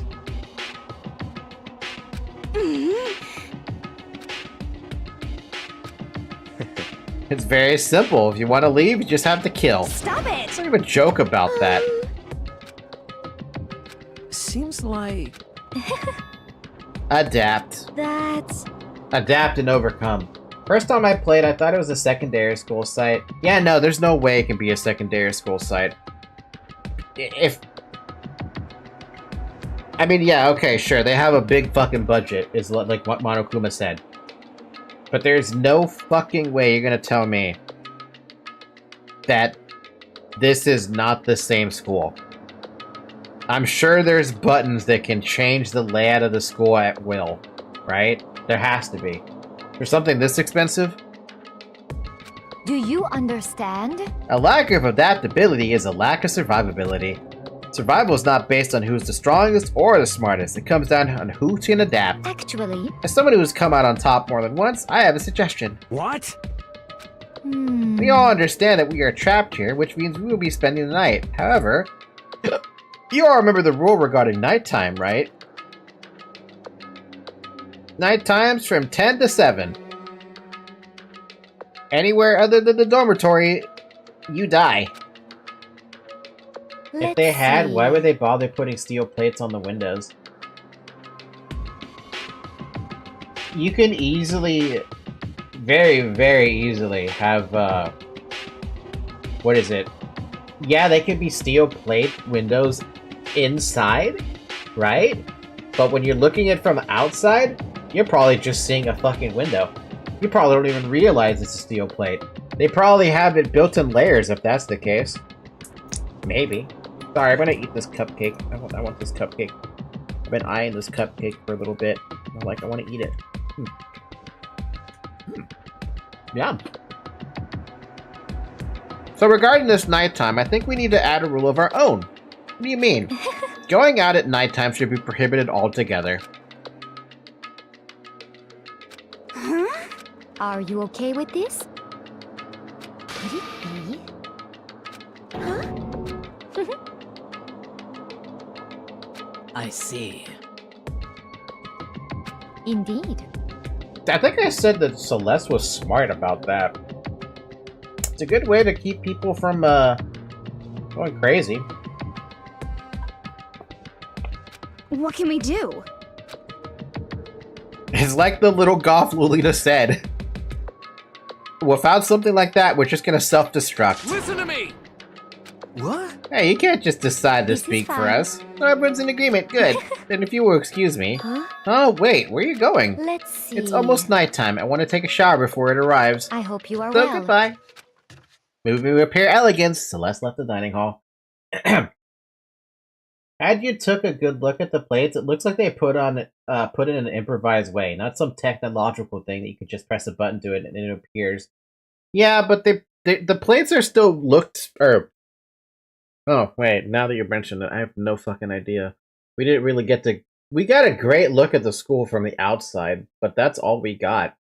It's very simple. If you want to leave, you just have to kill. Stop it! Don't even joke about that. Seems like... Adapt. That's... Adapt and overcome. First time I played, I thought it was a secondary school site. Yeah, no, there's no way it can be a secondary school site. If I mean, yeah, okay, sure. They have a big fucking budget, is like what Monokuma said. But there's no fucking way you're gonna tell me that this is not the same school. I'm sure there's buttons that can change the layout of the school at will, right? There has to be. For something this expensive? Do you understand? A lack of adaptability is a lack of survivability. Survival is not based on who's the strongest or the smartest. It comes down on who can adapt. Actually... As someone who's come out on top more than once, I have a suggestion. What? We all understand that we are trapped here, which means we will be spending the night. However, you all remember the rule regarding nighttime, right? Night times from 10 to 7. Anywhere other than the dormitory, you die. If they had, why would they bother putting steel plates on the windows? You can easily, very, very easily have, what is it? Yeah, they could be steel plate windows inside, right? But when you're looking at it from outside, you're probably just seeing a fucking window. You probably don't even realize it's a steel plate. They probably have it built in layers if that's the case. Maybe. Sorry, I'm gonna eat this cupcake. I want this cupcake. I've been eyeing this cupcake for a little bit. I'm like, I want to eat it. Yeah. So regarding this nighttime, I think we need to add a rule of our own. What do you mean? Going out at nighttime should be prohibited altogether. Are you okay with this? Could it be? Huh? I see. Indeed. I think I said that Celeste was smart about that. It's a good way to keep people from, going crazy. What can we do? It's like the little goth Lolita said. Without something like that, we're just gonna self-destruct. Listen to me! What? Hey, you can't just decide to speak for us. Everyone's in agreement, good. Then if you will excuse me. Huh? Oh, wait, where are you going? Let's see. It's almost nighttime. I want to take a shower before it arrives. I hope you are So, well. goodbye. Moving to appear elegance, Celeste left the dining hall. Had you took a good look at the plates, it looks like they put in an improvised way, not some technological thing that you could just press a button to it and it appears. Yeah, but the plates are still looked. Oh wait, now that you mentioned it, I have no fucking idea. We didn't really get to. We got a great look at the school from the outside, but that's all we got.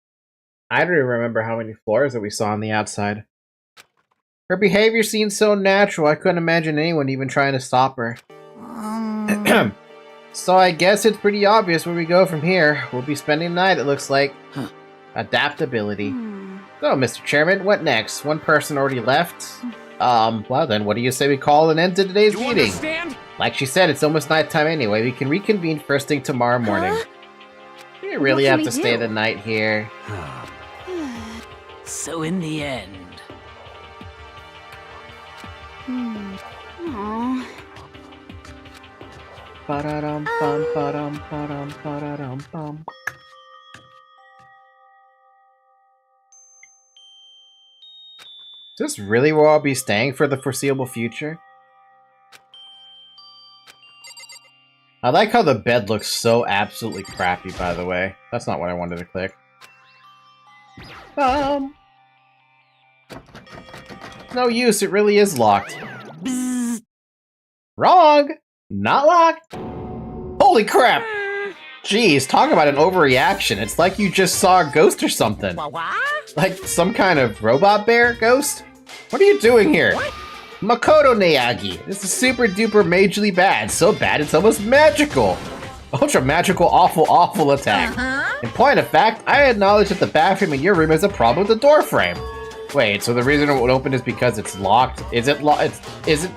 I don't even remember how many floors that we saw on the outside. Her behavior seemed so natural, I couldn't imagine anyone even trying to stop her. So I guess it's pretty obvious where we go from here. We'll be spending the night, it looks like. Huh. Adaptability. So, Mr. Chairman, what next? One person already left. Well then, what do you say we call an end to today's You meeting? understand? Like she said, it's almost nighttime anyway. We can reconvene first thing tomorrow morning. We really What can have we to stay do? the night here. So in the end... Aw. Ba-da-dum, bum, ba-dum, ba-dum, ba-da-dum, bum. Is this really where I'll be staying for the foreseeable future? I like how the bed looks so absolutely crappy, by the way. That's not what I wanted to click. No use, it really is locked. Bzzz. Wrong! Not locked! Holy crap! Jeez, talk about an overreaction. It's like you just saw a ghost or something. Like some kind of robot bear ghost? What are you doing here? Makoto Neyagi. This is super duper majorly bad. So bad it's almost magical. Ultra magical awful attack. In point of fact, I acknowledge that the bathroom in your room has a problem with the door frame. Wait, so the reason it won't open is because it's locked? Is it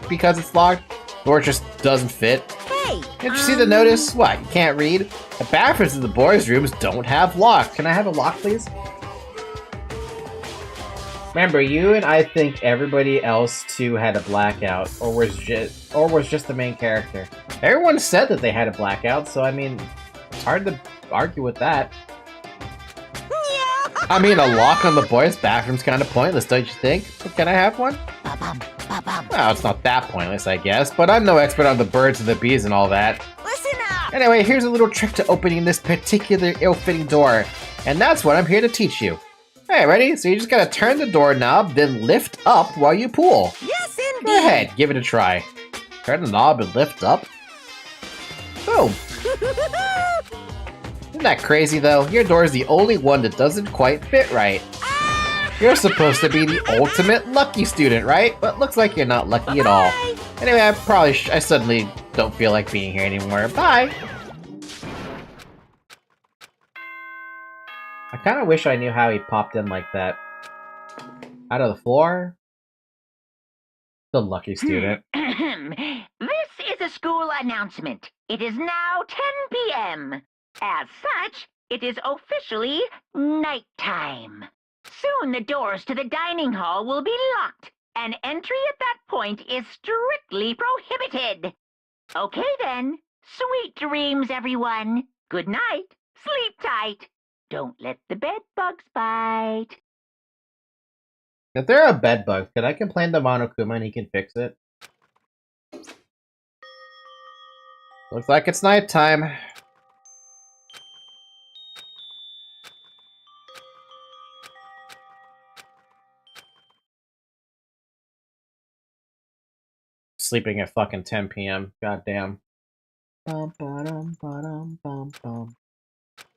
because it's locked? Or it just doesn't fit? Hey! Did you see the notice? What, you can't read? The bathrooms in the boys' rooms don't have locks. Can I have a lock, please? Remember, you and I think everybody else too had a blackout, or was just the main character. Everyone said that they had a blackout, so I mean, it's hard to argue with that. I mean, a lock on the boys' bathroom's kind of pointless, don't you think? But can I have one? Well, it's not that pointless, I guess, but I'm no expert on the birds and the bees and all that. Listen up! Anyway, here's a little trick to opening this particular ill-fitting door, and that's what I'm here to teach you. Hey, ready? So you just gotta turn the doorknob, then lift up while you pull. Yes, indeed! Go ahead, give it a try. Turn the knob and lift up. Boom! Isn't that crazy, though? Your door is the only one that doesn't quite fit right. You're supposed to be the ultimate lucky student, right? But looks like you're not lucky at all. Anyway, I suddenly don't feel like being here anymore. Bye! I kind of wish I knew how he popped in like that. Out of the floor? The lucky student. This is a school announcement. It is now 10 p.m. As such, it is officially nighttime. Soon the doors to the dining hall will be locked, and entry at that point is strictly prohibited. Okay then, sweet dreams, everyone. Good night, sleep tight. Don't let the bed bugs bite. If there are bed bugs, could I complain to Monokuma and he can fix it? Looks like it's nighttime. Sleeping at fucking 10 p.m. Goddamn. Bum ba-dum ba-dum bum bum.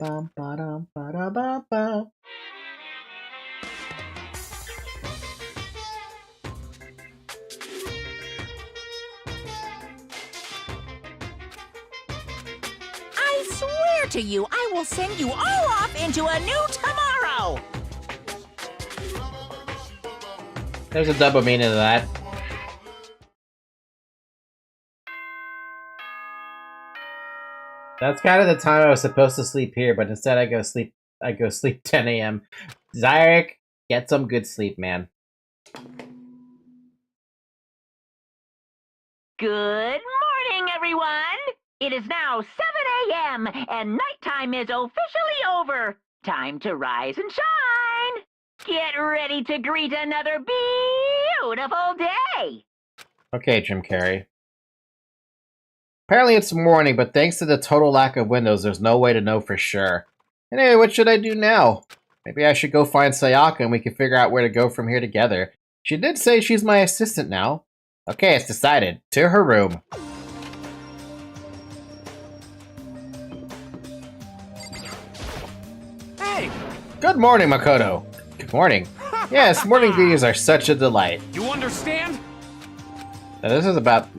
Bum ba-dum ba-da-bum bum. I swear to you, I will send you all off into a new tomorrow! There's a double meaning to that. That's kind of the time I was supposed to sleep here, but instead I go sleep 10 a.m. Zyrek, get some good sleep, man. Good morning, everyone! It is now 7 a.m. and nighttime is officially over. Time to rise and shine! Get ready to greet another beautiful day! Okay, Jim Carrey. Apparently it's morning, but thanks to the total lack of windows, there's no way to know for sure. Anyway, what should I do now? Maybe I should go find Sayaka and we can figure out where to go from here together. She did say she's my assistant now. Okay, it's decided. To her room. Hey! Good morning, Makoto. Good morning. Yes, morning greetings are such a delight. You understand? Now,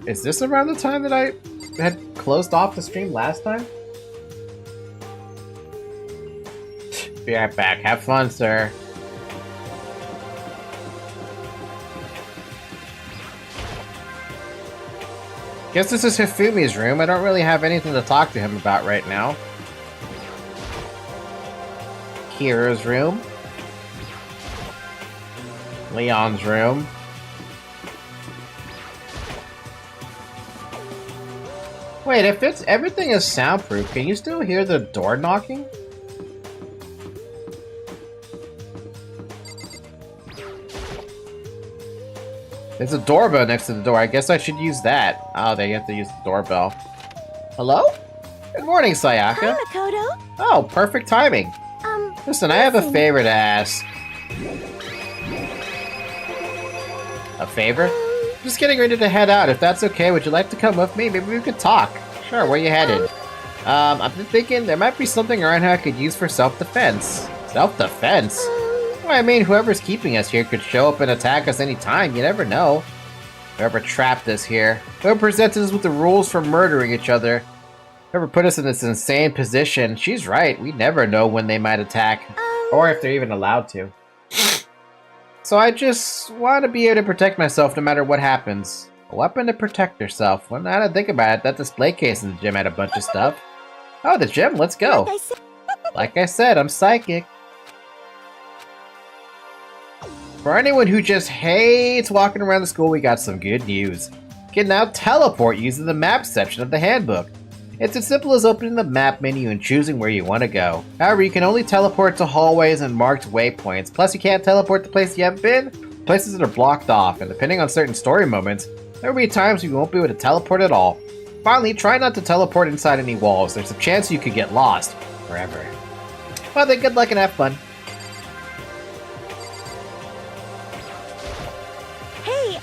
is this around the time that I had closed off the stream last time? Be right back. Have fun, sir. Guess this is Hifumi's room. I don't really have anything to talk to him about right now. Kira's room. Leon's room. Wait, if everything is soundproof, can you still hear the door knocking? There's a doorbell next to the door. I guess I should use that. Oh, they have to use the doorbell. Hello? Good morning, Sayaka. Hi, Makoto. Oh, perfect timing. Listen, I have a favor to ask. A favor? Just getting ready to head out. If that's okay, would you like to come with me? Maybe we could talk. Sure, where you headed? I've been thinking there might be something around here I could use for self-defense. Self-defense? Well, I mean, whoever's keeping us here could show up and attack us anytime. You never know. Whoever trapped us here. Whoever presented us with the rules for murdering each other. Whoever put us in this insane position. She's right. We never know when they might attack. Or if they're even allowed to. So I just want to be able to protect myself no matter what happens. A weapon to protect yourself. Well, now that I think about it, that display case in the gym had a bunch of stuff. Oh, the gym? Let's go. Like I said, I'm psychic. For anyone who just hates walking around the school, we got some good news. You can now teleport using the map section of the handbook. It's as simple as opening the map menu and choosing where you want to go. However, you can only teleport to hallways and marked waypoints. Plus, you can't teleport to places you haven't been, places that are blocked off, and depending on certain story moments, there will be times you won't be able to teleport at all. Finally, try not to teleport inside any walls. There's a chance you could get lost forever. Well then, good luck and have fun. Hey,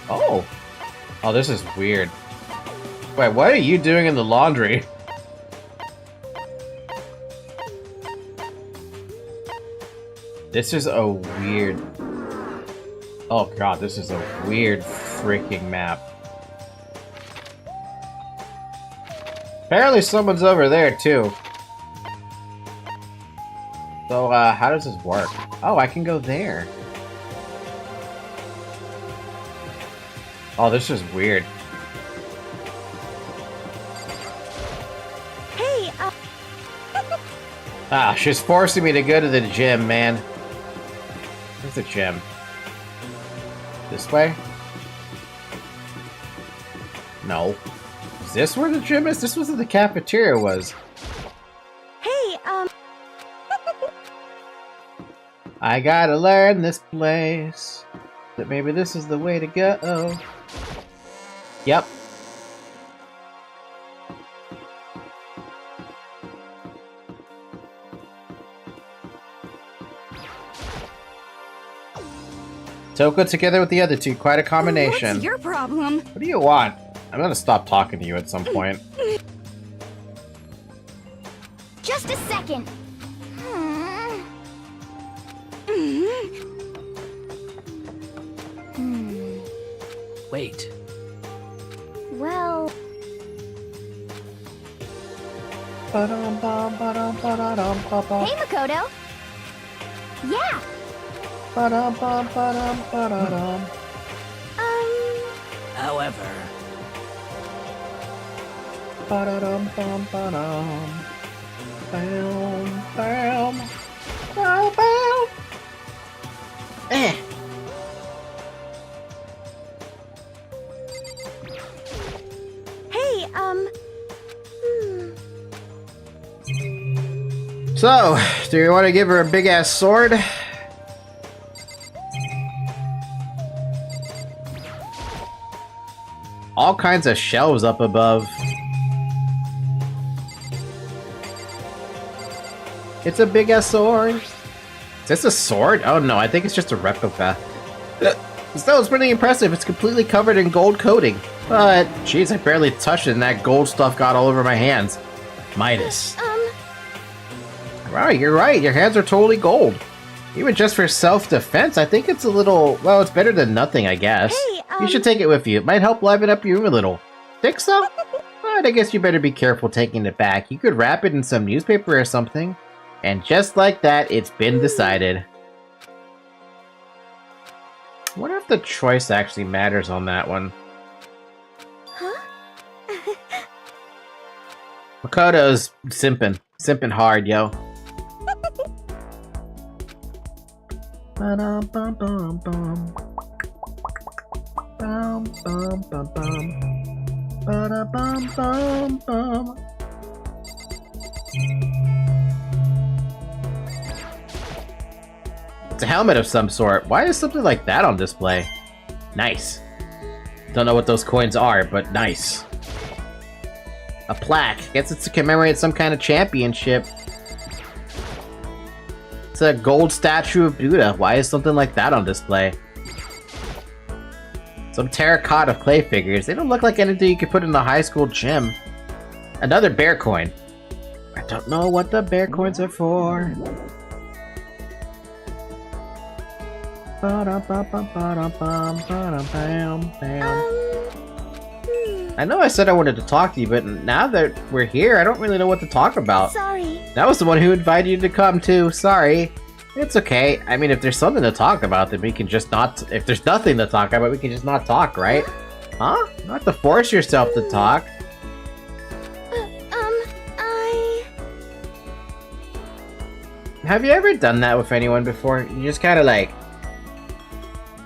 Oh. Oh, this is weird. Wait, what are you doing in the laundry? This is a weird... Oh god, this is a weird freaking map. Apparently someone's over there too. So, how does this work? Oh, I can go there. Oh, this is weird. hey, Ah, she's forcing me to go to the gym, man. Where's the gym? This way? No. Is this where the gym is? This was where the cafeteria was. hey, I gotta learn this place. But maybe this is the way to go. Yep. Toko together with the other two, quite a combination. What's your problem? What do you want? I'm gonna stop talking to you at some point. Just a second. Wait. Well, hey, Makoto. Yeah. However, hey, So, do you want to give her a big ass sword? All kinds of shelves up above. It's a big ass sword. Is this a sword? Oh no, I think it's just a replica. Still, it's pretty impressive. It's completely covered in gold coating. But, jeez, I barely touched it and that gold stuff got all over my hands. Midas. Right, you're right. Your hands are totally gold. Even just for self-defense, I think it's a little... Well, it's better than nothing, I guess. Hey, You should take it with you. It might help liven up your room a little. Think so? But I guess you better be careful taking it back. You could wrap it in some newspaper or something. And just like that, it's been decided. I wonder if the choice actually matters on that one. huh? Makoto's simping. Simping hard, yo. Ba-dum-bum-bum-bum. Bum-bum-bum-bum. Ba-da-bum-bum-bum. It's a helmet of some sort. Why is something like that on display? Nice. Don't know what those coins are, but nice. A plaque. Guess it's to commemorate some kind of championship. It's a gold statue of Buddha. Why is something like that on display? Some terracotta clay figures. They don't look like anything you could put in the high school gym. Another bear coin. I don't know what the bear coins are for. I know I said I wanted to talk to you, but now that we're here, I don't really know what to talk about. Sorry. That was the one who invited you to come too. Sorry. It's okay. I mean, if there's something to talk about, then we can just not... If there's nothing to talk about, we can just not talk, right? Huh? Not to force yourself to talk. have you ever done that with anyone before? You just kind of like,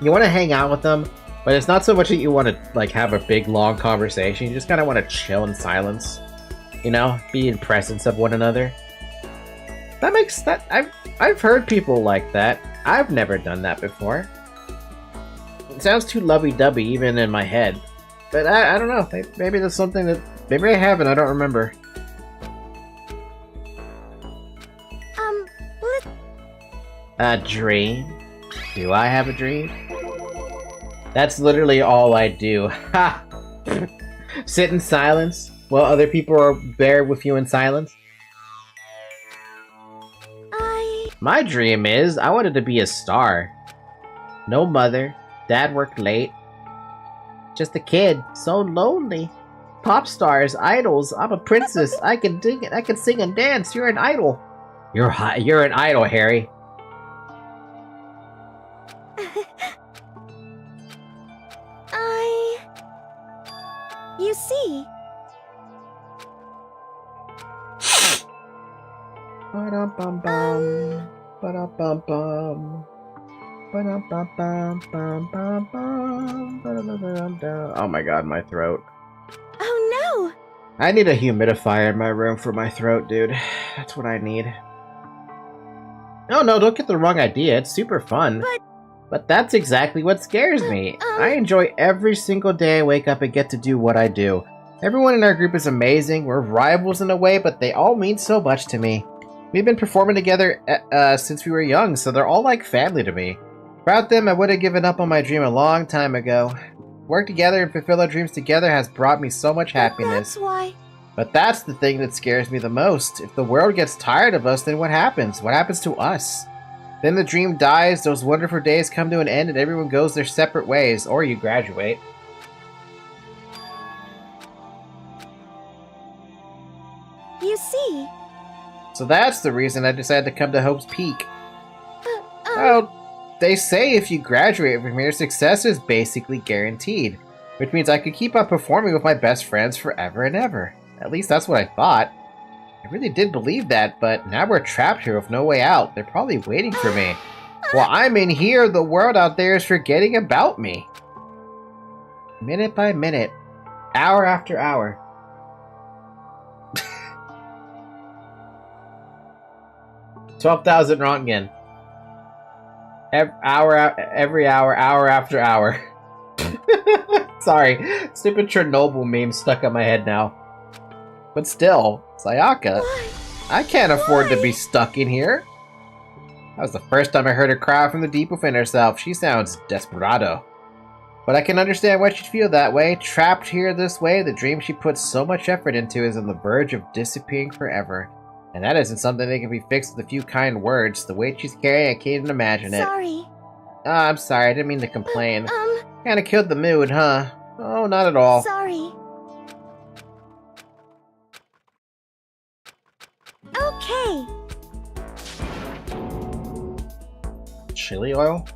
you want to hang out with them, but it's not so much that you want to like have a big long conversation. You just kind of want to chill in silence, you know, be in presence of one another. That makes that I've heard people like that. I've never done that before. It sounds too lovey-dovey even in my head, but I don't know. Maybe there's something that maybe I haven't. I don't remember. A dream? Do I have a dream? That's literally all I do. Ha! Sit in silence while other people are there with you in silence. My dream is I wanted to be a star. No mother. Dad worked late. Just a kid. So lonely. Pop stars, idols. I'm a princess. I can sing and dance. You're an idol. You're an idol, Harry. You see. Ba-dum-bum-bum. Ba-dum-bum-bum. Ba-dum-bum-bum-bum-bum-bum. Ba-dum-bum-bum-bum. Oh my god, my throat. Oh no! I need a humidifier in my room for my throat, dude. That's what I need. Oh no, don't get the wrong idea. It's super fun. But that's exactly what scares me. I enjoy every single day I wake up and get to do what I do. Everyone in our group is amazing. We're rivals in a way, but they all mean so much to me. We've been performing together since we were young, so they're all like family to me. Without them, I would have given up on my dream a long time ago. Work together and fulfill our dreams together has brought me so much happiness. That's why. But that's the thing that scares me the most. If the world gets tired of us, then what happens? What happens to us? Then the dream dies, those wonderful days come to an end, and everyone goes their separate ways, or you graduate. You see. So that's the reason I decided to come to Hope's Peak. Well, they say if you graduate from here, success is basically guaranteed, which means I could keep on performing with my best friends forever and ever. At least that's what I thought. I really did believe that, but now we're trapped here with no way out. They're probably waiting for me. While I'm in here, the world out there is forgetting about me. Minute by minute, hour after hour. 12,000 Röntgen. Every hour, hour after hour. Sorry, stupid Chernobyl meme stuck on my head now. But still, Sayaka, I can't afford to be stuck in here. That was the first time I heard her cry from the deep within herself. She sounds desperado. But I can understand why she'd feel that way. Trapped here this way, the dream she put so much effort into is on the verge of disappearing forever. And that isn't something that can be fixed with a few kind words. The weight she's carrying, I can't even imagine it. Sorry. Oh, I'm sorry, I didn't mean to complain. Kinda killed the mood, huh? Oh, not at all. Sorry. Okay. Chili oil?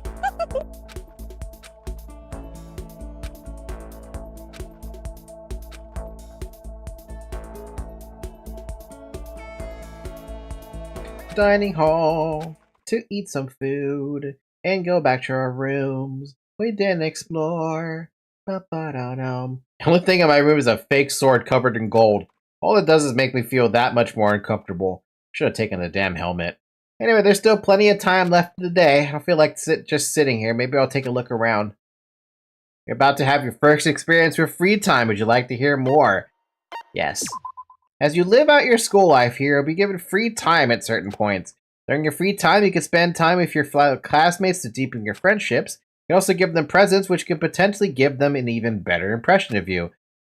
Dining hall to eat some food and go back to our rooms. We didn't explore. Ba-ba-da-dum. The only thing in my room is a fake sword covered in gold. All it does is make me feel that much more uncomfortable. Should have taken the damn helmet. Anyway, there's still plenty of time left in the day. I don't feel like just sitting here. Maybe I'll take a look around. You're about to have your first experience with free time. Would you like to hear more? Yes. As you live out your school life here, you'll be given free time at certain points. During your free time, you can spend time with your classmates to deepen your friendships. You can also give them presents, which can potentially give them an even better impression of you.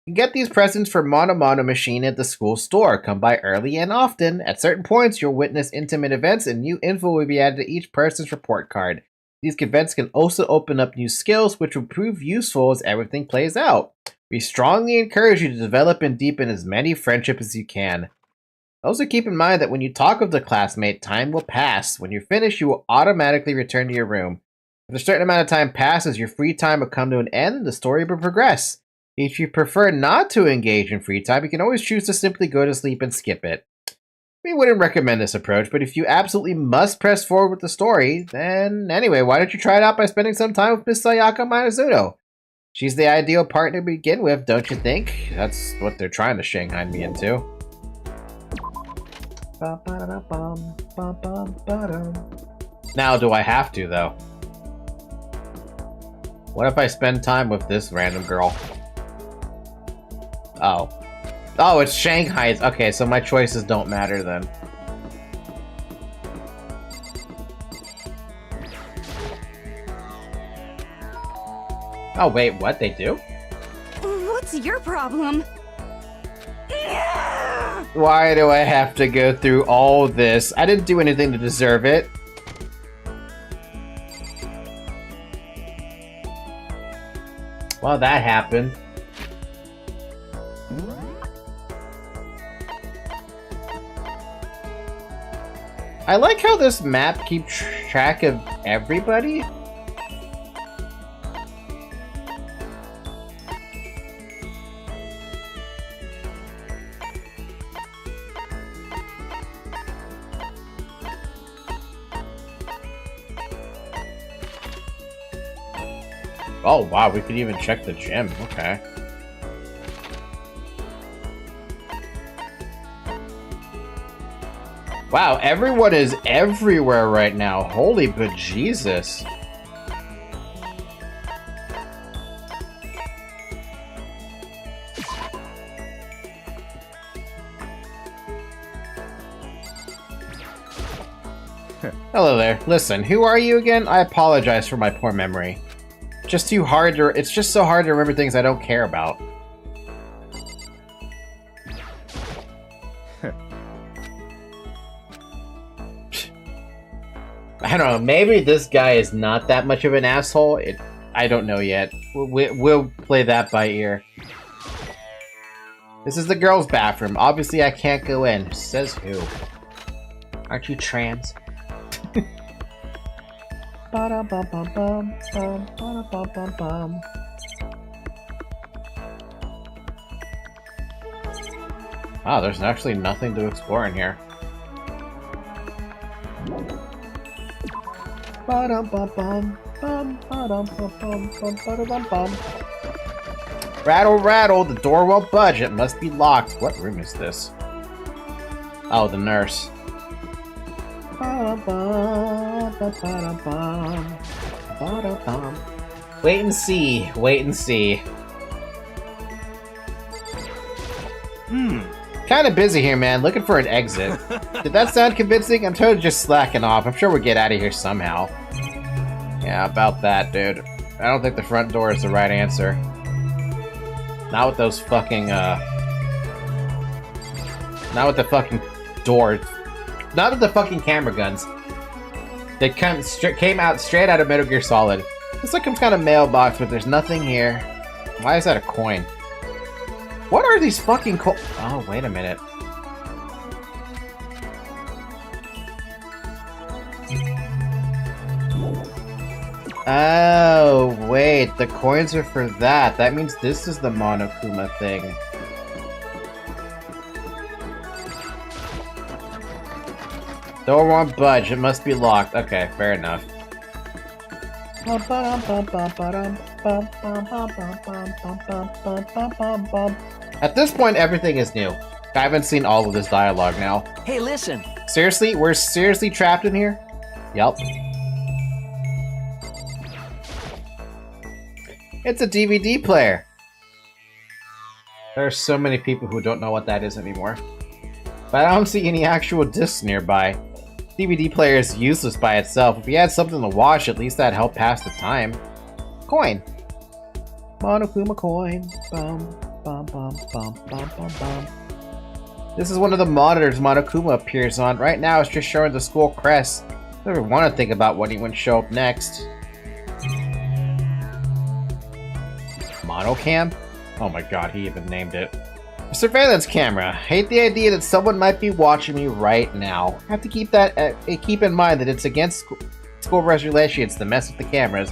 You can get these presents from Mono Machine at the school store. Come by early and often. At certain points, you'll witness intimate events, and new info will be added to each person's report card. These events can also open up new skills, which will prove useful as everything plays out. We strongly encourage you to develop and deepen as many friendships as you can. Also keep in mind that when you talk with the classmate, time will pass. When you're finished, you will automatically return to your room. If a certain amount of time passes, your free time will come to an end and the story will progress. If you prefer not to engage in free time, you can always choose to simply go to sleep and skip it. We wouldn't recommend this approach, but if you absolutely must press forward with the story, then anyway, why don't you try it out by spending some time with Miss Sayaka Minazuno? She's the ideal partner to begin with, don't you think? That's what they're trying to Shanghai me into. Now, do I have to, though? What if I spend time with this random girl? Oh. Oh, it's Shanghai's. Okay, so my choices don't matter then. Oh, wait, what? They do? What's your problem? Why do I have to go through all this? I didn't do anything to deserve it. Well, that happened. I like how this map keeps track of everybody. Oh wow, we could even check the gym. Okay. Wow, everyone is everywhere right now. Holy bejesus. Hello there. Listen, who are you again? I apologize for my poor memory. It's just so hard to remember things I don't care about. I don't know, maybe this guy is not that much of an asshole. I don't know yet. We'll play that by ear. This is the girls' bathroom. Obviously I can't go in. Says who? Aren't you trans? Wow, there's actually nothing to explore in here. Rattle, rattle, the door won't budge. It must be locked. What room is this? Oh, the nurse. Wait and see. Wait and see. Kind of busy here, man. Looking for an exit. Did that sound convincing? I'm totally just slacking off. I'm sure we'll get out of here somehow. Yeah, about that, dude. I don't think the front door is the right answer. Not with those fucking, Not with the fucking doors. Not with the fucking camera guns. They came out straight out of Metal Gear Solid. It's like some kind of mailbox, but there's nothing here. Why is that a coin? What are these fucking Oh, wait a minute. Oh, wait. The coins are for that. That means this is the Monokuma thing. Door won't budge. It must be locked. Okay, fair enough. At this point, everything is new. I haven't seen all of this dialogue now. Hey, listen. Seriously? We're seriously trapped in here? Yup. It's a DVD player. There are so many people who don't know what that is anymore. But I don't see any actual discs nearby. DVD player is useless by itself. If you had something to watch, at least that'd help pass the time. Coin. Monokuma coin. Bum, bum, bum, bum, bum, bum, bum. This is one of the monitors Monokuma appears on. Right now it's just showing the school crest. I never want to think about what he would show up next. Monocam? Oh my god, he even named it. A surveillance camera. Hate the idea that someone might be watching me right now. I have to keep in mind that it's against school regulations to mess with the cameras.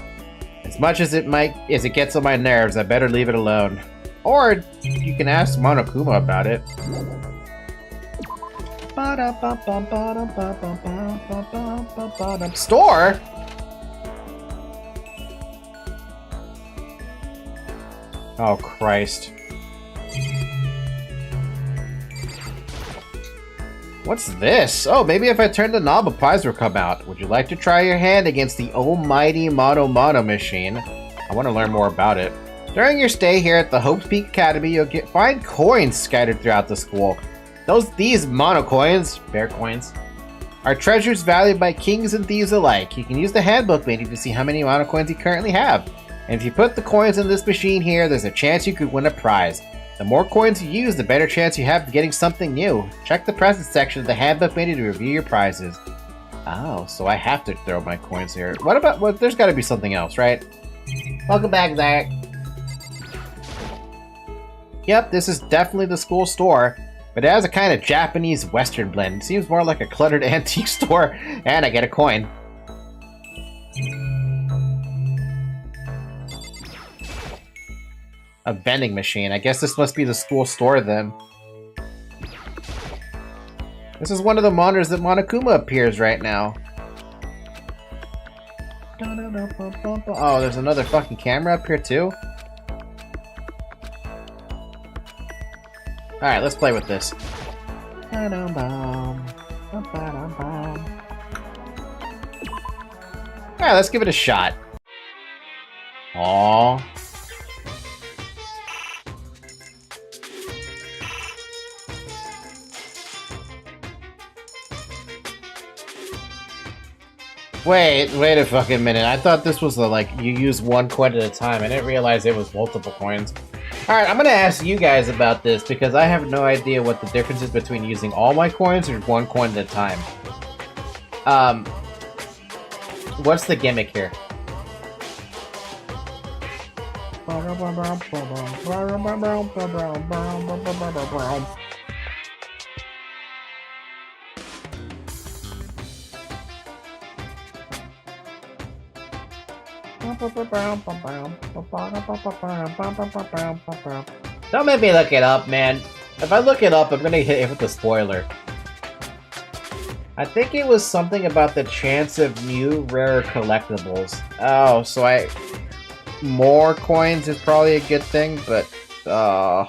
As much as it gets on my nerves, I better leave it alone. Or you can ask Monokuma about it. Store? Oh, Christ. What's this? Oh, maybe if I turn the knob, a prize will come out. Would you like to try your hand against the almighty Mono machine? I want to learn more about it. During your stay here at the Hope's Peak Academy, you'll find coins scattered throughout the school. These mono coins, bear coins, are treasures valued by kings and thieves alike. You can use the handbook menu to see how many mono coins you currently have. And if you put the coins in this machine here, there's a chance you could win a prize. The more coins you use, the better chance you have of getting something new. Check the presents section of the handbook menu to review your prizes. Oh, so I have to throw my coins here. What about, well, there's gotta be something else, right? Welcome back, Zach. Yep, this is definitely the school store, but it has a kind of Japanese Western blend. It seems more like a cluttered antique store, and I get a coin. A vending machine. I guess this must be the school store then. This is one of the monitors that Monokuma appears right now. Oh, there's another fucking camera up here too? Alright, let's play with this. Alright, let's give it a shot. Aww. Wait a fucking minute. I thought this was like, you use one coin at a time. I didn't realize it was multiple coins. Alright, I'm gonna ask you guys about this because I have no idea what the difference is between using all my coins or one coin at a time. What's the gimmick here? Don't make me look it up, man. If I look it up, I'm gonna hit it with a spoiler. I think it was something about the chance of new rare collectibles. Oh, so more coins is probably a good thing, but I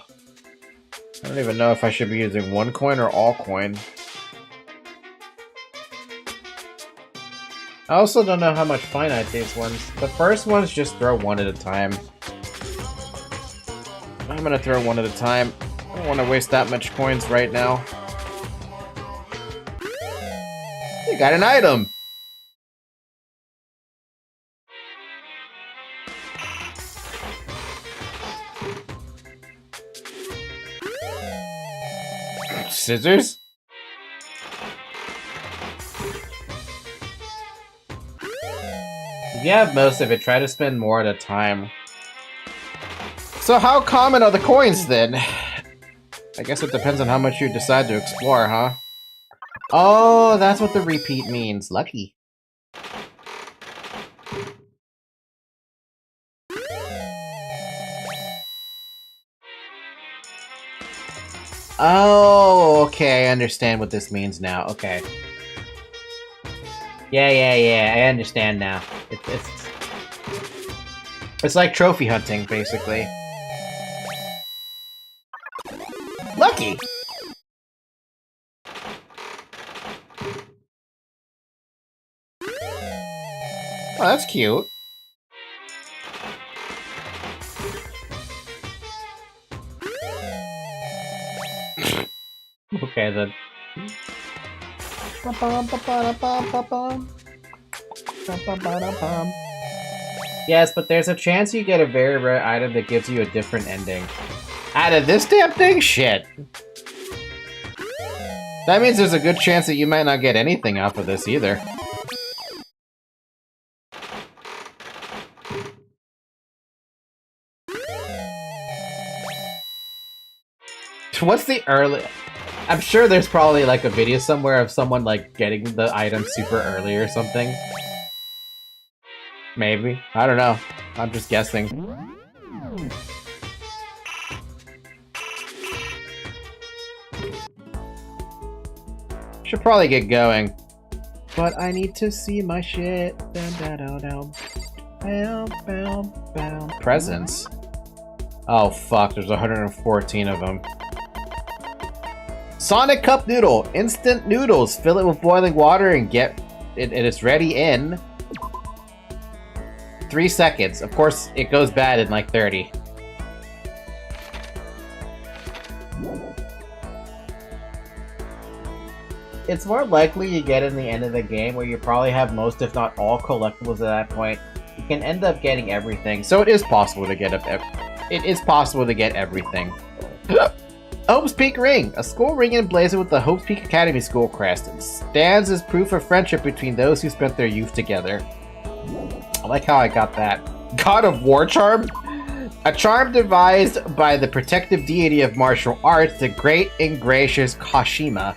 don't even know if I should be using one coin or all coin. I also don't know how much finite these ones. The first ones just throw one at a time. I'm gonna throw one at a time. I don't want to waste that much coins right now. You got an item! Scissors? If you have most of it, try to spend more at a time. So how common are the coins then? I guess it depends on how much you decide to explore, huh? Oh, that's what the repeat means. Lucky. Oh, okay, I understand what this means now. Okay. Yeah, I understand now. It's like trophy hunting, basically. Lucky! Oh, that's cute. Okay, then. Yes, but there's a chance you get a very rare item that gives you a different ending. Out of this damn thing? Shit. That means there's a good chance that you might not get anything off of this either. What's the early... I'm sure there's probably like a video somewhere of someone like getting the item super early or something. Maybe. I don't know. I'm just guessing. should probably get going. But I need to see my shit. Presents. Oh fuck, there's 114 of them. Sonic Cup Noodle. Instant noodles. Fill it with boiling water and get it. It is ready in 3 seconds. Of course, it goes bad in like 30. It's more likely you get in the end of the game where you probably have most, if not all, collectibles at that point. You can end up getting everything, so it is possible to get everything. Hope's Peak Ring, a school ring emblazoned with the Hope's Peak Academy school crest. It stands as proof of friendship between those who spent their youth together. I like how I got that. God of War charm? A charm devised by the protective deity of martial arts, the great and gracious Kashima.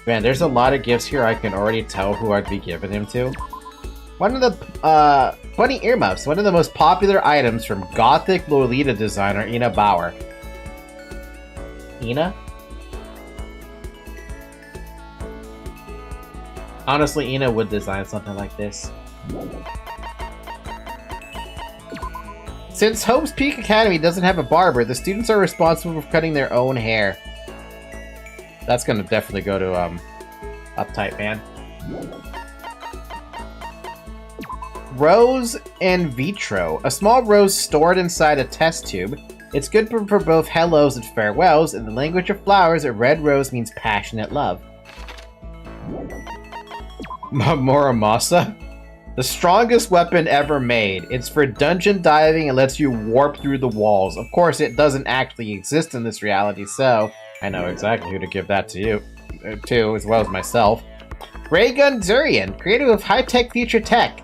Man, there's a lot of gifts here. I can already tell who I'd be giving him to. One of the, bunny earmuffs, one of the most popular items from Gothic Lolita designer Ina Bauer. Ina? Honestly, Ina would design something like this. Since Hope's Peak Academy doesn't have a barber, the students are responsible for cutting their own hair. That's gonna definitely go to, Uptight Man. Rose in vitro. A small rose stored inside a test tube. It's good for both hellos and farewells. In the language of flowers, a red rose means passionate love. Muramasa? The strongest weapon ever made. It's for dungeon diving and lets you warp through the walls. Of course, it doesn't actually exist in this reality, so I know exactly who to give that to you, too, as well as myself. Raygun Zurian, created with high-tech future tech.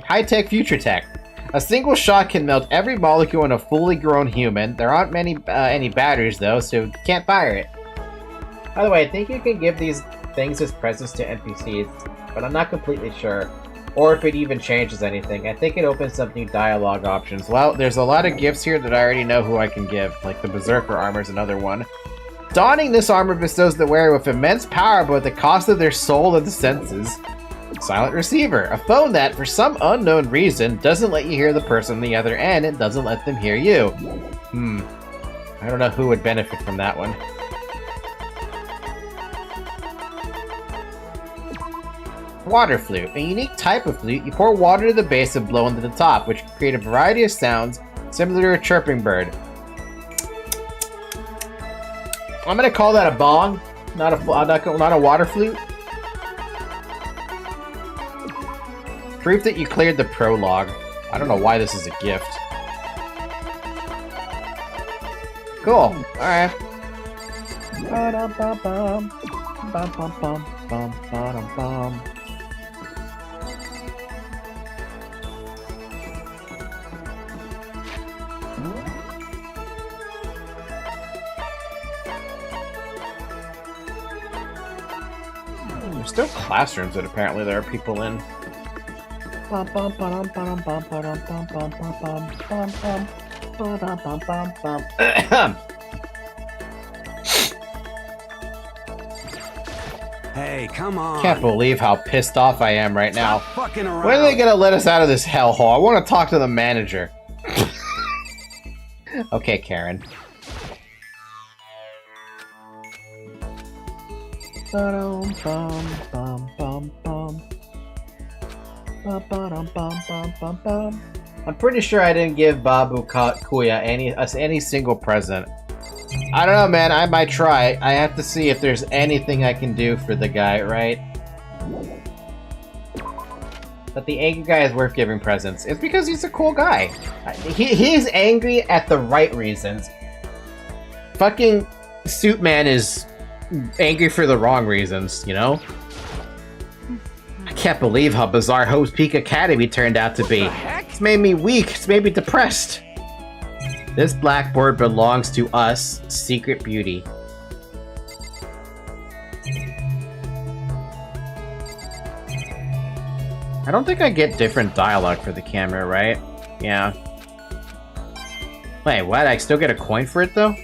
High-tech future tech. A single shot can melt every molecule in a fully grown human. There aren't any batteries, though, so you can't fire it. By the way, I think you can give these things as presents to NPCs, but I'm not completely sure. Or if it even changes anything. I think it opens up new dialogue options. Well, there's a lot of gifts here that I already know who I can give, like the Berserker armor is another one. Donning this armor bestows the wearer with immense power, but at the cost of their soul and the senses. Silent Receiver, a phone that, for some unknown reason, doesn't let you hear the person on the other end and doesn't let them hear you. I don't know who would benefit from that one. Water flute, a unique type of flute. You pour water to the base and blow into the top, which can create a variety of sounds similar to a chirping bird. I'm gonna call that a bong, not a water flute. Proof that you cleared the prologue. I don't know why this is a gift. Cool. Alright. There's still classrooms that apparently there are people in. Hey, come on. Can't believe how pissed off I am right now. Stop fucking around. When are they gonna let us out of this hellhole? I want to talk to the manager. Okay, Karen. I'm pretty sure I didn't give Babu Kuya any single present. I don't know, man. I might try. I have to see if there's anything I can do for the guy, right? But the angry guy is worth giving presents. It's because he's a cool guy. He's angry at the right reasons. Fucking Suit Man is angry for the wrong reasons, you know? I can't believe how bizarre Hope's Peak Academy turned out to be. It's made me weak. It's made me depressed. This blackboard belongs to us, Secret Beauty. I don't think I get different dialogue for the camera, right? Yeah. Wait, what? I still get a coin for it, though?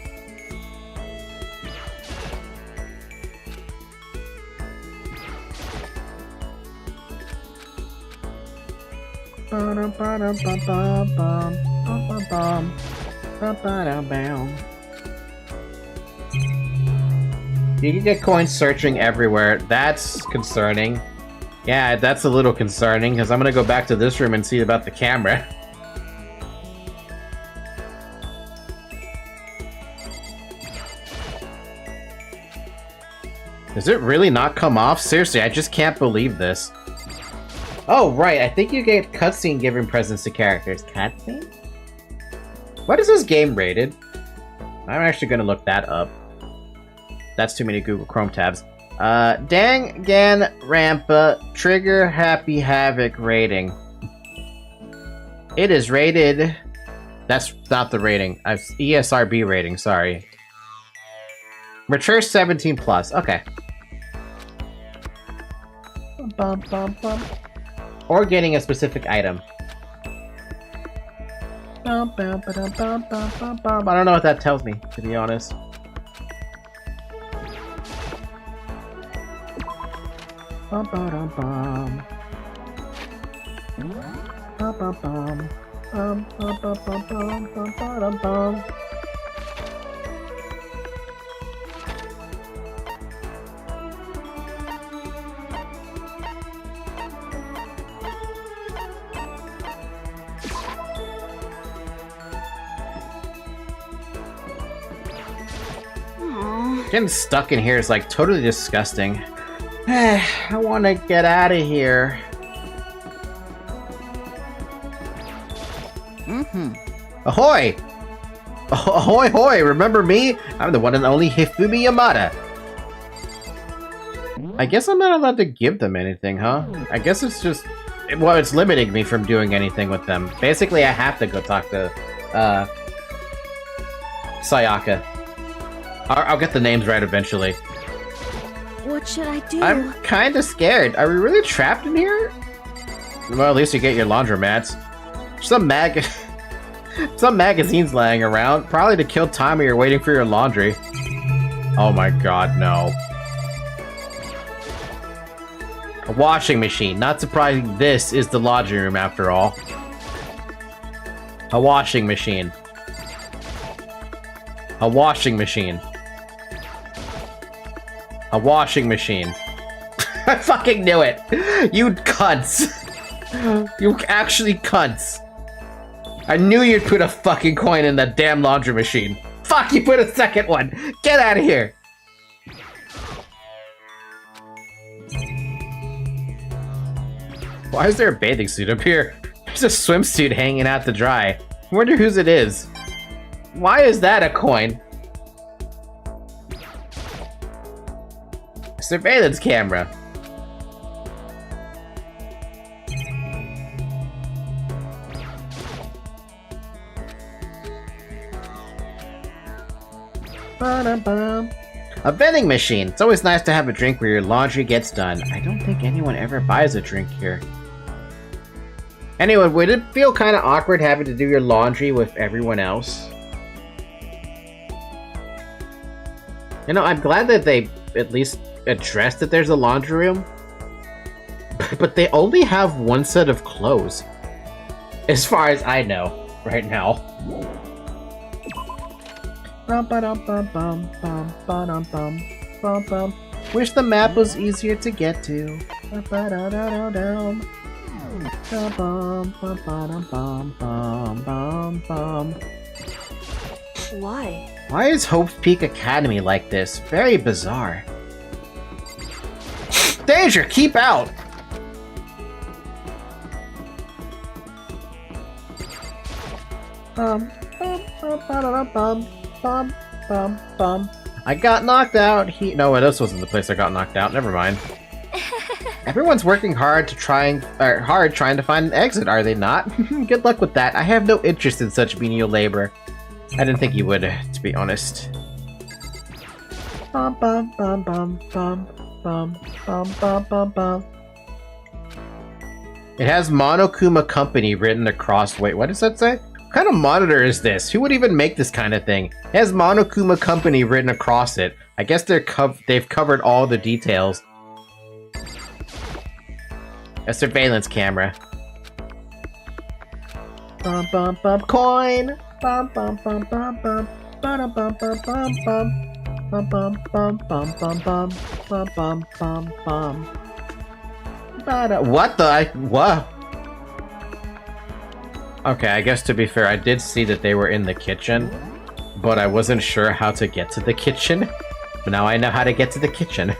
You can get coins searching everywhere. That's concerning. Yeah, that's a little concerning, because I'm gonna go back to this room and see about the camera. Does it really not come off? Seriously, I just can't believe this. Oh, right, I think you get cutscene giving presents to characters. Cutscene? What is this game rated? I'm actually gonna look that up. That's too many Google Chrome tabs. Danganronpa Trigger Happy Havoc rating. It is rated... That's not the rating. ESRB rating, sorry. Mature 17 plus. Okay. Bum, bum, bum. Or getting a specific item. Bum, bum, ba-dum, bum, bum, bum, bum. I don't know what that tells me, to be honest. Bum, ba-dum, bum. Bum, bum, bum. Bum, bum, bum, bum, bum, bum, ba-dum, bum. Getting stuck in here is like totally disgusting. I want to get out of here. Ahoy! Ahoy hoy! Remember me? I'm the one and only Hifumi Yamada. I guess I'm not allowed to give them anything, huh? I guess it's just... Well, it's limiting me from doing anything with them. Basically, I have to go talk to, Sayaka. I'll get the names right eventually. What should I do? I'm kinda scared. Are we really trapped in here? Well, at least you get your laundromats. Some magazines lying around. Probably to kill time while you're waiting for your laundry. Oh my god, no. A washing machine. Not surprising this is the laundry room after all. A washing machine. A washing machine. A washing machine. I fucking knew it! You cunts! You actually cunts! I knew you'd put a fucking coin in that damn laundry machine. Fuck, you put a second one! Get out of here! Why is there a bathing suit up here? There's a swimsuit hanging out to dry. I wonder whose it is. Why is that a coin? Surveillance camera. Ba-da-bum. A vending machine. It's always nice to have a drink where your laundry gets done. I don't think anyone ever buys a drink here. Anyway, would it feel kind of awkward having to do your laundry with everyone else? You know, I'm glad that they at least addressed that there's a laundry room. But they only have one set of clothes. As far as I know, right now. Wish the map was easier to get to. Why? Why is Hope Peak Academy like this? Very bizarre. Danger! Keep out! I got knocked out. No, this wasn't the place I got knocked out. Never mind. Everyone's working hard trying to find an exit, are they not? Good luck with that. I have no interest in such menial labor. I didn't think you would, to be honest. Bum, bum, bum, bum, bum, bum, bum, bum, bum, bum. It has Monokuma Company written across. Wait, what does that say? What kind of monitor is this? Who would even make this kind of thing? It has Monokuma Company written across it. I guess they've covered all the details. A surveillance camera. Bum bum bum coin. Bum bum bum bum bum. Bum bum bum bum bum. Bum bum bum bum bum bum. Bum bum bum bum. What the? What? Okay, I guess to be fair, I did see that they were in the kitchen, but I wasn't sure how to get to the kitchen. But now I know how to get to the kitchen.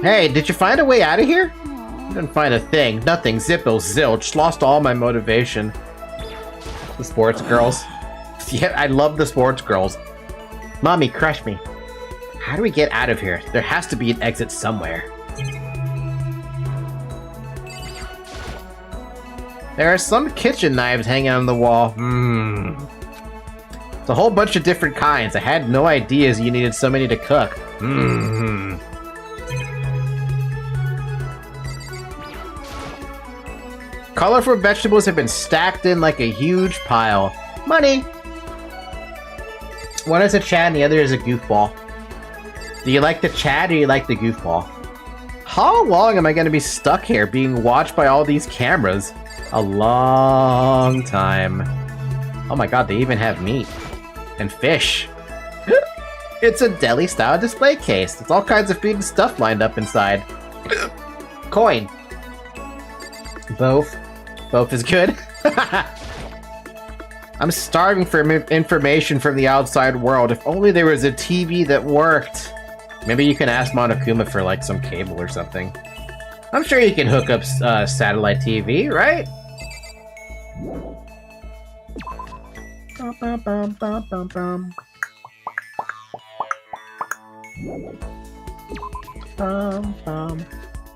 Hey, did you find a way out of here? Didn't find a thing. Nothing. Zippo. Zilch. Lost all my motivation. The sports girls. Yeah, I love the sports girls. Mommy, crush me. How do we get out of here? There has to be an exit somewhere. There are some kitchen knives hanging on the wall. It's a whole bunch of different kinds. I had no ideas you needed so many to cook. Colorful vegetables have been stacked in like a huge pile. Money! One is a Chad and the other is a goofball. Do you like the Chad or you like the goofball? How long am I going to be stuck here being watched by all these cameras? A long time. Oh my god, they even have meat. And fish. It's a deli-style display case. It's all kinds of food and stuff lined up inside. Coin. Both. Both is good. I'm starving for information from the outside world. If only there was a TV that worked. Maybe you can ask Monokuma for like some cable or something. I'm sure you can hook up satellite TV, right?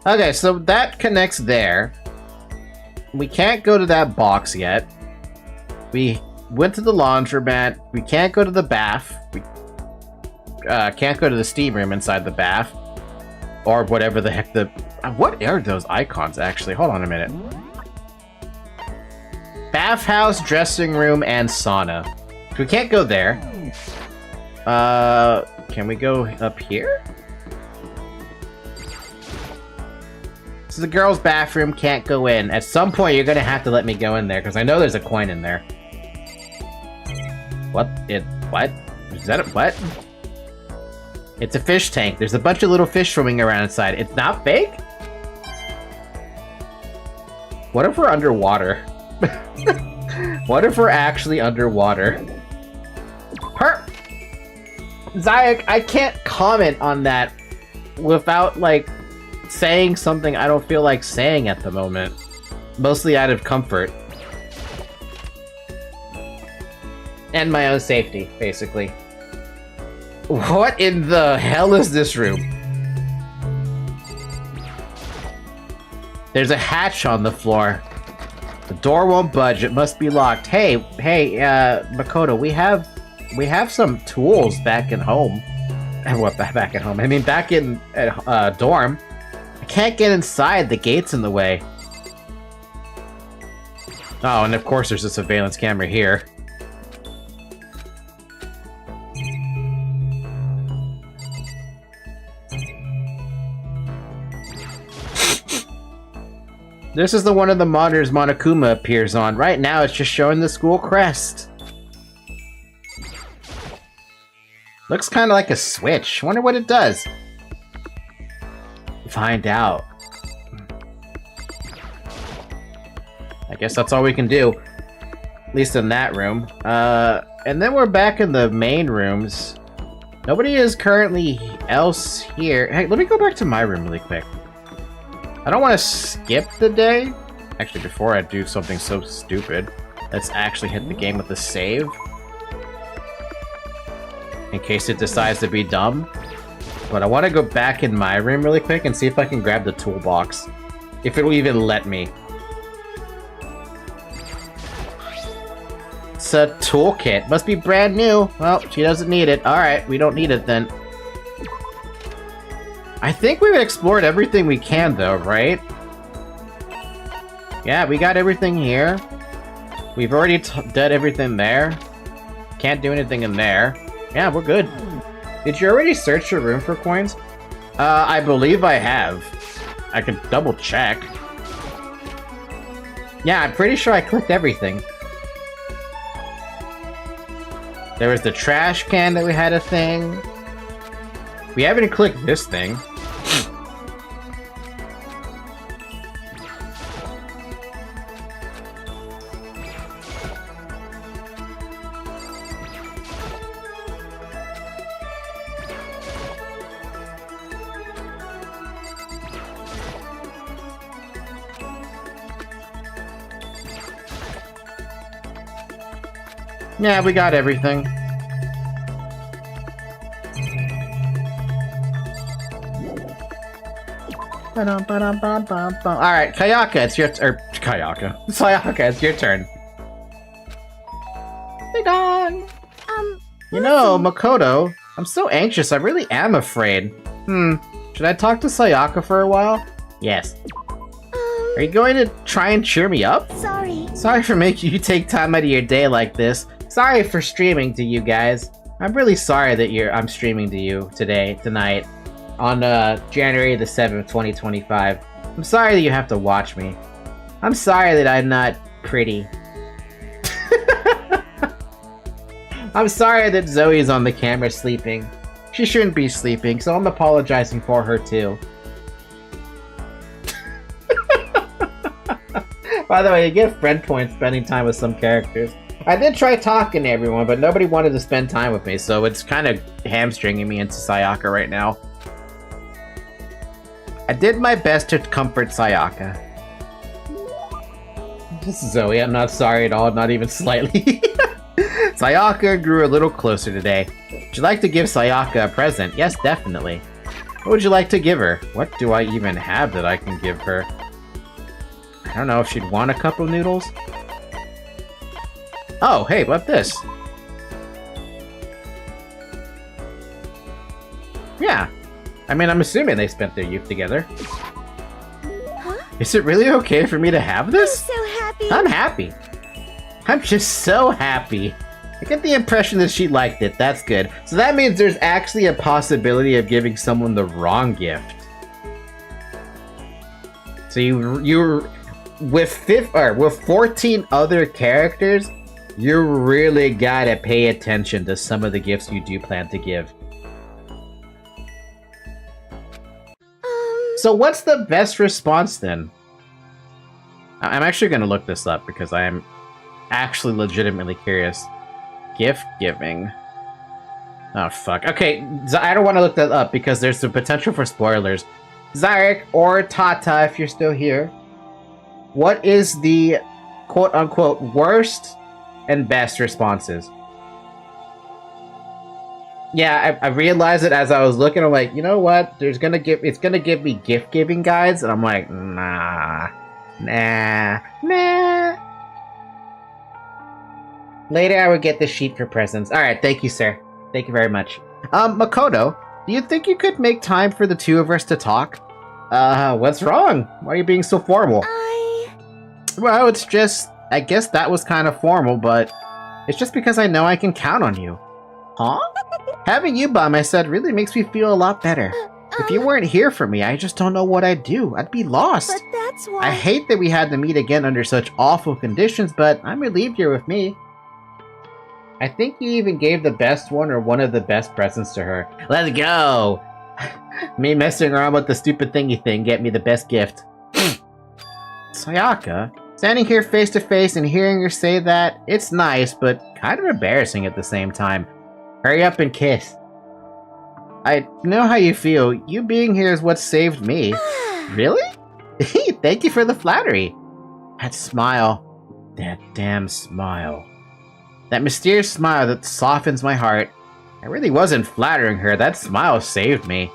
Okay, so that connects there. We can't go to that box yet. We went to the laundromat. We can't go to the bath. We can't go to the steam room inside the bath. Or whatever the heck the... What are those icons, actually? Hold on a minute. Bathhouse, dressing room, and sauna. We can't go there. Can we go up here? This is the girls' bathroom, can't go in. At some point, you're gonna have to let me go in there, because I know there's a coin in there. What? What? Is that a what? It's a fish tank. There's a bunch of little fish swimming around inside. It's not fake? What if we're underwater? What if we're actually underwater? Zayak, I can't comment on that without, like, saying something I don't feel like saying at the moment. Mostly out of comfort. And my own safety, basically. What in the hell is this room? There's a hatch on the floor. The door won't budge. It must be locked. Hey, Makoto, we have some tools back at home. What, back at home? I mean, back in dorm. I can't get inside. The gate's in the way. Oh, and of course there's a surveillance camera here. This is the one of the monitors Monokuma appears on. Right now, it's just showing the school crest. Looks kind of like a switch. Wonder what it does. Find out. I guess that's all we can do. At least in that room. And then we're back in the main rooms. Nobody is currently else here. Hey, let me go back to my room really quick. I don't want to skip the day. Actually, before I do something so stupid, let's actually hit the game with a save. In case it decides to be dumb. But I want to go back in my room really quick and see if I can grab the toolbox. If it will even let me. It's a toolkit. Must be brand new. Well, she doesn't need it. Alright, we don't need it then. I think we've explored everything we can though, right? Yeah, we got everything here. We've already done everything there. Can't do anything in there. Yeah, we're good. Did you already search your room for coins? I believe I have. I can double check. Yeah, I'm pretty sure I clicked everything. There was the trash can that we had a thing. We haven't clicked this thing. Yeah, we got everything. Alright, Kayaka, it's your Sayaka, it's your turn. Be gone! You know, Makoto, I'm so anxious, I really am afraid. Should I talk to Sayaka for a while? Yes. Are you going to try and cheer me up? Sorry. Sorry for making you take time out of your day like this. Sorry for streaming to you guys. I'm really sorry that I'm streaming to you tonight, on January the 7th, 2025. I'm sorry that you have to watch me. I'm sorry that I'm not pretty. I'm sorry that Zoe's on the camera sleeping. She shouldn't be sleeping, so I'm apologizing for her too. By the way, you get friend points spending time with some characters. I did try talking to everyone, but nobody wanted to spend time with me, so it's kind of hamstringing me into Sayaka right now. I did my best to comfort Sayaka. This is Zoe, I'm not sorry at all, not even slightly. Sayaka grew a little closer today. Would you like to give Sayaka a present? Yes, definitely. What would you like to give her? What do I even have that I can give her? I don't know if she'd want a cup of noodles. Oh, hey, what this? Yeah. I mean, I'm assuming they spent their youth together. Huh? Is it really okay for me to have this? I'm so happy. I'm happy. I'm just so happy. I get the impression that she liked it. That's good. So that means there's actually a possibility of giving someone the wrong gift. So you're with 14 other characters, you really gotta pay attention to some of the gifts you do plan to give. So what's the best response then? I'm actually gonna look this up because I'm actually legitimately curious. Gift giving. Oh fuck. Okay, I don't want to look that up because there's the potential for spoilers. Zarek or Tata, if you're still here, what is the quote-unquote worst and best responses? Yeah, I realized it as I was looking. I'm like, you know what? It's gonna give me gift giving guides, and I'm like, nah. Later, I would get the sheet for presents. All right, thank you, sir. Thank you very much. Makoto, do you think you could make time for the two of us to talk? What's wrong? Why are you being so formal? Well, it's just, I guess that was kind of formal, but it's just because I know I can count on you. Huh? Having you by my side really makes me feel a lot better. If you weren't here for me, I just don't know what I'd do. I'd be lost. But that's why... I hate that we had to meet again under such awful conditions, but I'm relieved you're with me. I think you even gave the best one or one of the best presents to her. Let's go! Me messing around with the stupid thingy thing get me the best gift. Sayaka, standing here face to face and hearing her say that, it's nice, but kind of embarrassing at the same time. Hurry up and kiss. I know how you feel. You being here is what saved me. Really? Thank you for the flattery. That smile. That damn smile. That mysterious smile that softens my heart. I really wasn't flattering her. That smile saved me.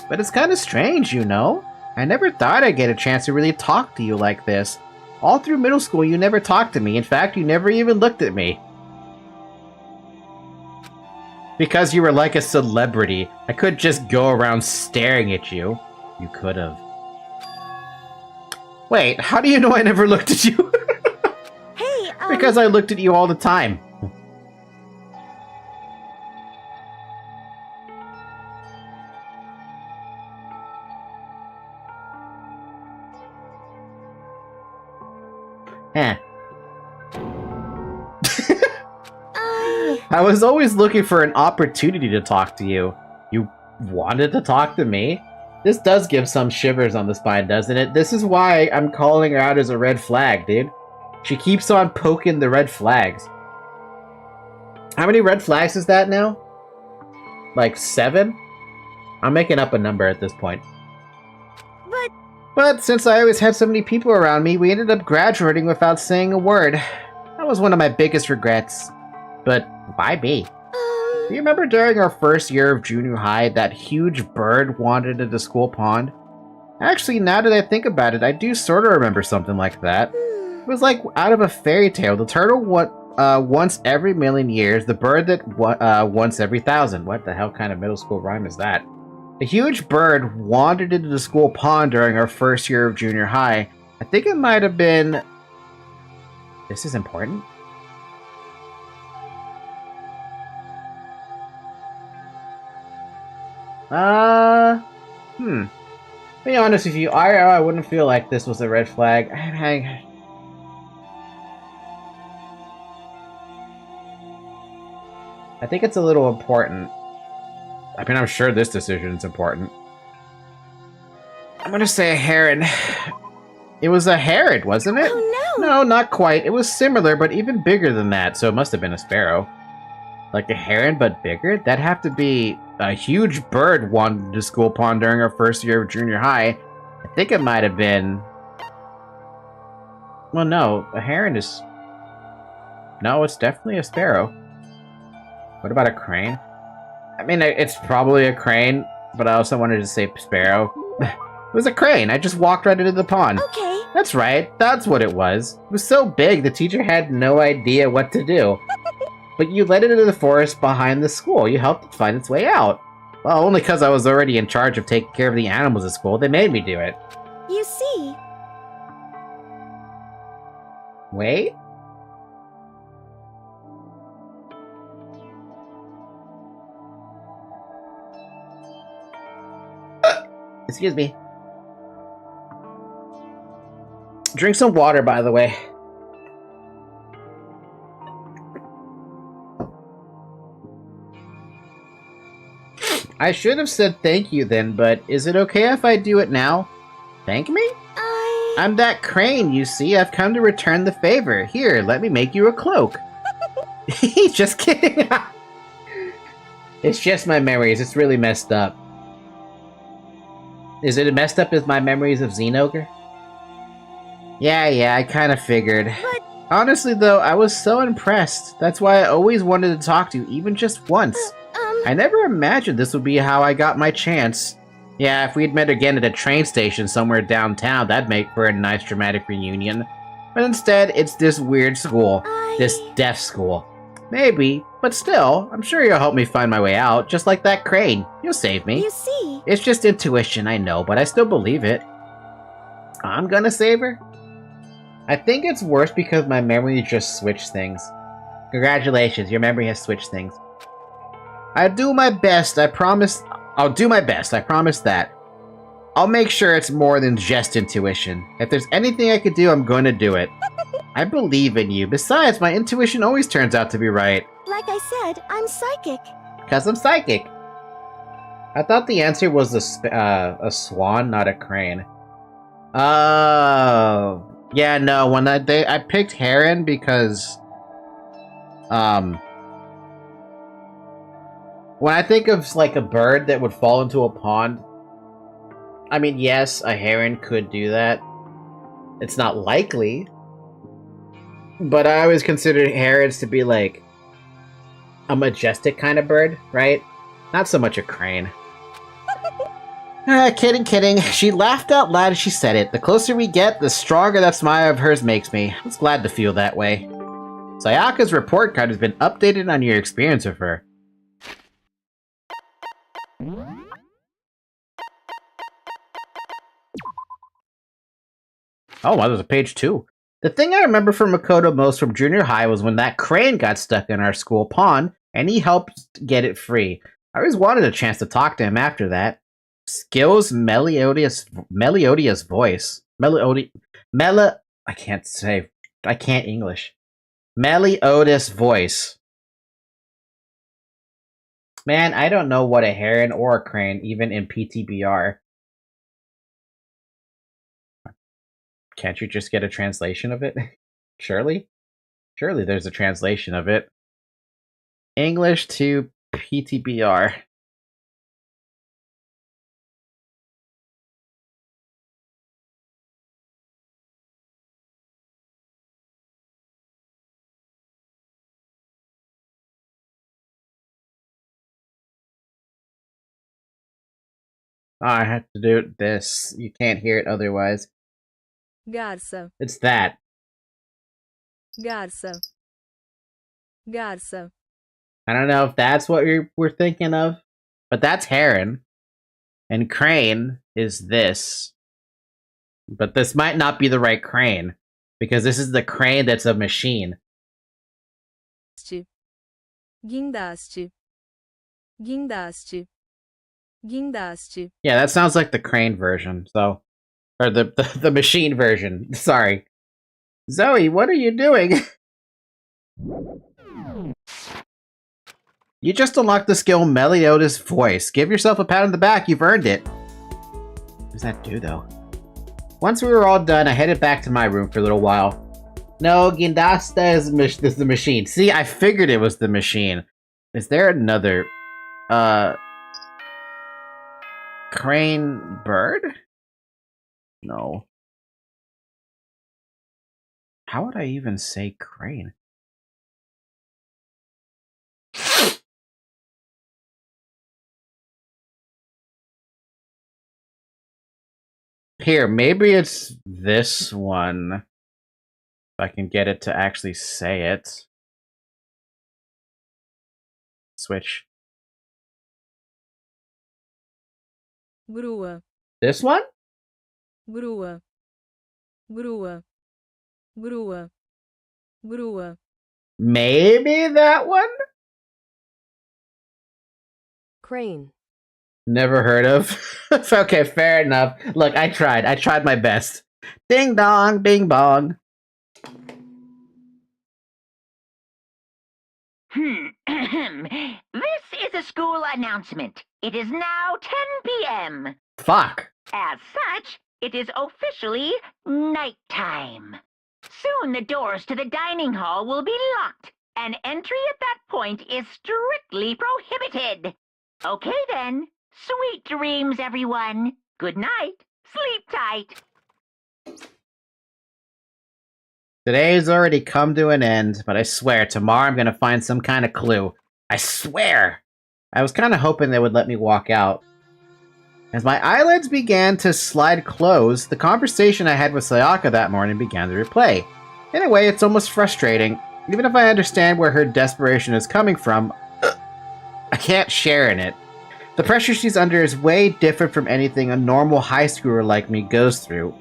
But it's kind of strange, you know? I never thought I'd get a chance to really talk to you like this. All through middle school, you never talked to me. In fact, you never even looked at me. Because you were like a celebrity. I couldn't just go around staring at you. You could have. Wait, how do you know I never looked at you? Hey, Because I looked at you all the time. I was always looking for an opportunity to talk to you. You wanted to talk to me? This does give some shivers on the spine, doesn't it? This is why I'm calling her out as a red flag, dude. She keeps on poking the red flags. How many red flags is that now? Like 7? I'm making up a number at this point. But since I always had so many people around me, we ended up graduating without saying a word. That was one of my biggest regrets. But why me? Do you remember during our first year of junior high, that huge bird wandered into the school pond? Actually, now that I think about it, I do sort of remember something like that. It was like out of a fairy tale. The turtle once every million years, the bird that once every 1,000. What the hell kind of middle school rhyme is that? A huge bird wandered into the school pond during our first year of junior high. I think it might have been... This is important. Be honest with you, I wouldn't feel like this was a red flag. I think it's a little important. I mean, I'm sure this decision is important. I'm gonna say a heron. It was a heron, wasn't it? Oh no! No, not quite. It was similar, but even bigger than that, so it must have been a sparrow. Like a heron, but bigger? That'd have to be a huge bird wandered to school pond during our first year of junior high. I think it might have been... Well, no. A heron is... No, it's definitely a sparrow. What about a crane? I mean, it's probably a crane, but I also wanted to say sparrow. It was a crane. I just walked right into the pond. Okay. That's right. That's what it was. It was so big, the teacher had no idea what to do. But you led it into the forest behind the school. You helped it find its way out. Well, only because I was already in charge of taking care of the animals at school. They made me do it. You see... Wait? Excuse me. Drink some water, by the way. I should have said thank you then, but is it okay if I do it now? Thank me? I'm that crane, you see. I've come to return the favor. Here, let me make you a cloak. Just kidding. It's just my memories. It's really messed up. Is it messed up as my memories of Xenogre? Yeah, I kind of figured. But... Honestly, though, I was so impressed. That's why I always wanted to talk to you, even just once. I never imagined this would be how I got my chance. Yeah, if we'd met again at a train station somewhere downtown, that'd make for a nice dramatic reunion. But instead, it's this weird school. This deaf school. Maybe, but still, I'm sure you'll help me find my way out, just like that crane. You'll save me. You see... It's just intuition, I know, but I still believe it. I'm gonna save her? I think it's worse because my memory just switched things. Congratulations, your memory has switched things. I'll do my best, I promise. I'll do my best, I promise that. I'll make sure it's more than just intuition. If there's anything I could do, I'm going to do it. I believe in you. Besides, my intuition always turns out to be right. Like I said, I'm psychic. Because I'm psychic. I thought the answer was a swan, not a crane. Oh. Yeah, no, when I picked heron because... When I think of, like, a bird that would fall into a pond... I mean, yes, a heron could do that. It's not likely. But I always considered herons to be, like, a majestic kind of bird, right? Not so much a crane. Kidding. She laughed out loud as she said it. The closer we get, the stronger that smile of hers makes me. I was glad to feel that way. Sayaka's report card has been updated on your experience with her. Oh, wow, there's a page 2. The thing I remember from Makoto most from junior high was when that crane got stuck in our school pond, and he helped get it free. I always wanted a chance to talk to him after that. Skills, melodious voice. I can't English. Melodious voice. Man, I don't know what a heron or a crane, even in PTBR. Can't you just get a translation of it? Surely? Surely there's a translation of it. English to PTBR. Oh, I have to do this. You can't hear it otherwise. Garça. It's that. Garça. Garça. I don't know if that's what we're thinking of, but that's heron. And crane is this. But this might not be the right crane, because this is the crane that's a machine. Guindaste. Guindaste. Guindaste. Yeah, that sounds like the crane version, so... Or the machine version, sorry. Zoe, what are you doing? You just unlocked the skill Meliodas Voice. Give yourself a pat on the back, you've earned it. What does that do, though? Once we were all done, I headed back to my room for a little while. No, Guindasta is the machine. See, I figured it was the machine. Is there another... crane bird? No. How would I even say crane? Here, maybe it's this one. If I can get it to actually say it. Switch. Grua. This one? Grua. Grua. Grua. Grua. Maybe that one? Crane. Never heard of. Okay, fair enough. Look, I tried. I tried my best. Ding dong, bing bong. This is a school announcement. It is now 10 p.m. Fuck. As such, it is officially nighttime. Soon the doors to the dining hall will be locked, and entry at that point is strictly prohibited. Okay then. Sweet dreams, everyone. Good night. Sleep tight. Today has already come to an end, but I swear tomorrow I'm gonna find some kind of clue. I swear! I was kinda hoping they would let me walk out. As my eyelids began to slide closed, the conversation I had with Sayaka that morning began to replay. In a way, it's almost frustrating. Even if I understand where her desperation is coming from, I can't share in it. The pressure she's under is way different from anything a normal high schooler like me goes through.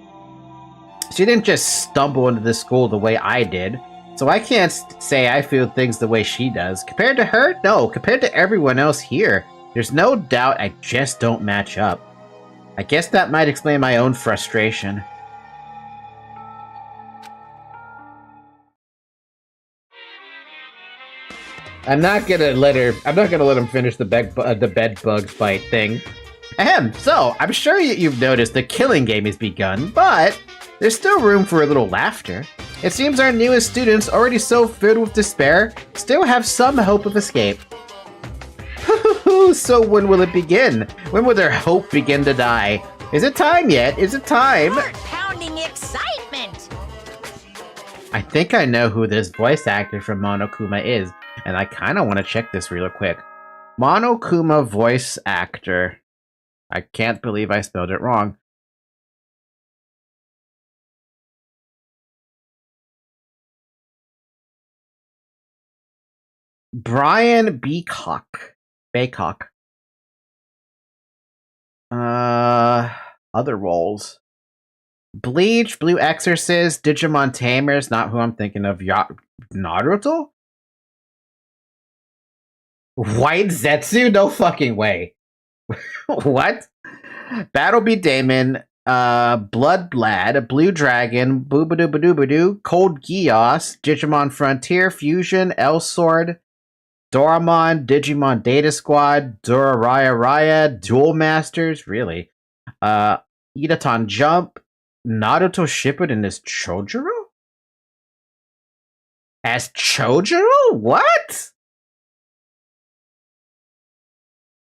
She didn't just stumble into this school the way I did, so I can't say I feel things the way she does. Compared to her? No, compared to everyone else here, there's no doubt I just don't match up. I guess that might explain my own frustration. I'm not gonna let him finish the bed bug fight thing. Ahem, so, I'm sure you've noticed the killing game has begun, but there's still room for a little laughter. It seems our newest students, already so filled with despair, still have some hope of escape. So when will it begin? When will their hope begin to die? Is it time yet? Is it time? Heart-pounding excitement! I think I know who this voice actor from Monokuma is, and I kinda wanna check this real quick. Monokuma voice actor. I can't believe I spelled it wrong. Brian Baycock. Other roles. Bleach, Blue Exorcist, Digimon Tamers, not who I'm thinking of. Naruto? White Zetsu? No fucking way. What? Battle Beat Damon, Blood Blad, Blue Dragon, Boobadoo, Cold Geass, Digimon Frontier, Fusion, L Sword, Doraemon, Digimon Data Squad, Duraraya Raya, Duel Masters, really? Idaton Jump, Naruto Shippuden as Chojuro? As Chojuro? What?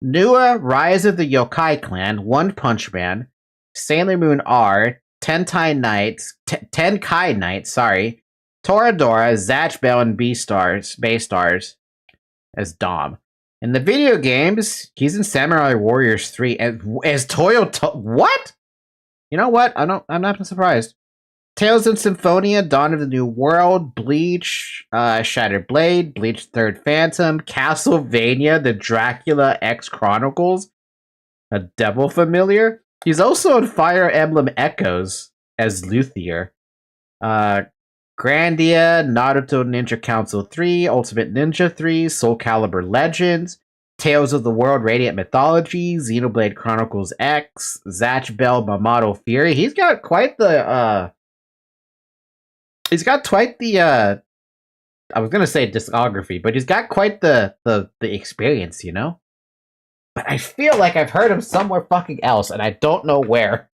Nua, Rise of the Yokai Clan, One Punch Man, Sailor Moon R, Tenkai Knights, sorry, Toradora, Zatch Bell, and Baystars as Dom. In the video games, he's in Samurai Warriors 3 as what? You know what? I'm not surprised. Tales of Symphonia, Dawn of the New World, Bleach, Shattered Blade, Bleach Third Phantom, Castlevania, The Dracula X Chronicles, a Devil Familiar. He's also in Fire Emblem Echoes as Luthier. Grandia, Naruto Ninja Council 3, Ultimate Ninja 3, Soul Calibur Legends, Tales of the World Radiant Mythology, Xenoblade Chronicles X, Zatch Bell Mamato Fury. He's got quite the I was gonna say discography, but he's got quite the experience, you know? But I feel like I've heard him somewhere fucking else, and I don't know where.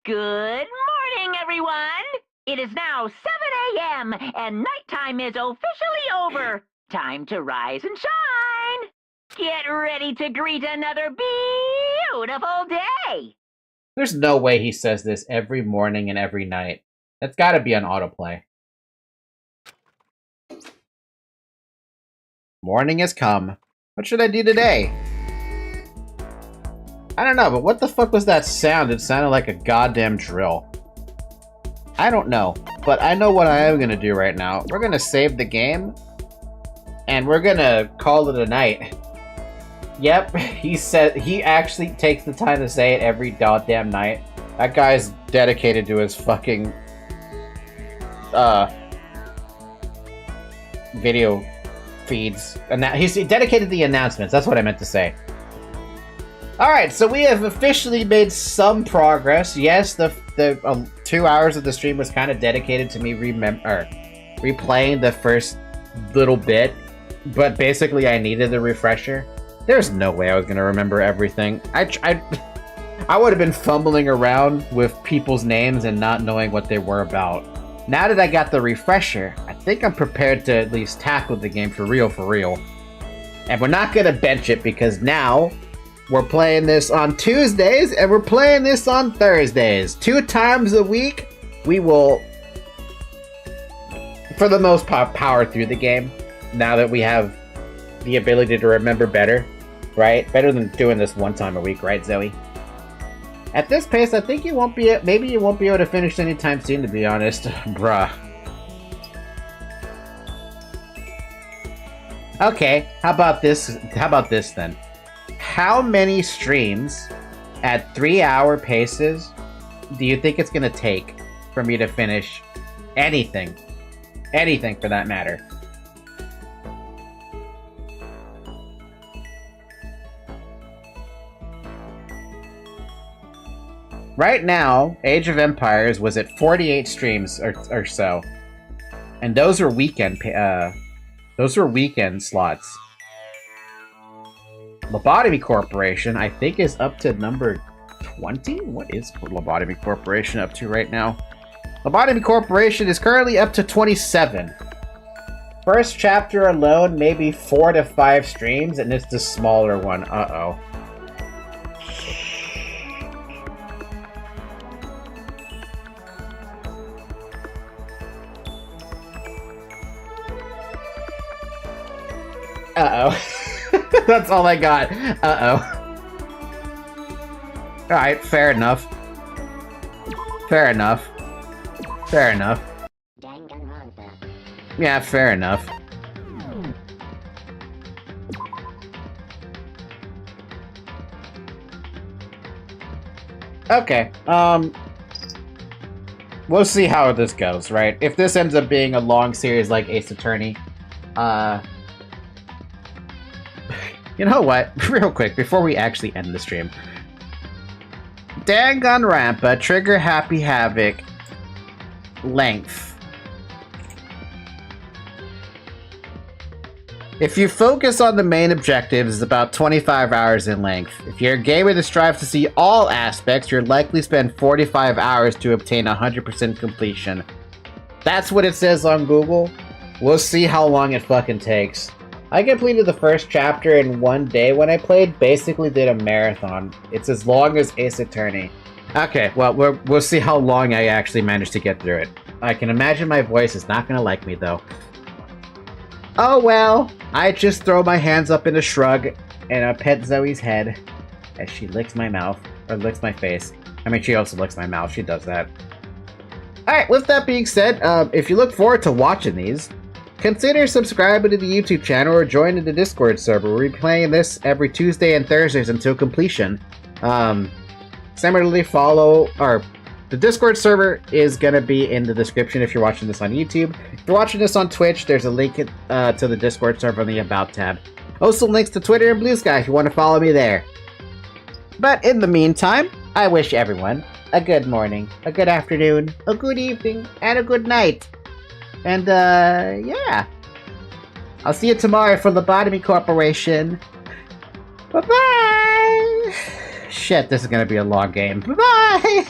Good morning, everyone! It is now 7 a.m., and nighttime is officially over. Time to rise and shine! Get ready to greet another beautiful day! There's no way he says this every morning and every night. That's gotta be on autoplay. Morning has come. What should I do today? I don't know, but what the fuck was that sound? It sounded like a goddamn drill. I don't know, but I know what I am gonna do right now. We're gonna save the game, and we're gonna call it a night. Yep, he actually takes the time to say it every goddamn night. That guy's dedicated to his fucking video feeds. And he's dedicated to the announcements. That's what I meant to say. Alright, so we have officially made some progress. Yes, the 2 hours of the stream was kind of dedicated to me replaying the first little bit, but basically I needed the refresher. There's no way I was gonna remember everything. I would have been fumbling around with people's names and not knowing what they were about. Now that I got the refresher, I think I'm prepared to at least tackle the game for real. And we're not gonna bench it because now we're playing this on Tuesdays and we're playing this on Thursdays. 2 times a week, we will, for the most part, power through the game. Now that we have the ability to remember better, right? Better than doing this 1 time a week, right, Zoe? At this pace, I think you won't be. Maybe you won't be able to finish anytime soon. To be honest, bruh. Okay, how about this? How about this then? How many streams at 3-hour paces do you think it's gonna take for me to finish anything? Anything for that matter. Right now, Age of Empires was at 48 streams or so, and those were weekend slots. Lobotomy Corporation, I think, is up to number 20. What is Lobotomy Corporation up to right now? Lobotomy Corporation is currently up to 27. First chapter alone, maybe 4 to 5 streams, and it's the smaller one. Uh-oh. Uh-oh. That's all I got. Uh-oh. Alright, fair enough. Fair enough. Fair enough. Danganronpa. Yeah, fair enough. Okay, we'll see how this goes, right? If this ends up being a long series like Ace Attorney, you know what? Real quick, before we actually end the stream, Danganronpa, trigger Happy Havoc. Length. If you focus on the main objectives, it's about 25 hours in length. If you're a gamer that strives to see all aspects, you'll likely spend 45 hours to obtain 100% completion. That's what it says on Google. We'll see how long it fucking takes. I completed the first chapter in one day when I played, basically did a marathon. It's as long as Ace Attorney. Okay, well, we'll see how long I actually managed to get through it. I can imagine my voice is not gonna like me, though. Oh well, I just throw my hands up in a shrug and I pet Zoe's head as she licks my mouth, or licks my face. I mean, she also licks my mouth, she does that. Alright, with that being said, if you look forward to watching these, consider subscribing to the YouTube channel or joining the Discord server. We're playing this every Tuesday and Thursdays until completion. Similarly, follow, or the Discord server is going to be in the description if you're watching this on YouTube. If you're watching this on Twitch, there's a link to the Discord server on the About tab. Also links to Twitter and Blue Sky if you want to follow me there. But in the meantime, I wish everyone a good morning, a good afternoon, a good evening, and a good night. And, yeah. I'll see you tomorrow for Lobotomy Corporation. Bye-bye! Shit, this is gonna be a long game. Bye-bye!